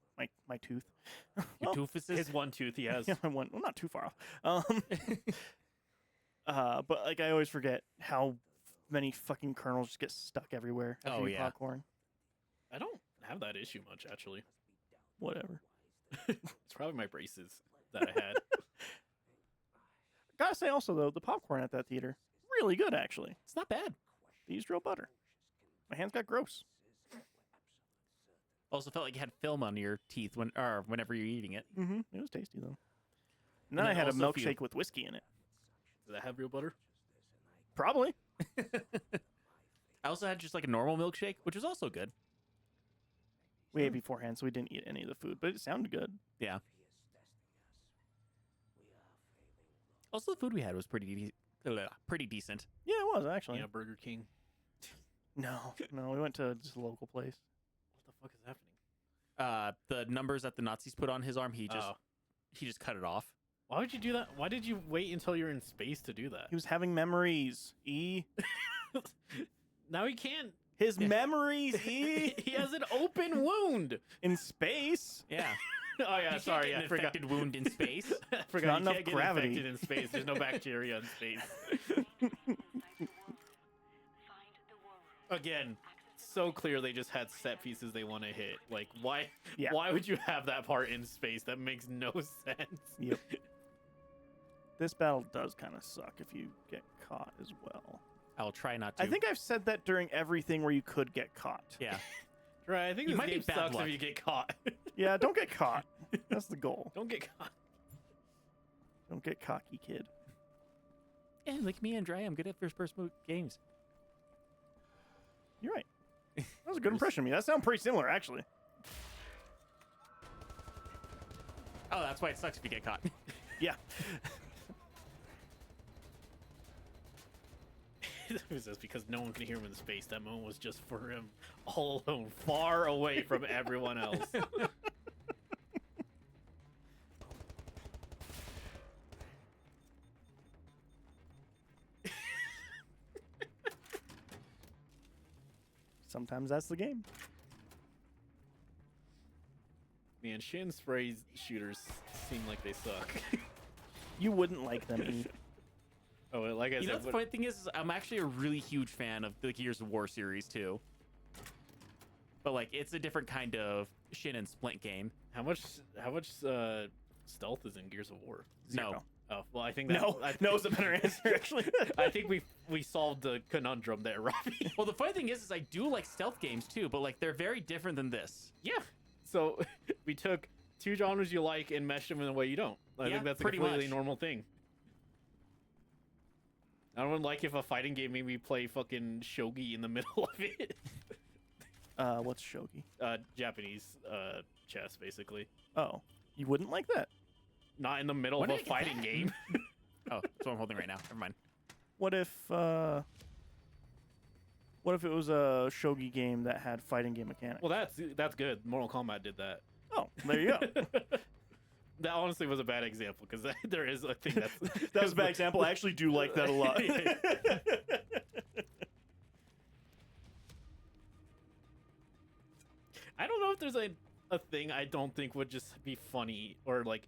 My tooth. Your doofuses? His one tooth he has. Yeah, my one. Well, not too far off. But like I always forget how many fucking kernels just get stuck everywhere. After Oh, you eat yeah. popcorn. I don't have that issue much actually. Whatever. It's probably my braces that I had. Gotta say also though, the popcorn at that theater really good actually. It's not bad. They used real butter. My hands got gross. Also felt like you had film on your teeth whenever you're eating it. Mm-hmm. It was tasty though. And then then I had a also if you- milkshake with whiskey in it. Does that have real butter? Probably. I also had just like a normal milkshake, which was also good. We ate beforehand, so we didn't eat any of the food, but it sounded good. Yeah. Also, the food we had was pretty decent. Yeah, it was actually. Yeah, Burger King. No, we went to just a local place. What the fuck is happening? The numbers that the Nazis put on his arm, he Oh. just cut it off. Why would you do that? Why did you wait until you're in space to do that? He was having memories. Now he can't. His memories. He has an open wound. In space. Yeah. Oh yeah, You sorry, can't I get an forgot. infected wound in space. Forgot Not you enough can't get gravity. infected in space. There's no bacteria in space. Again, so clear they just had set pieces they want to hit. Like, why? Yeah. Why would you have that part in space? That makes no sense. Yep. This battle does kind of suck if you get caught as well. I'll try not to. I think I've said that during everything where you could get caught. Yeah. Right. I think You this might be game bad sucks luck. if you get caught. Yeah, don't get caught. That's the goal. Don't get caught. Don't get cocky, kid. Yeah, like me and Dre, I'm good at first-person games. You're right. That was a good impression of me. That sounds pretty similar, actually. Oh, that's why it sucks if you get caught. Yeah. It was just because no one could hear him in space. That moment was just for him, all alone, far away from everyone else. Sometimes that's the game. Man, Shin spray shooters seem like they suck. You wouldn't like them, E. Oh, like I You know said, what the funny thing is I'm actually a really huge fan of the Gears of War series too. But like, it's a different kind of Shin and Splint game. how much stealth is in Gears of War? No. Oh, well, I think that, No, no is a better answer, actually. I think we solved the conundrum there, Robbie. Well, the funny thing is I do like stealth games too, but like they're very different than this. Yeah. So we took two genres you like and meshed them in a way you don't. I Yeah, think that's a pretty completely much. normal thing. I don't like if a fighting game made me play fucking shogi in the middle of it. What's shogi? Japanese chess, basically. Oh, you wouldn't like that? Not in the middle When of a did I get fighting that? game. Oh, that's what I'm holding right now. Never mind. What if it was a shogi game that had fighting game mechanics? Well, that's good. Mortal Kombat did that. Oh, there you go. That honestly was a bad example because there is a thing that's That was a bad example. I actually do like that a lot. I don't know if there's a thing I don't think would just be funny or like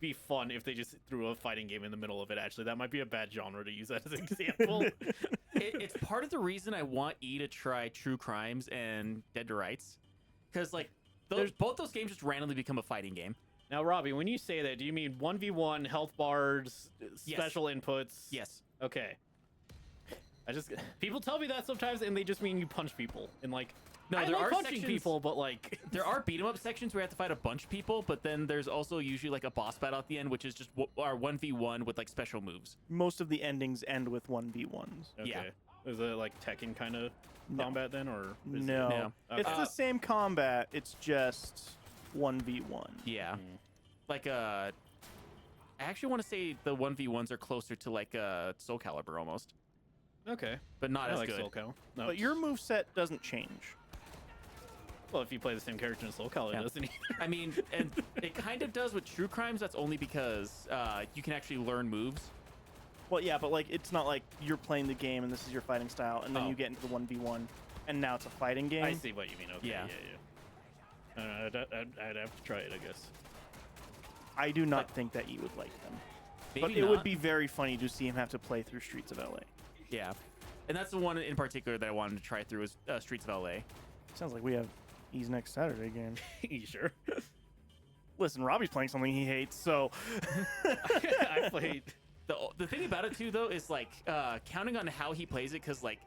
be fun if they just threw a fighting game in the middle of it. Actually, that might be a bad genre to use as an example. It's part of the reason I want E to try True Crimes and Dead to Rights, because like both those games just randomly become a fighting game. Now, Robbie, when you say that, do you mean 1v1 health bars, Yes. special inputs? Yes. Okay. People tell me that sometimes, and they just mean you punch people, and like, No, I there like are punching sections- people, but like, There are beat 'em up sections where you have to fight a bunch of people, but then there's also usually like a boss battle at the end, which is just our 1v1 with like special moves. Most of the endings end with 1v1s. okay. Yeah. Is it like Tekken kind of No. combat then, or is No. No. It's Okay. the same combat. It's just 1v1. Yeah. Mm. Like I actually want to say the 1v1s are closer to like Soul Calibur almost, Okay. but not I as like good. Soul Cal. No. But your moveset doesn't change. Well, if you play the same character in Soul Cal, it Yeah. doesn't either. I mean, and it kind of does with True Crimes. That's only because you can actually learn moves. Well, yeah, but like it's not like you're playing the game and this is your fighting style, and then Oh. you get into the 1v1, and now it's a fighting game. I see what you mean. Okay. Yeah. I'd have to try it, I guess. I do not think that you would like them. Maybe But it not. would be very funny to see him have to play through Streets of LA. Yeah, and that's the one in particular that I wanted to try through is Streets of LA. Sounds like we have E's next Saturday game. You sure? Listen, Robbie's playing something he hates, so I played. The thing about it too, though, is like counting on how he plays it, because like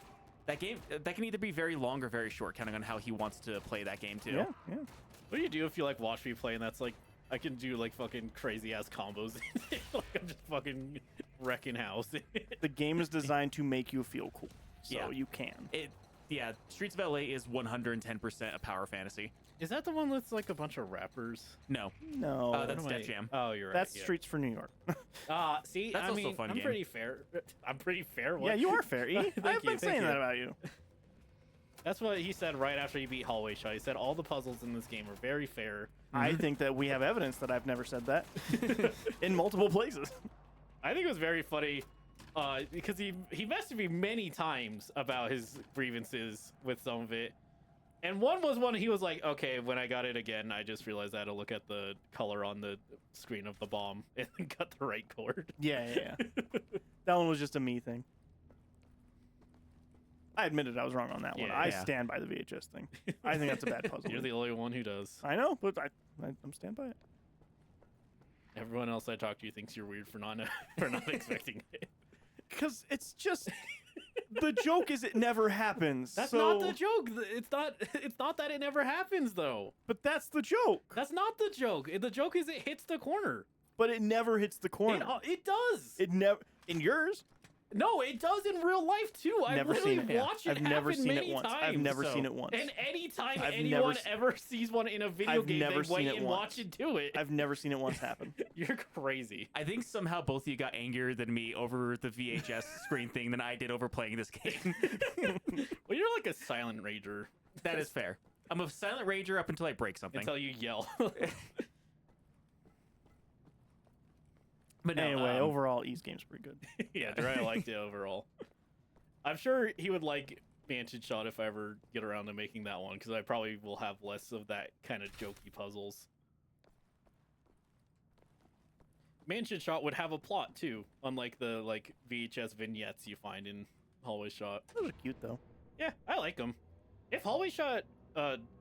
that game that can either be very long or very short, counting on how he wants to play that game too. yeah. What do you do if you like watch me play and that's like I can do like fucking crazy ass combos? Like I'm just fucking wrecking house. The game is designed to make you feel cool, so Yeah. you can. Yeah, Streets of LA is 110% a power fantasy. Is that the one that's like a bunch of rappers? No, No, that's What am Def I- Jam. Oh, you're right. that's yeah. Streets for New York. See, That's I also a mean, fun I'm game. pretty fair. I'm pretty fair. Yeah, you are fair, E. Thank I've you, been thank saying you. that about you. That's what he said right after he beat Hallway Shot. He said all the puzzles in this game are very fair. I think that we have evidence that I've never said that in multiple places. I think it was very funny because he messaged me many times about his grievances with some of it. And one was one he was like, okay, when I got it again, I just realized I had to look at the color on the screen of the bomb and then cut the right chord. Yeah. That one was just a me thing. I admitted I was wrong on that one. Yeah. I Yeah. stand by the VHS thing. I think that's a bad puzzle. You're the only one who does. I know, but I'm stand by it. Everyone else I talk to thinks you're weird for not for not expecting it. Because it's just the joke is it never happens. That's so, not the joke. It's not that it never happens though. But that's the joke. That's not the joke. The joke is it hits the corner. But it never hits the corner. It does. It never in yours. No, it does in real life too. I've Never literally seen it. Yeah. watched it I've never happen seen many it once. times. I've never seen it once. And anytime I've anyone never ever sees one in a video I've game, never they wait seen it and once. watch it do it. I've never seen it once happen. You're crazy. I think somehow both of you got angrier than me over the VHS screen thing than I did over playing this game. Well, you're like a silent rager That is fair. I'm a silent rager up until I break something. until you yell. But no, Anyway, overall, E's game's pretty good. Yeah, I liked it overall. I'm sure he would like Mansion Shot if I ever get around to making that one, because I probably will have less of that kind of jokey puzzles. Mansion Shot would have a plot too, unlike the VHS vignettes you find in Hallway Shot. Those are cute though. Yeah, I like them. If Hallway Shot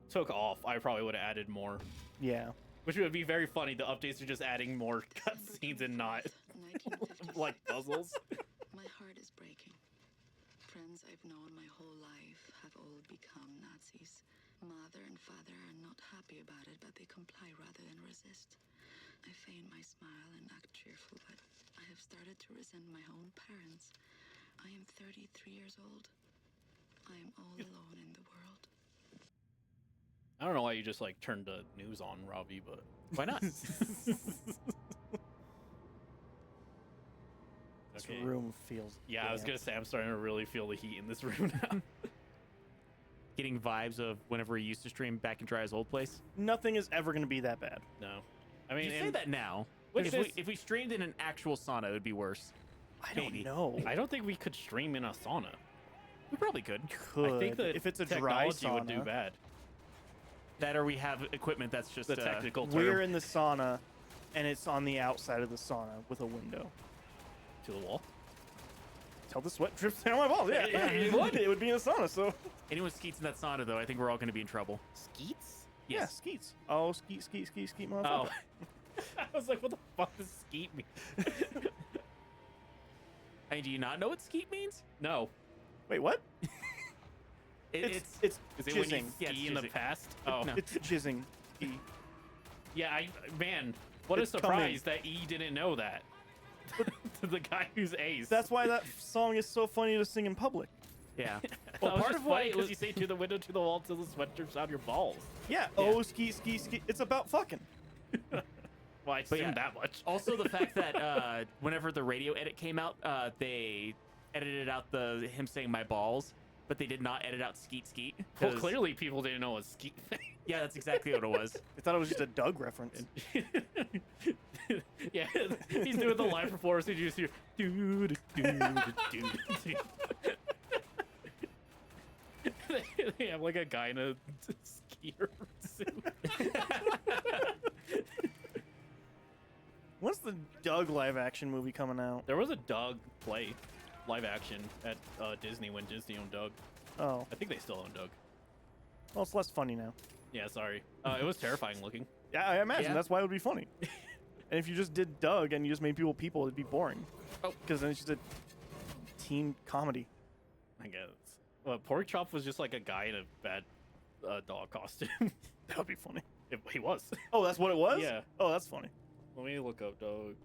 took off, I probably would have added more, Yeah. which would be very funny. The updates are just adding more cutscenes and not 1956. like puzzles. My heart is breaking. Friends I've known my whole life have all become Nazis. Mother and father are not happy about it, but they comply rather than resist. I feign my smile and act cheerful, but I have started to resent my own parents. I am 33 years old. I am all alone in the world. I don't know why you just turned the news on, Robbie, but why not? This okay. room feels. Yeah, I was damp. gonna say I'm starting to really feel the heat in this room now. Getting vibes of whenever he used to stream back in Dry's old place. Nothing is ever going to be that bad. No, I mean, You say and that now. Which If, is- if we streamed in an actual sauna, it would be worse. I don't Maybe. know. I don't think we could stream in a sauna. We probably could. Could I think that if it's a dry technology sauna, would do bad. That or we have equipment that's just The technical term we're in the sauna, and it's on the outside of the sauna with a window. to the wall. Till the sweat drips down my balls. Yeah, Yeah, it would. It would be in a sauna. So anyone skeets in that sauna though. I think we're all going to be in trouble. Skeets? yeah, Yes. skeets. Oh, skeet, motherfucker. Oh, I was like, what the fuck does skeet mean? Hey, do you not know what skeet means? No, Wait, what? It's It's is it when you jizzing. Yeah, it's ski in the jizzing. past? Oh, No. It's jizzing. E. yeah. Man, what a It's coming. surprise that E didn't know that. To the guy who's ace. That's why that song is so funny to sing in public. yeah. well, part part of of why why it because was- you say to the window, to the wall, till the sweat drips out your balls. Yeah. Oh, ski. It's about fucking. Well, I assume yeah. that much. Also, the fact that whenever the radio edit came out, they edited out him saying "my balls," but they did not edit out "skeet skeet." Well, 'cause- clearly people didn't know what skeet thing. Yeah, that's exactly what it was. I thought it was just a Doug reference. Yeah, he's doing the live performance. And you just hear doo doo doo doo. They have like a guy in a skier suit. When's the Doug live action movie coming out? There was a Doug play, live action at Disney when Disney owned Doug. Oh, I think they still own Doug. well, it's less funny now. Yeah, sorry. It was terrifying looking. Yeah, I imagine Yeah. that's why it would be funny. And if you just did Doug and you just made people, it'd be boring. Oh. Because then it's just a teen comedy. I guess. Well, Pork Chop was just like a guy in a bad dog costume. That would be funny. He was. Oh, that's what it was? Yeah. Oh, that's funny. Let me look up Doug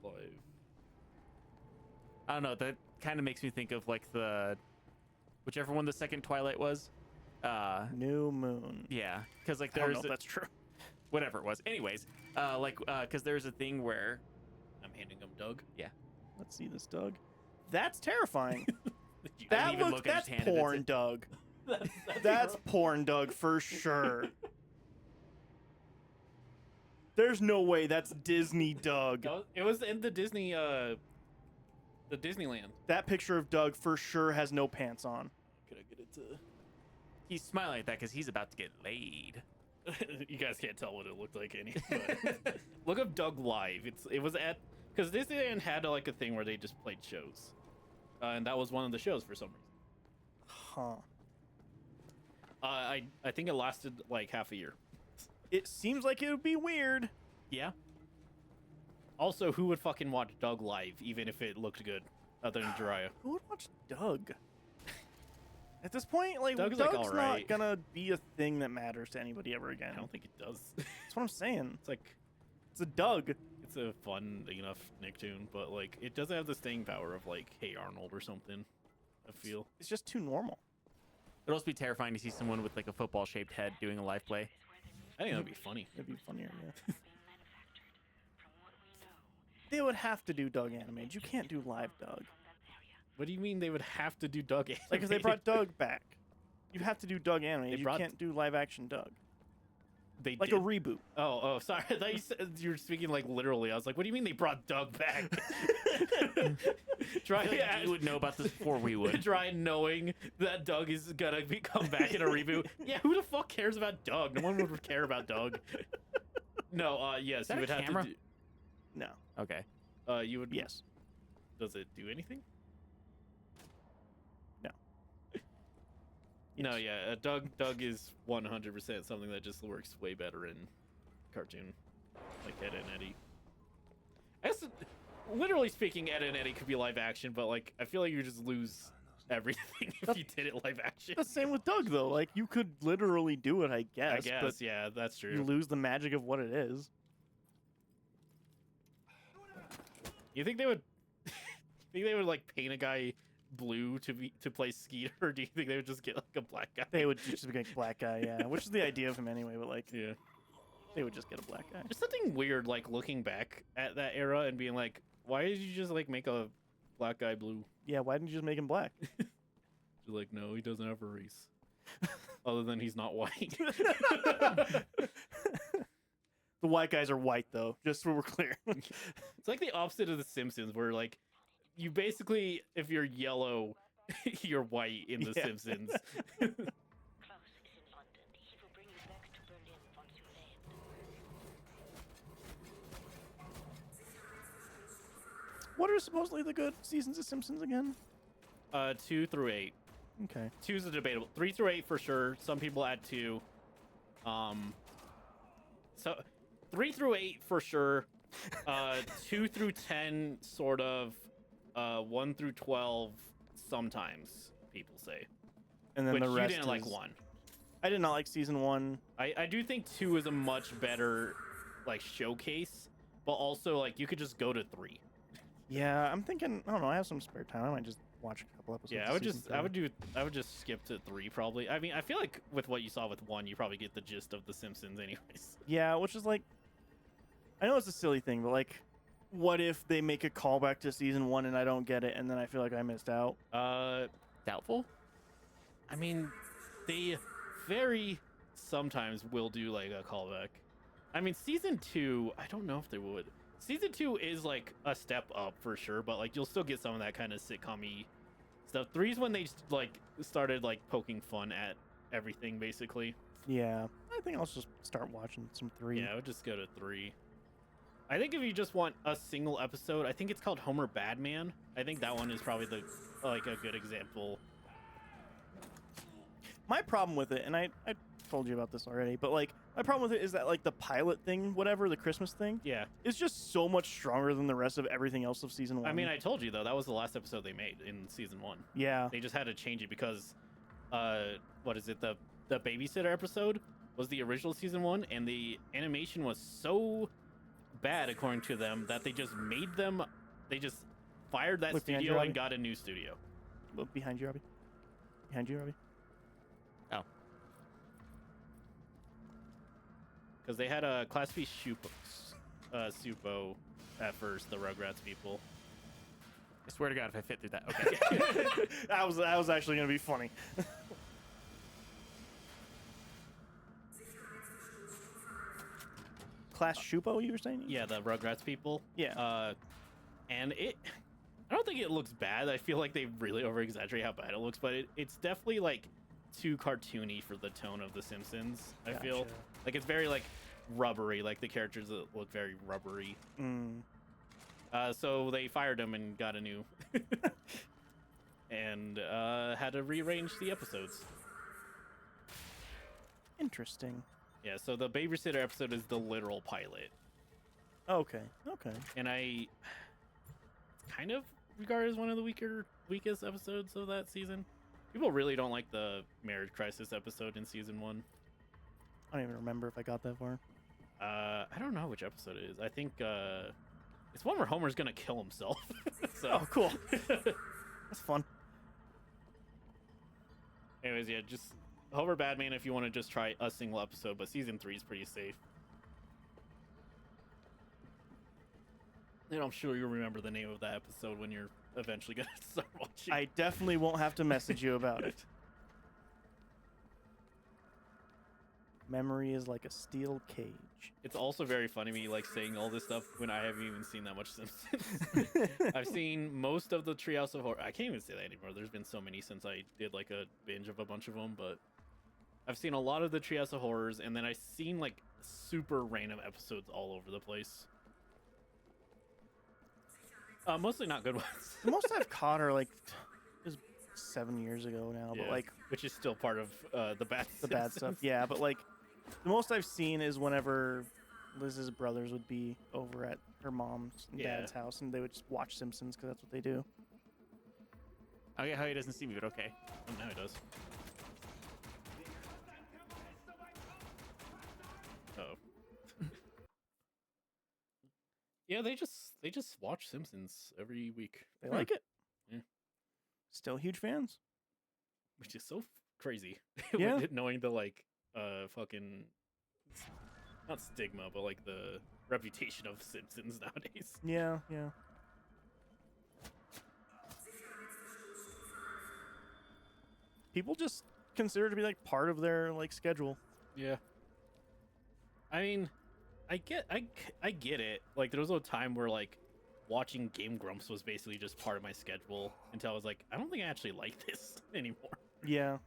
Live. I don't know. That kind of makes me think of like whichever one the second Twilight was. New Moon. Yeah, because like I don't there's know if that's true. whatever it was. Anyways, because there's a thing where I'm handing him Doug. Let's see this Doug. That's terrifying. I didn't even look, I That's just handed it porn to- Doug. That's porn Doug for sure. There's no way that's Disney Doug. It was in the Disney, the Disneyland. That picture of Doug for sure has no pants on. Could I get it to He's smiling at that because he's about to get laid. You guys can't tell what it looked like anyway. But look up Doug Live. It was at because Disneyland had like a thing where they just played shows, and that was one of the shows for some reason. Huh. I think it lasted like half a year. It seems like it would be weird. Yeah. Also, who would fucking watch Doug Live even if it looked good, other than Jiraiya? Who would watch Doug? At this point, like, Doug's, Doug's like, not alright. gonna be a thing that matters to anybody ever again. I don't think it does. That's what I'm saying. It's like It's a Doug. it's a fun enough Nicktoon, but like it doesn't have the staying power of like Hey Arnold or something. I feel. It's just too normal. It'd also be terrifying to see someone with like a football-shaped head doing a live play. I think that'd be funny. It'd be funnier, yeah. They would have to do Doug animated. You can't do live Doug. What do you mean they would have to do Doug? Like, if they brought Doug back, you have to do Doug animated. They You brought- can't do live action Doug. they Like did. a reboot. Oh, sorry. I thought you said you were speaking like literally. I was like, what do you mean they brought Doug back? I feel like you would know about this before we would. Try knowing that Doug is gonna come back in a reboot. Yeah, who the fuck cares about Doug? No one would care about Doug. No, yes, that you a would have camera? to. No. Okay. You would. Yes. Does it do anything? No. No, yeah, Doug is 100% something that just works way better in cartoon, like Ed and Eddie. I guess, literally speaking, Ed and Eddie could be live action, but like I feel like you just lose everything if you did it live action. The same with Doug, though. Like, you could literally do it, I guess. I guess, But yeah, that's you true. lose the magic of what it is. You think they would? Think they would like paint a guy blue to play Skeeter, or do you think they would just get like a black guy? They would just be like black guy, yeah. Which is the idea of him anyway, but like, Yeah. they would just get a black guy. There's something weird like looking back at that era and being like, why did you just like make a black guy blue? Yeah, why didn't you just make him black? You're like, no, he doesn't have a race. Other than he's not white. The white guys are white, though, just so we're clear. It's like the opposite of The Simpsons, where like you basically, if you're yellow, you're white in The Yeah. Simpsons. Klaus is in London. He will bring you back to Berlin once you land. What are supposedly the good seasons of Simpsons again? 2 through 8. Okay. 2 is a debatable. 3 through 8 for sure. Some people add 2. So 3 through 8 for sure. 2 through 10 sort of. 1 through 12 sometimes people say. And then Which the rest you didn't like is- 1. I did not like season 1. I do think 2 is a much better like showcase, but also like you could just go to 3. Yeah, I'm thinking, I don't know, I have some spare time. I might just watch a couple episodes. Yeah, of I would season just 3. I would just skip to 3 probably. I mean, I feel like with what you saw with 1, you probably get the gist of The Simpsons anyways. Yeah, which is like, I know it's a silly thing, but like, what if they make a callback to season 1 and I don't get it, and then I feel like I missed out? Doubtful. I mean, they very sometimes will do like a callback. I mean, season 2, I don't know if they would. Season 2 is like a step up for sure, but like you'll still get some of that kind of sitcom-y stuff. 3 is when they like started like poking fun at everything basically. Yeah, I think I'll just start watching some 3. Yeah, I would just go to 3. I think if you just want a single episode, I think it's called Homer Badman. I think that one is probably the like a good example. My problem with it, and I told you about this already, but like, my problem with it is that like the pilot thing, whatever, the Christmas thing, Yeah. is just so much stronger than the rest of everything else of season 1. I mean, I told you though, that was the last episode they made in season 1. Yeah. They just had to change it because what is it? The babysitter episode was the original season 1, and the animation was so bad according to them that they just fired that Look behind you, studio Robbie. and got a new studio. Look behind you, Robbie. Behind you, Robbie. Oh. Because they had a Class B Supo at first, the Rugrats people. I swear to God, if I fit through that. Okay. that was actually gonna be funny. Class Shupo, you were saying? Yeah, the Rugrats people. Yeah. And I don't think it looks bad. I feel like they really over exaggerate how bad it looks, but it's definitely like too cartoony for the tone of The Simpsons. I feel Gotcha. like it's very like rubbery, like the characters that look very rubbery. Mm. So they fired him and got a new, and had to rearrange the episodes. Interesting. Yeah, so the babysitter episode is the literal pilot, Okay. Okay. and I kind of regard it as one of the weakest episodes of that season. People really don't like the marriage crisis episode in season 1. I don't even remember if I got that far. I don't know which episode it is. I think it's one where Homer's gonna kill himself. So. Oh, cool. That's fun. Anyways, yeah, just Homer Badman if you want to just try a single episode, but season 3 is pretty safe. And I'm sure you'll remember the name of that episode when you're eventually gonna start watching. I definitely won't have to message you about it. Memory is like a steel cage. It's also very funny me like saying all this stuff when I haven't even seen that much Simpsons. I've seen most of the Treehouse of Horror. I can't even say that anymore. There's been so many since I did like a binge of a bunch of them, but I've seen a lot of the Treehouse of Horrors, and then I've seen like super random episodes all over the place. Mostly not good ones. The most I've caught are like it was 7 years ago now, but Yeah, like which is still part of the bad bad stuff. Yeah, but like the most I've seen is whenever Liz's brothers would be over at her mom's and Yeah. dad's house, and they would just watch Simpsons because that's what they do. I get how he doesn't see me, but okay. Oh, now it does. Oh. Yeah, they just watch Simpsons every week, They like it. Yeah. Still huge fans. which is so crazy. Yeah. Knowing the like fucking not stigma, but like the reputation of Simpsons nowadays. Yeah, yeah. People just consider it to be like part of their like schedule. Yeah. I mean, I get it. Like there was a time where like watching Game Grumps was basically just part of my schedule until I was like, I don't think I actually like this anymore. Yeah.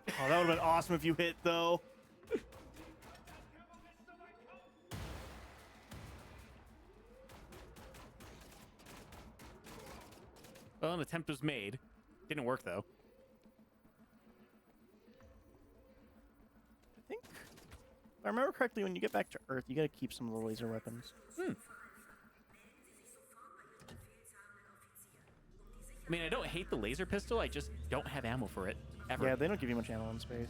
Oh, that would have been awesome if you hit though. Well, an attempt was made. Didn't work though. I think, if I remember correctly, when you get back to Earth, you gotta keep some of the laser weapons. I mean, I don't hate the laser pistol. I just don't have ammo for it ever. Yeah, they don't give you much ammo in space.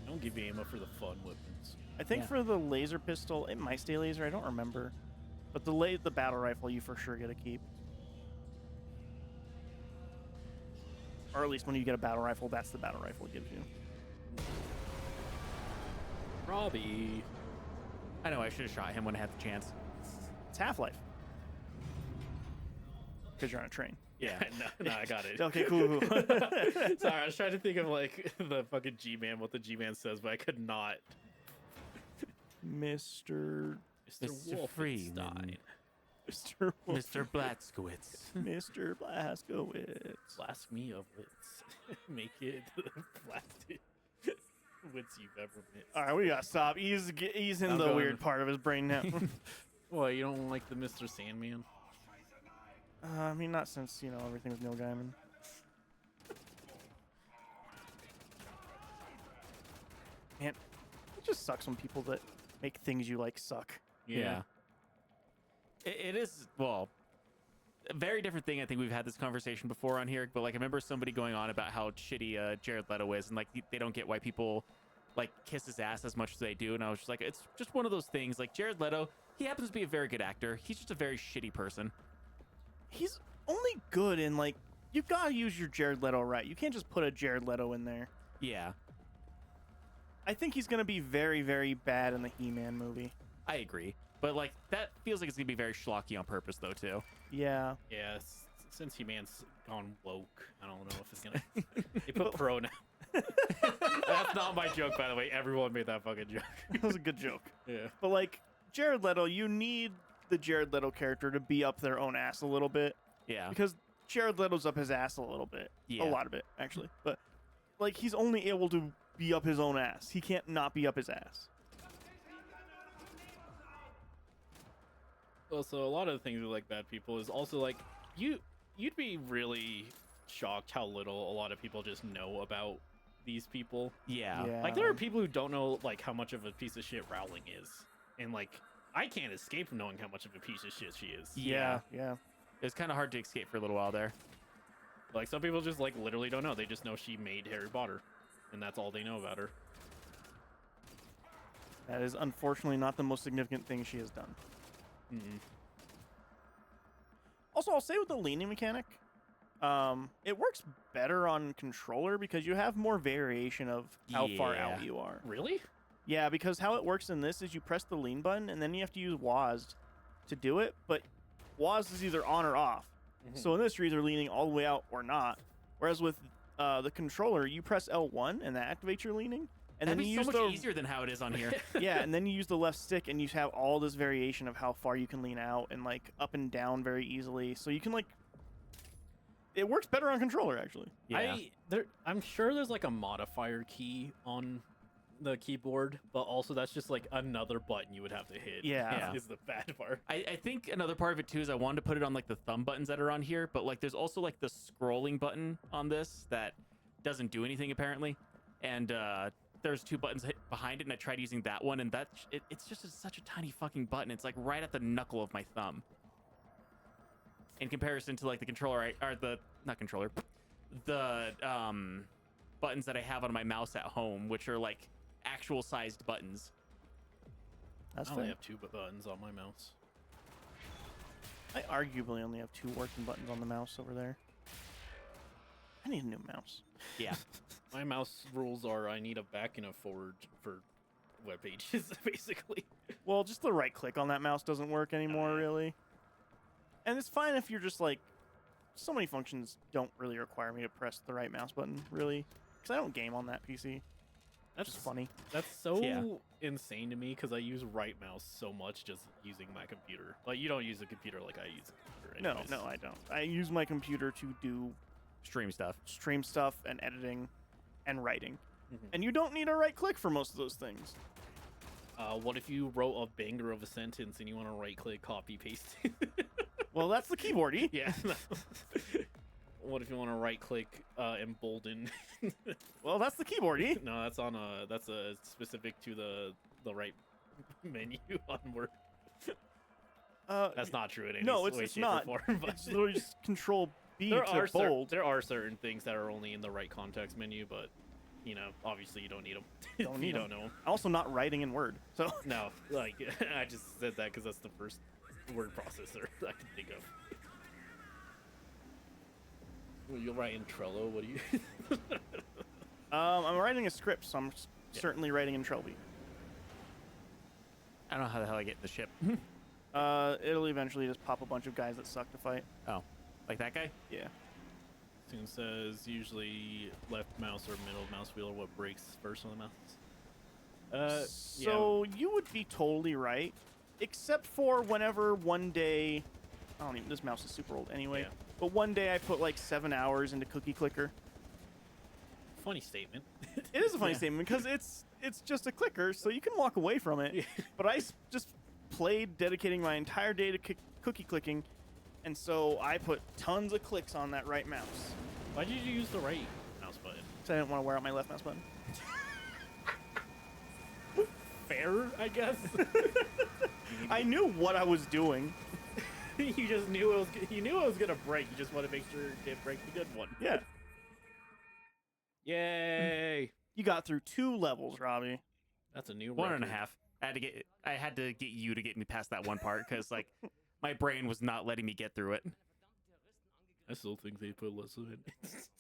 Don't give me ammo for the fun weapons. I think Yeah. for the laser pistol, it might stay laser. I don't remember, but the battle rifle you for sure get to keep. Or at least when you get a battle rifle, that's the battle rifle it gives you. Robbie. I know I should have shot him when I had the chance. It's Half-Life. Because you're on a train. Yeah. no, I got it. Okay, cool. Sorry, I was trying to think of like the fucking G-Man, what the G-Man says, but I could not. Mr. Mr. Freeman. Wolfenstein. Mr. Mr. Blaskowitz. Mr. Blaskowitz. Blast me of wits. Make it the blasted wits you've ever missed. All right, we gotta stop. He's in I'm the going. weird part of his brain now. Well, you don't like the Mr. Sandman? I mean, not since, everything with Neil Gaiman. Man, it just sucks when people that make things you like suck. Yeah. It is, well, a very different thing. I think we've had this conversation before on here, but like I remember somebody going on about how shitty Jared Leto is, and like they don't get why people like kiss his ass as much as they do. And I was just like, it's just one of those things. Like Jared Leto, he happens to be a very good actor. He's just a very shitty person. He's only good in, like, you gotta use your Jared Leto right. You can't just put a Jared Leto in there. Yeah, I think he's gonna be very, very bad in the He-Man movie. I agree. But like that feels like it's gonna be very schlocky on purpose, though, too. Yeah. Yeah, since He-Man's gone woke, I don't know if it's gonna. They put pro now. That's not my joke, by the way. Everyone made that fucking joke. That was a good joke. Yeah. But, like, Jared Leto, you need the Jared Leto character to be up their own ass a little bit. Yeah. Because Jared Leto's up his ass a little bit. Yeah. A lot of it, actually. But like he's only able to be up his own ass. He can't not be up his ass. Also, a lot of the things with like bad people is also like you'd be really shocked how little a lot of people just know about these people. Yeah. Like there are people who don't know like how much of a piece of shit Rowling is, and like I can't escape from knowing how much of a piece of shit she is. Yeah. It was kind of hard to escape for a little while there. Like some people just like literally don't know. They just know she made Harry Potter, and that's all they know about her. That is unfortunately not the most significant thing she has done. Mm-mm. Also, I'll say with the leaning mechanic, it works better on controller because you have more variation of how far out you are. Really? Yeah, because how it works in this is you press the lean button and then you have to use WASD to do it, but WASD is either on or off. So in this, you're either leaning all the way out or not. Whereas with the controller, you press L1 and that activates your leaning. And That'd then be you so use much the easier than how it is on here. yeah, and then you use the left stick and you have all this variation of how far you can lean out and like up and down very easily. So you can like it works better on controller actually. Yeah. I'm sure there's like a modifier key on the keyboard, but also that's just like another button you would have to hit. Yeah. Is the bad part. I think another part of it too is I wanted to put it on like the thumb buttons that are on here, but like there's also like the scrolling button on this that doesn't do anything apparently, and there's two buttons behind it, and I tried using that one, and it's just such a tiny fucking button. It's like right at the knuckle of my thumb. In comparison to like the controller, the buttons that I have on my mouse at home, which are like actual sized buttons. That's I only fair. have 2 buttons on my mouse. I arguably only have 2 working buttons on the mouse over there. I need a new mouse. Yeah. My mouse rules are I need a back and a forward for web pages, basically. Well, just the right click on that mouse doesn't work anymore, really. And it's fine if you're just like, so many functions don't really require me to press the right mouse button, really, because I don't game on that PC. That's just funny. That's so Yeah. insane to me because I use right mouse so much just using my computer. Like you don't use a computer like I use a computer. No, Anyways. no, I don't. I use my computer to do Stream stuff. stream stuff and editing and writing. Mhm. And you don't need a right click for most of those things. What if you wrote a banger of a sentence and you want to right click, copy, paste? Well, that's the keyboardy. Yeah. What if you want to right click, embolden? Well, that's the keyboardy. No, that's a specific to the right menu on Word. That's not true in any No, way, it's shape, not. or form. But It's literally just Control B there to are bold. there are certain things that are only in the right context menu, but you know, obviously you don't need them. Don't need you 'em. don't know 'em. Also, not writing in Word. So No, like I just said that because that's the first word processor I can think of. Well, you'll write in Trello. What do you? I'm writing a script, so I'm certainly writing in Trello. I don't know how the hell I get in the ship. It'll eventually just pop a bunch of guys that suck to fight. Oh, like that guy? Yeah. Soon says usually left mouse or middle mouse wheel are what breaks first on the mouse. So you would be totally right, except for whenever one day, I don't even. This mouse is super old anyway. Yeah. But one day I put like 7 hours into Cookie Clicker. Funny statement. It is a funny statement because it's just a clicker, so you can walk away from it. Yeah. But I just played dedicating my entire day to cookie clicking, and so I put tons of clicks on that right mouse. Why did you use the right mouse button? So I didn't want to wear out my left mouse button. Fair, I guess. I knew what I was doing. You just knew it was. You knew it was gonna break. You just want to make sure it didn't break the good one. Yeah. Yay! You got through 2 levels, Robbie. That's a new One and a record. half. I had to get you to get me past that one part because like my brain was not letting me get through it. I still think they put less of it.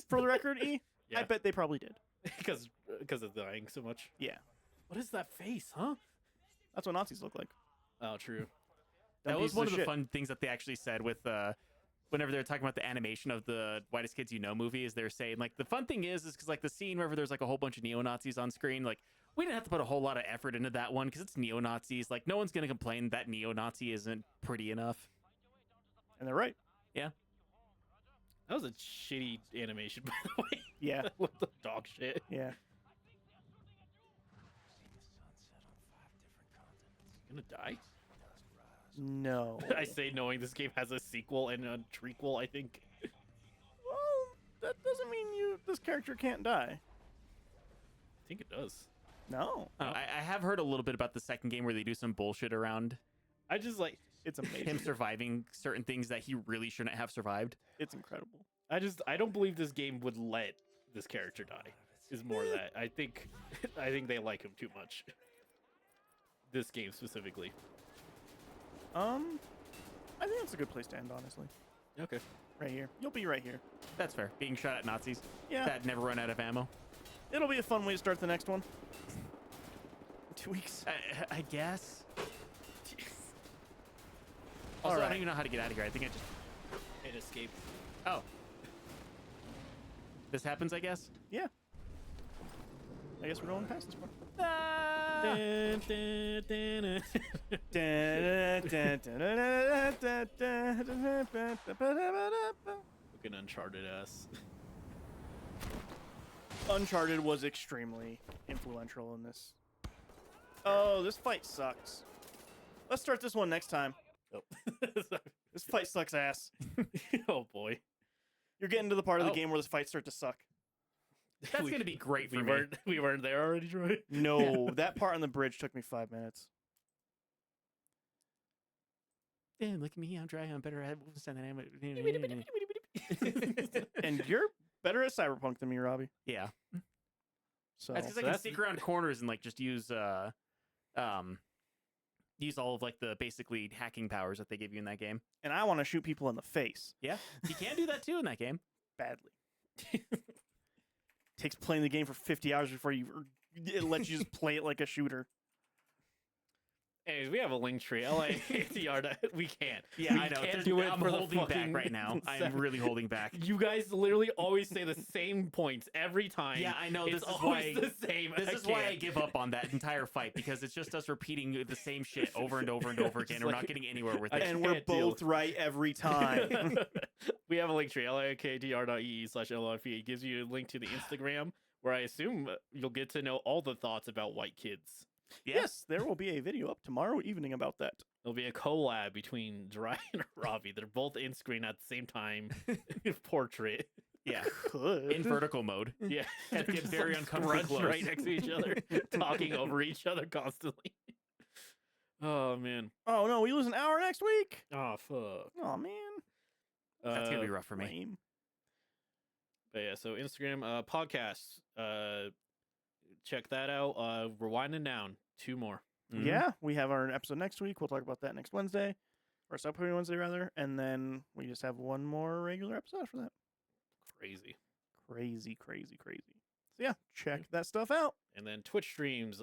For the record, E, Yeah. I bet they probably did. because of dying so much. Yeah. What is that face, huh? That's what Nazis look like. Oh, true. Dumb That was pieces one of the shit. fun things that they actually said with whenever they were talking about the animation of the Whitest Kids You Know movie, is they're saying like the fun thing is because like the scene wherever there's like a whole bunch of neo-Nazis on screen, like we didn't have to put a whole lot of effort into that one because it's neo-Nazis. Like no one's gonna complain that neo-Nazi isn't pretty enough. And they're right. Yeah. That was a shitty animation, by the way. Yeah, With the dog shit. yeah. Gonna die? No. I say knowing this game has a sequel and a trequel, I think. Well, that doesn't mean this character can't die. I think it does. No. I have heard a little bit about the second game where they do some bullshit around I just like It's amazing. him surviving certain things that he really shouldn't have survived. It's incredible. I don't believe this game would let this character die. Is more that I think they like him too much. This game specifically. I think that's a good place to end, honestly. Okay. Right here. You'll be right here. That's fair. Being shot at Nazis Yeah. that never run out of ammo. It'll be a fun way to start the next one. 2 weeks. I guess. All Also, I right. don't even know how to get out of here. I think I just. Hit escape. Oh. This happens, I guess. Yeah. I guess we're going past this part. Dun, dun, dun, dun. Looking Uncharted ass. Uncharted was extremely influential in this. Oh, this fight sucks. Let's start this one next time. Oh. This fight sucks ass. Oh boy. You're getting to the part of the Oh. game where this fights start to suck. That's We- gonna be great for We me. weren't there already, Troy. No, that part on the bridge took me 5 minutes. Damn, look at me. I'm dry. I'm better at Wolfenstein than I am. And you're better at Cyberpunk than me, Robbie. Yeah. So That's because I So can that's- sneak around corners and like just use use all of like the basically hacking powers that they give you in that game. and I want to shoot people in the face Yeah, you can do that too in that game. badly. Takes playing the game for 50 hours before it lets you just play it like a shooter. Anyways, we have a link tree. We can't. Yeah, We I know. can't There's- do it I'm for the holding back fucking right now. I'm seven- really holding back. You guys literally always say the same points every time. Yeah, I know. It's This is always why. the same. This is why I can't. give up on that entire fight because it's just us repeating the same shit over and over and over again. Just We're not like- getting anywhere with I it. And we're can't deal both right every time. We have a link tree, linktr.ee/LIP. It gives you a link to the Instagram where I assume you'll get to know all the thoughts about white kids. Yeah. Yes, there will be a video up tomorrow evening about that. There'll be a collab between Dry and Robbie. They're both in screen at the same time. Portrait. Yeah. Could. In vertical mode. Yeah. Have to They're get just, very like, uncomfortably scrunched close. right next to each other, talking over each other constantly. Oh man. Oh no, we lose an hour next week. Oh fuck. Oh man. That's gonna be rough for me. Lame. But yeah, so Instagram podcasts. Check that out. We're winding down. 2 more. Mhm. Yeah, we have our episode next week. We'll talk about that next Wednesday, or this upcoming Wednesday rather, and then we just have one more regular episode after that. Crazy. Crazy, crazy, crazy. So yeah, check that stuff out. And then Twitch streams.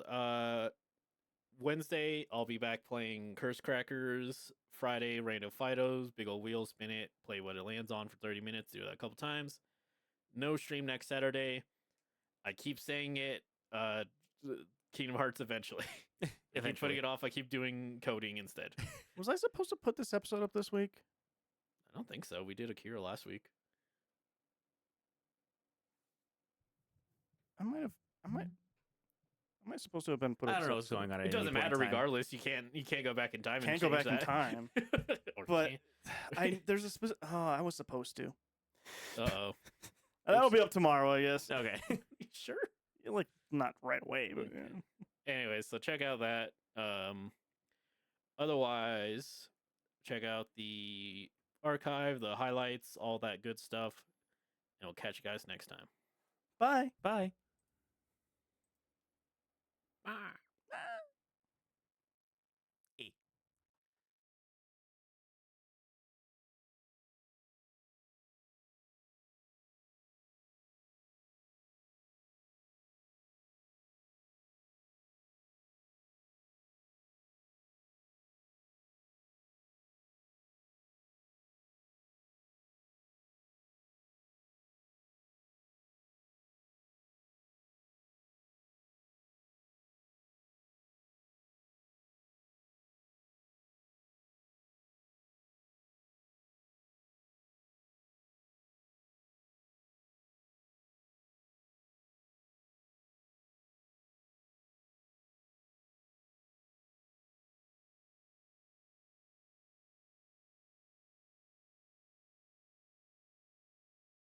Wednesday, I'll be back playing Curse Crackers. Friday, Random Fidos, Big Ol' Wheel, Spin It, play what it lands on for 30 minutes. Do that a couple times. No stream next Saturday. I keep saying it. Kingdom Hearts eventually. I keep putting Eventually. it off. I keep doing coding instead. Was I supposed to put this episode up this week? I don't think so. We did Akira last week. I might have. Am I supposed to have been put? I up don't know this what's going on. At It any doesn't point in matter time. regardless. You can't go back in time. Can't and go change back in that. time. Or But can. there's a specific. Oh, I was supposed to. Uh-oh. That'll be up tomorrow, I guess. Okay. Sure. Like not right away, but yeah. Anyways, so check out that. Otherwise, check out the archive, the highlights, all that good stuff. And we'll catch you guys next time. Bye. Bye. Bye.